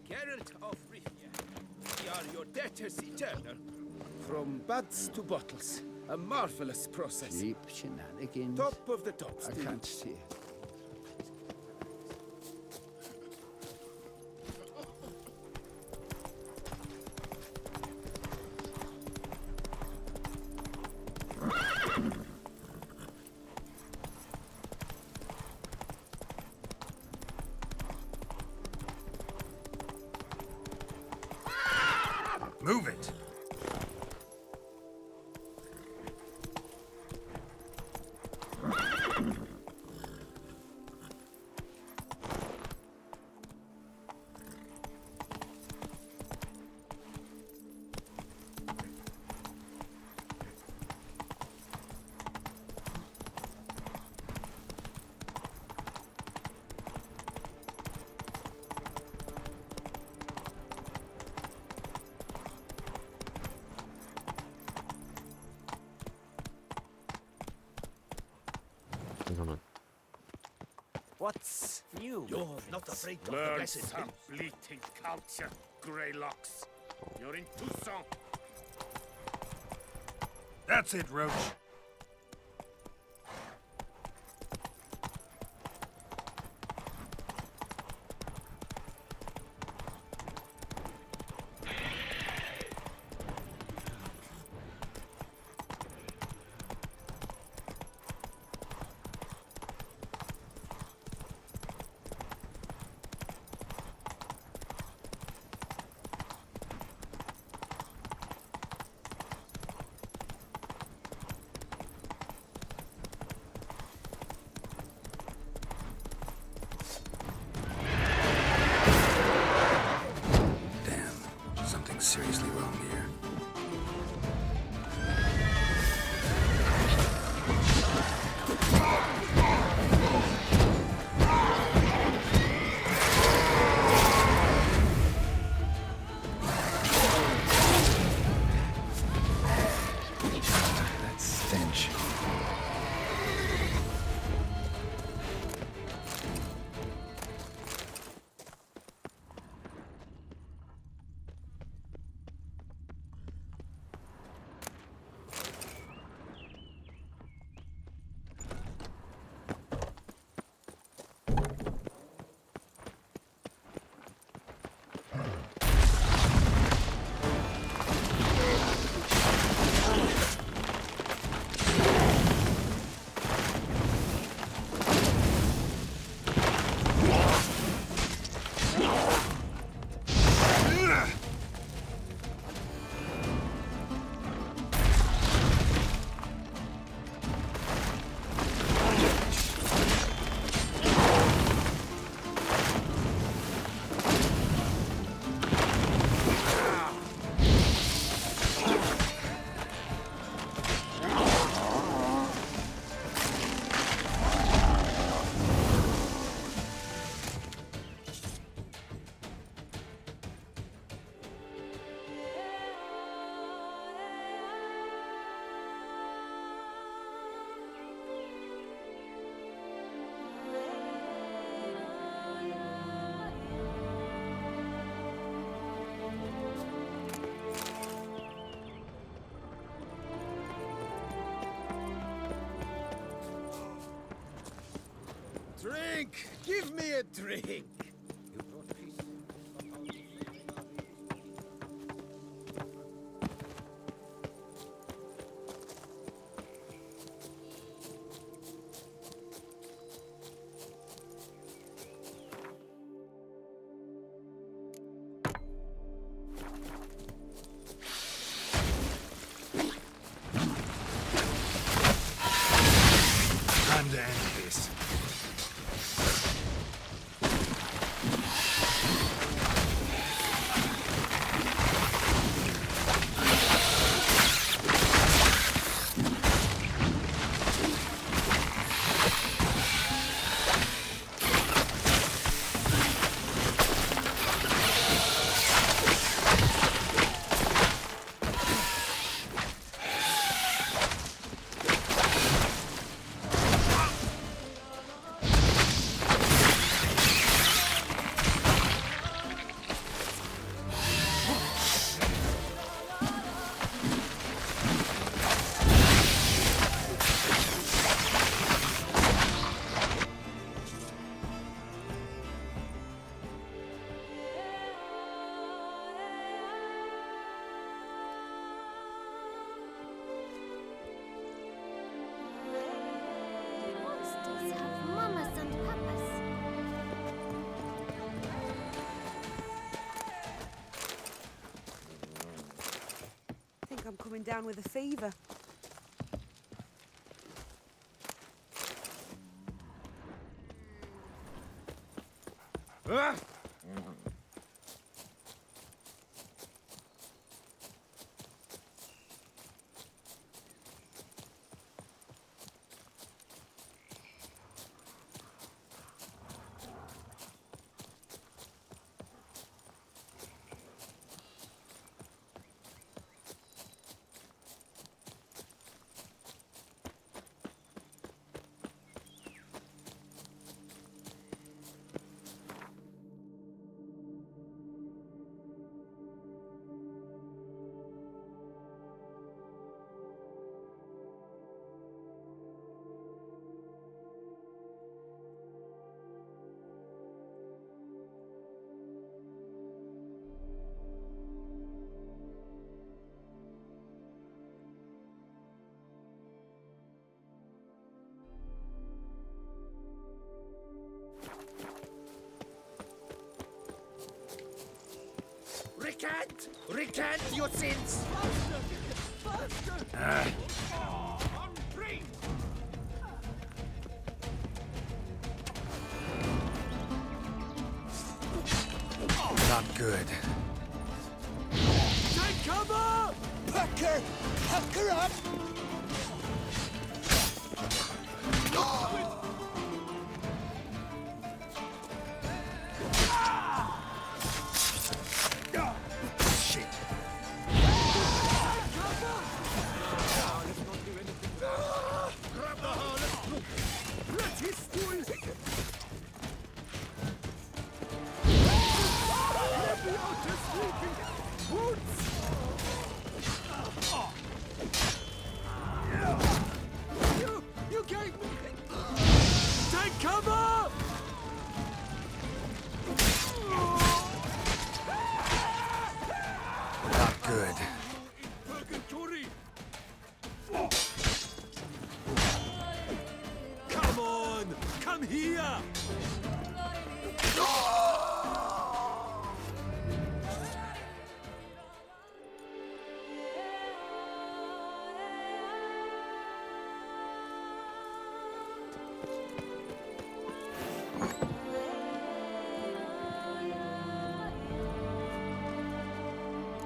Geralt of Rivia, we are your debtors eternal. From buds to bottles. A marvelous process. Cheap shenanigans. Top of the top, I Steve. can't see it. Move it! What's new? You're not afraid of the Learn blessed some hill. bleating culture, Greylocks. You're in Toussaint. That's it, Roach. stench. Drink! Give me a drink! Time to end this. Monsters have mamas and papas. I think I'm coming down with a fever. Recant! Recant your sins! Not good. Take cover! Pucker! Pucker up! Shit. Come here!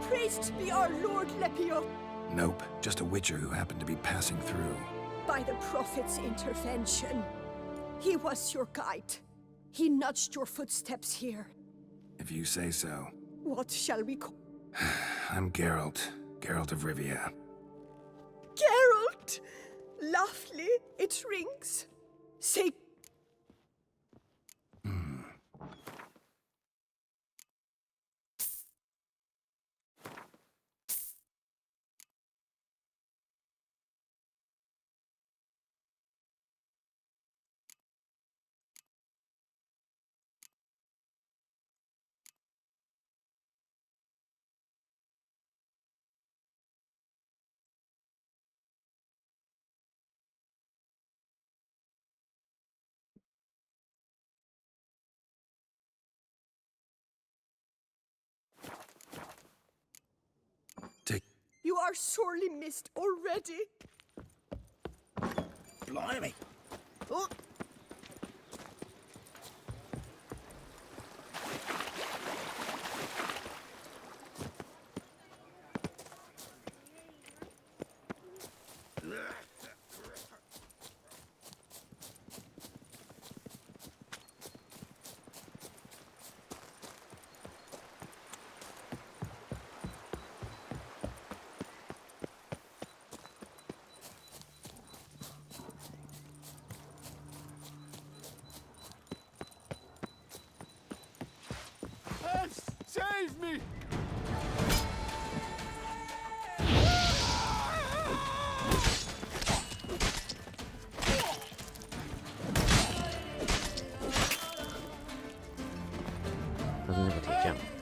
Praised be our Lord Lepio. Nope, just a witcher who happened to be passing through. By the Prophet's intervention. He was your guide. He nudged your footsteps here. If you say so. What shall we call... I'm Geralt. Geralt of Rivia. Geralt! Lovely, it rings. Say... You are sorely missed already. Blimey. Oh. Save me!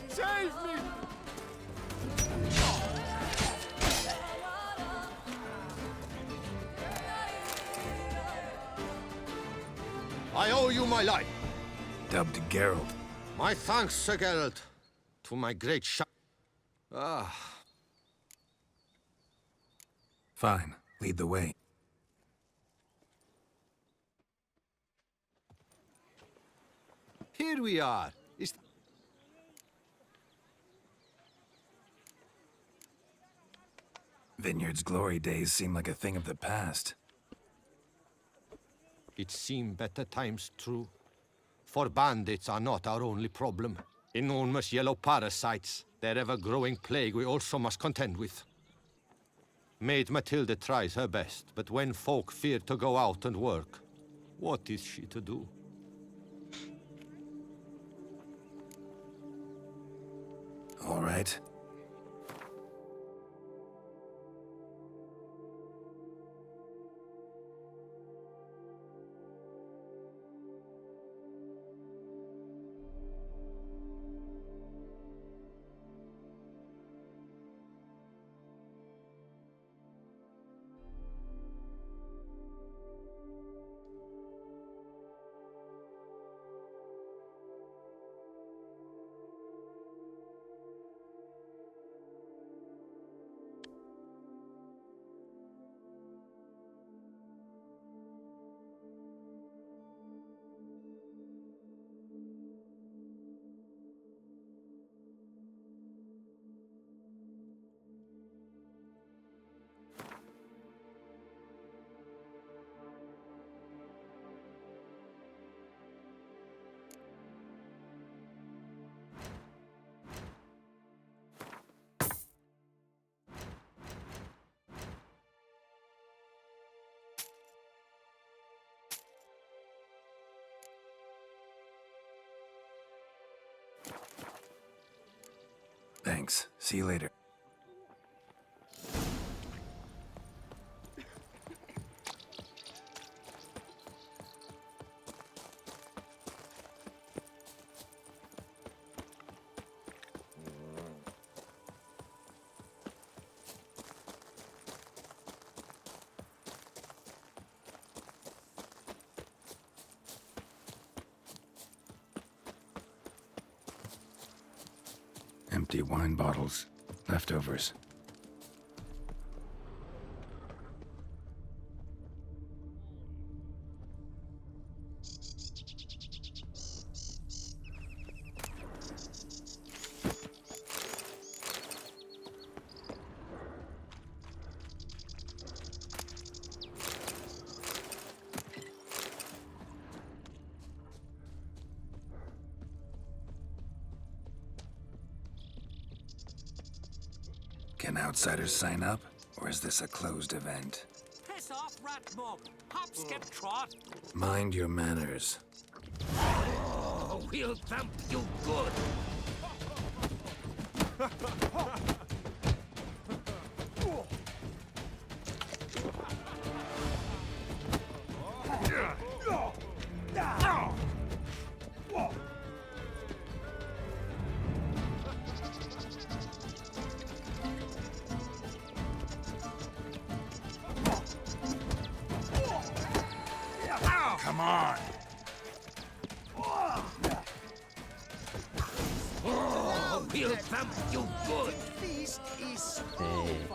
Save me! I owe you my life. Dubbed Geralt. My thanks, Sir Geralt. To my great Fine. Lead the way. Here we are. Vineyard's glory days seem like a thing of the past. It seem better times, true. For bandits are not our only problem. Enormous yellow parasites, their ever-growing plague we also must contend with. Maid Matilda tries her best, but when folk fear to go out and work, what is she to do? All right. Thanks. See you later. Empty wine bottles. Leftovers. Can outsiders sign up? Or is this a closed event? Piss off, rat mob. Hop, skip, trot. Mind your manners. Oh, we'll thump you good. Come on. Oh, we'll thump you good. Feast is Hey.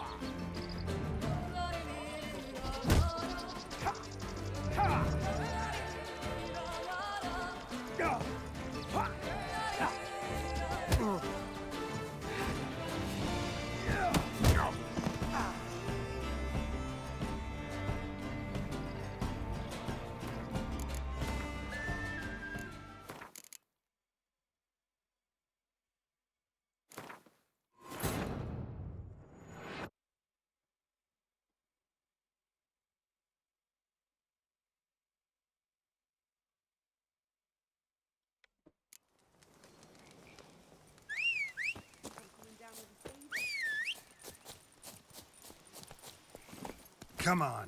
Come on.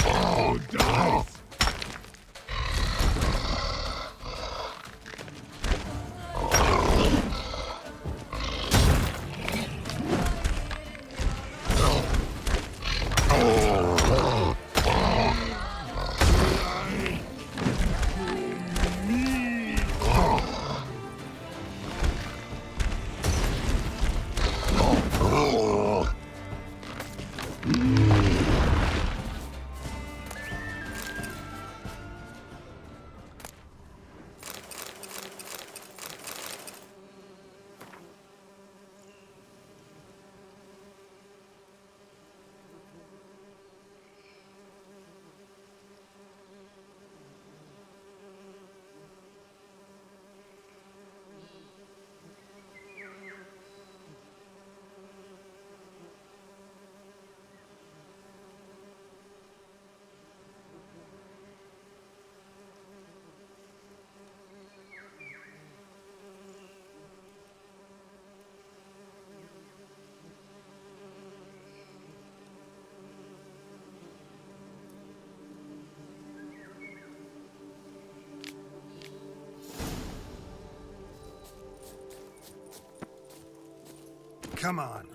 Oh, dice! Come on.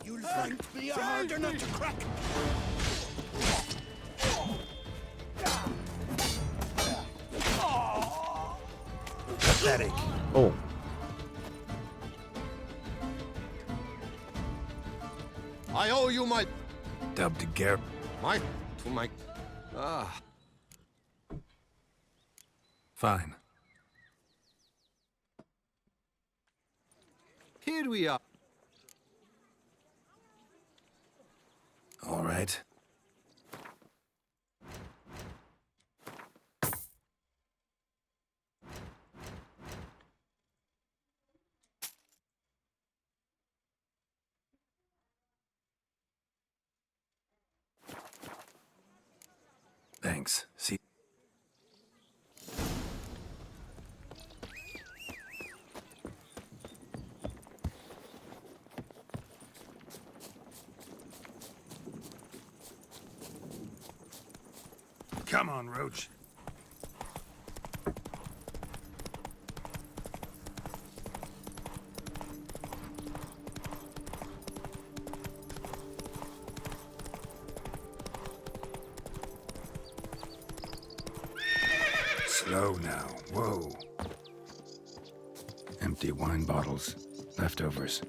You'll find me a harder nut to crack. Pathetic. Oh. I owe you my... Dubbed to Garrett. To my... Ah. Fine. Here we are. All right. Thanks. See. Come on, Roach. Slow now. Whoa. Empty wine bottles. Leftovers.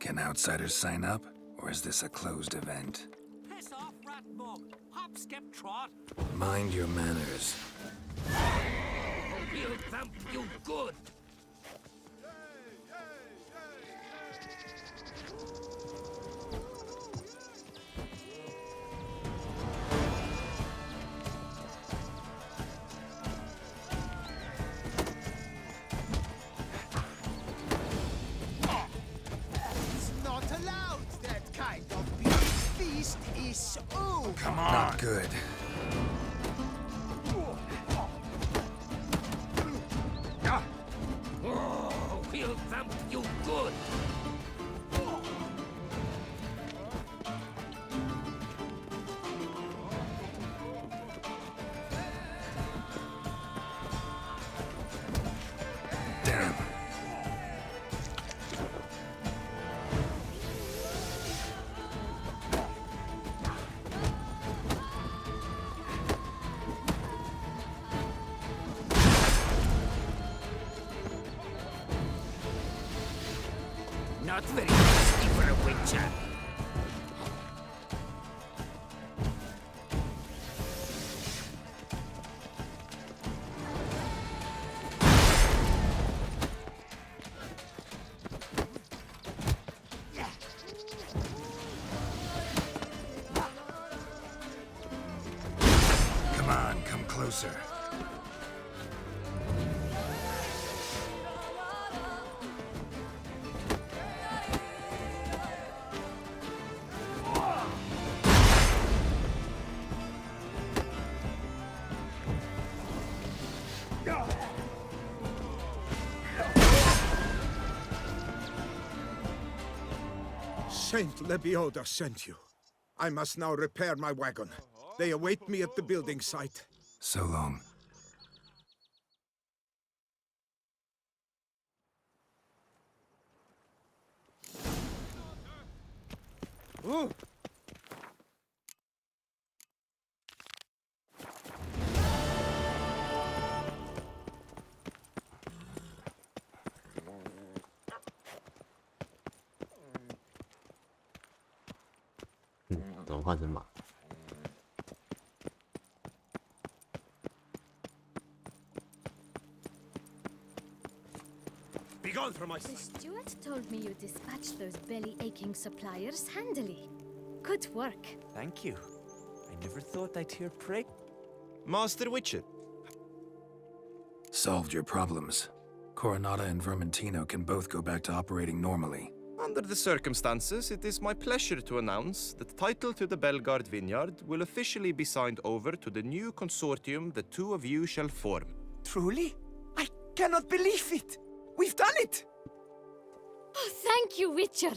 Can outsiders sign up, or is this a closed event? Piss off, rat mug. Hop, skip, trot. Mind your manners. We'll thump you good. Come on. Not good. Oh, we'll thump you good. Damn. Not very tasty for a witcher. Come on, come closer. Saint Lebioda sent you. I must now repair my wagon. They await me at the building site. So long. Ooh.怎么换成马？ Be gone from my The sight. steward told me you dispatched those belly-aching suppliers handily. Good work. Thank you. I never thought I'd hear praise. Master Witcher. Solved your problems. Coronata and Vermentino can both go back to operating normally. Under the circumstances, it is my pleasure to announce that title to the Belgard Vineyard will officially be signed over to the new consortium the two of you shall form. Truly? I cannot believe it! We've done it! Oh, thank you, Witcher.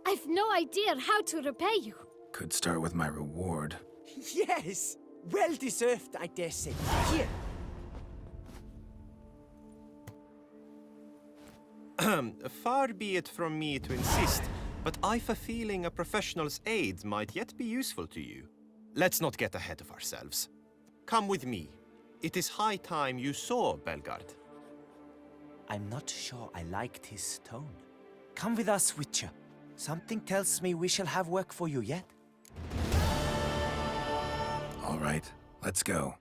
I've no idea how to repay you. Could start with my reward. Yes! Well deserved, I dare say. Here. Far be it from me to insist, but I've a feeling a professional's aid might yet be useful to you. Let's not get ahead of ourselves. Come with me. It is high time you saw Belgard. I'm not sure I liked his tone. Come with us, Witcher. Something tells me we shall have work for you yet. All right, let's go.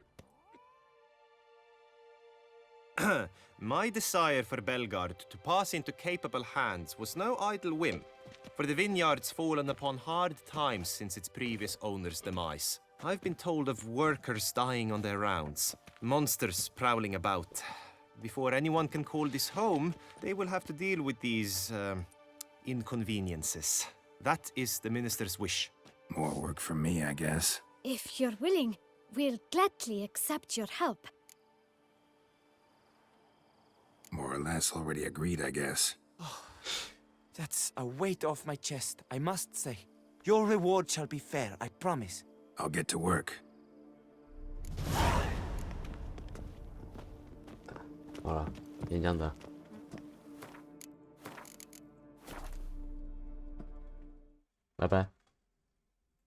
My desire for Belgard to pass into capable hands was no idle whim, for the vineyard's fallen upon hard times since its previous owner's demise. I've been told of workers dying on their rounds, monsters prowling about. Before anyone can call this home, they will have to deal with these, inconveniences. That is the minister's wish. More work for me, I guess. If you're willing, we'll gladly accept your help. More or less already agreed, I guess. That's a weight off my chest, I must say. Your reward shall be fair, I promise. I'll get to work. 好了，先这样子。拜拜。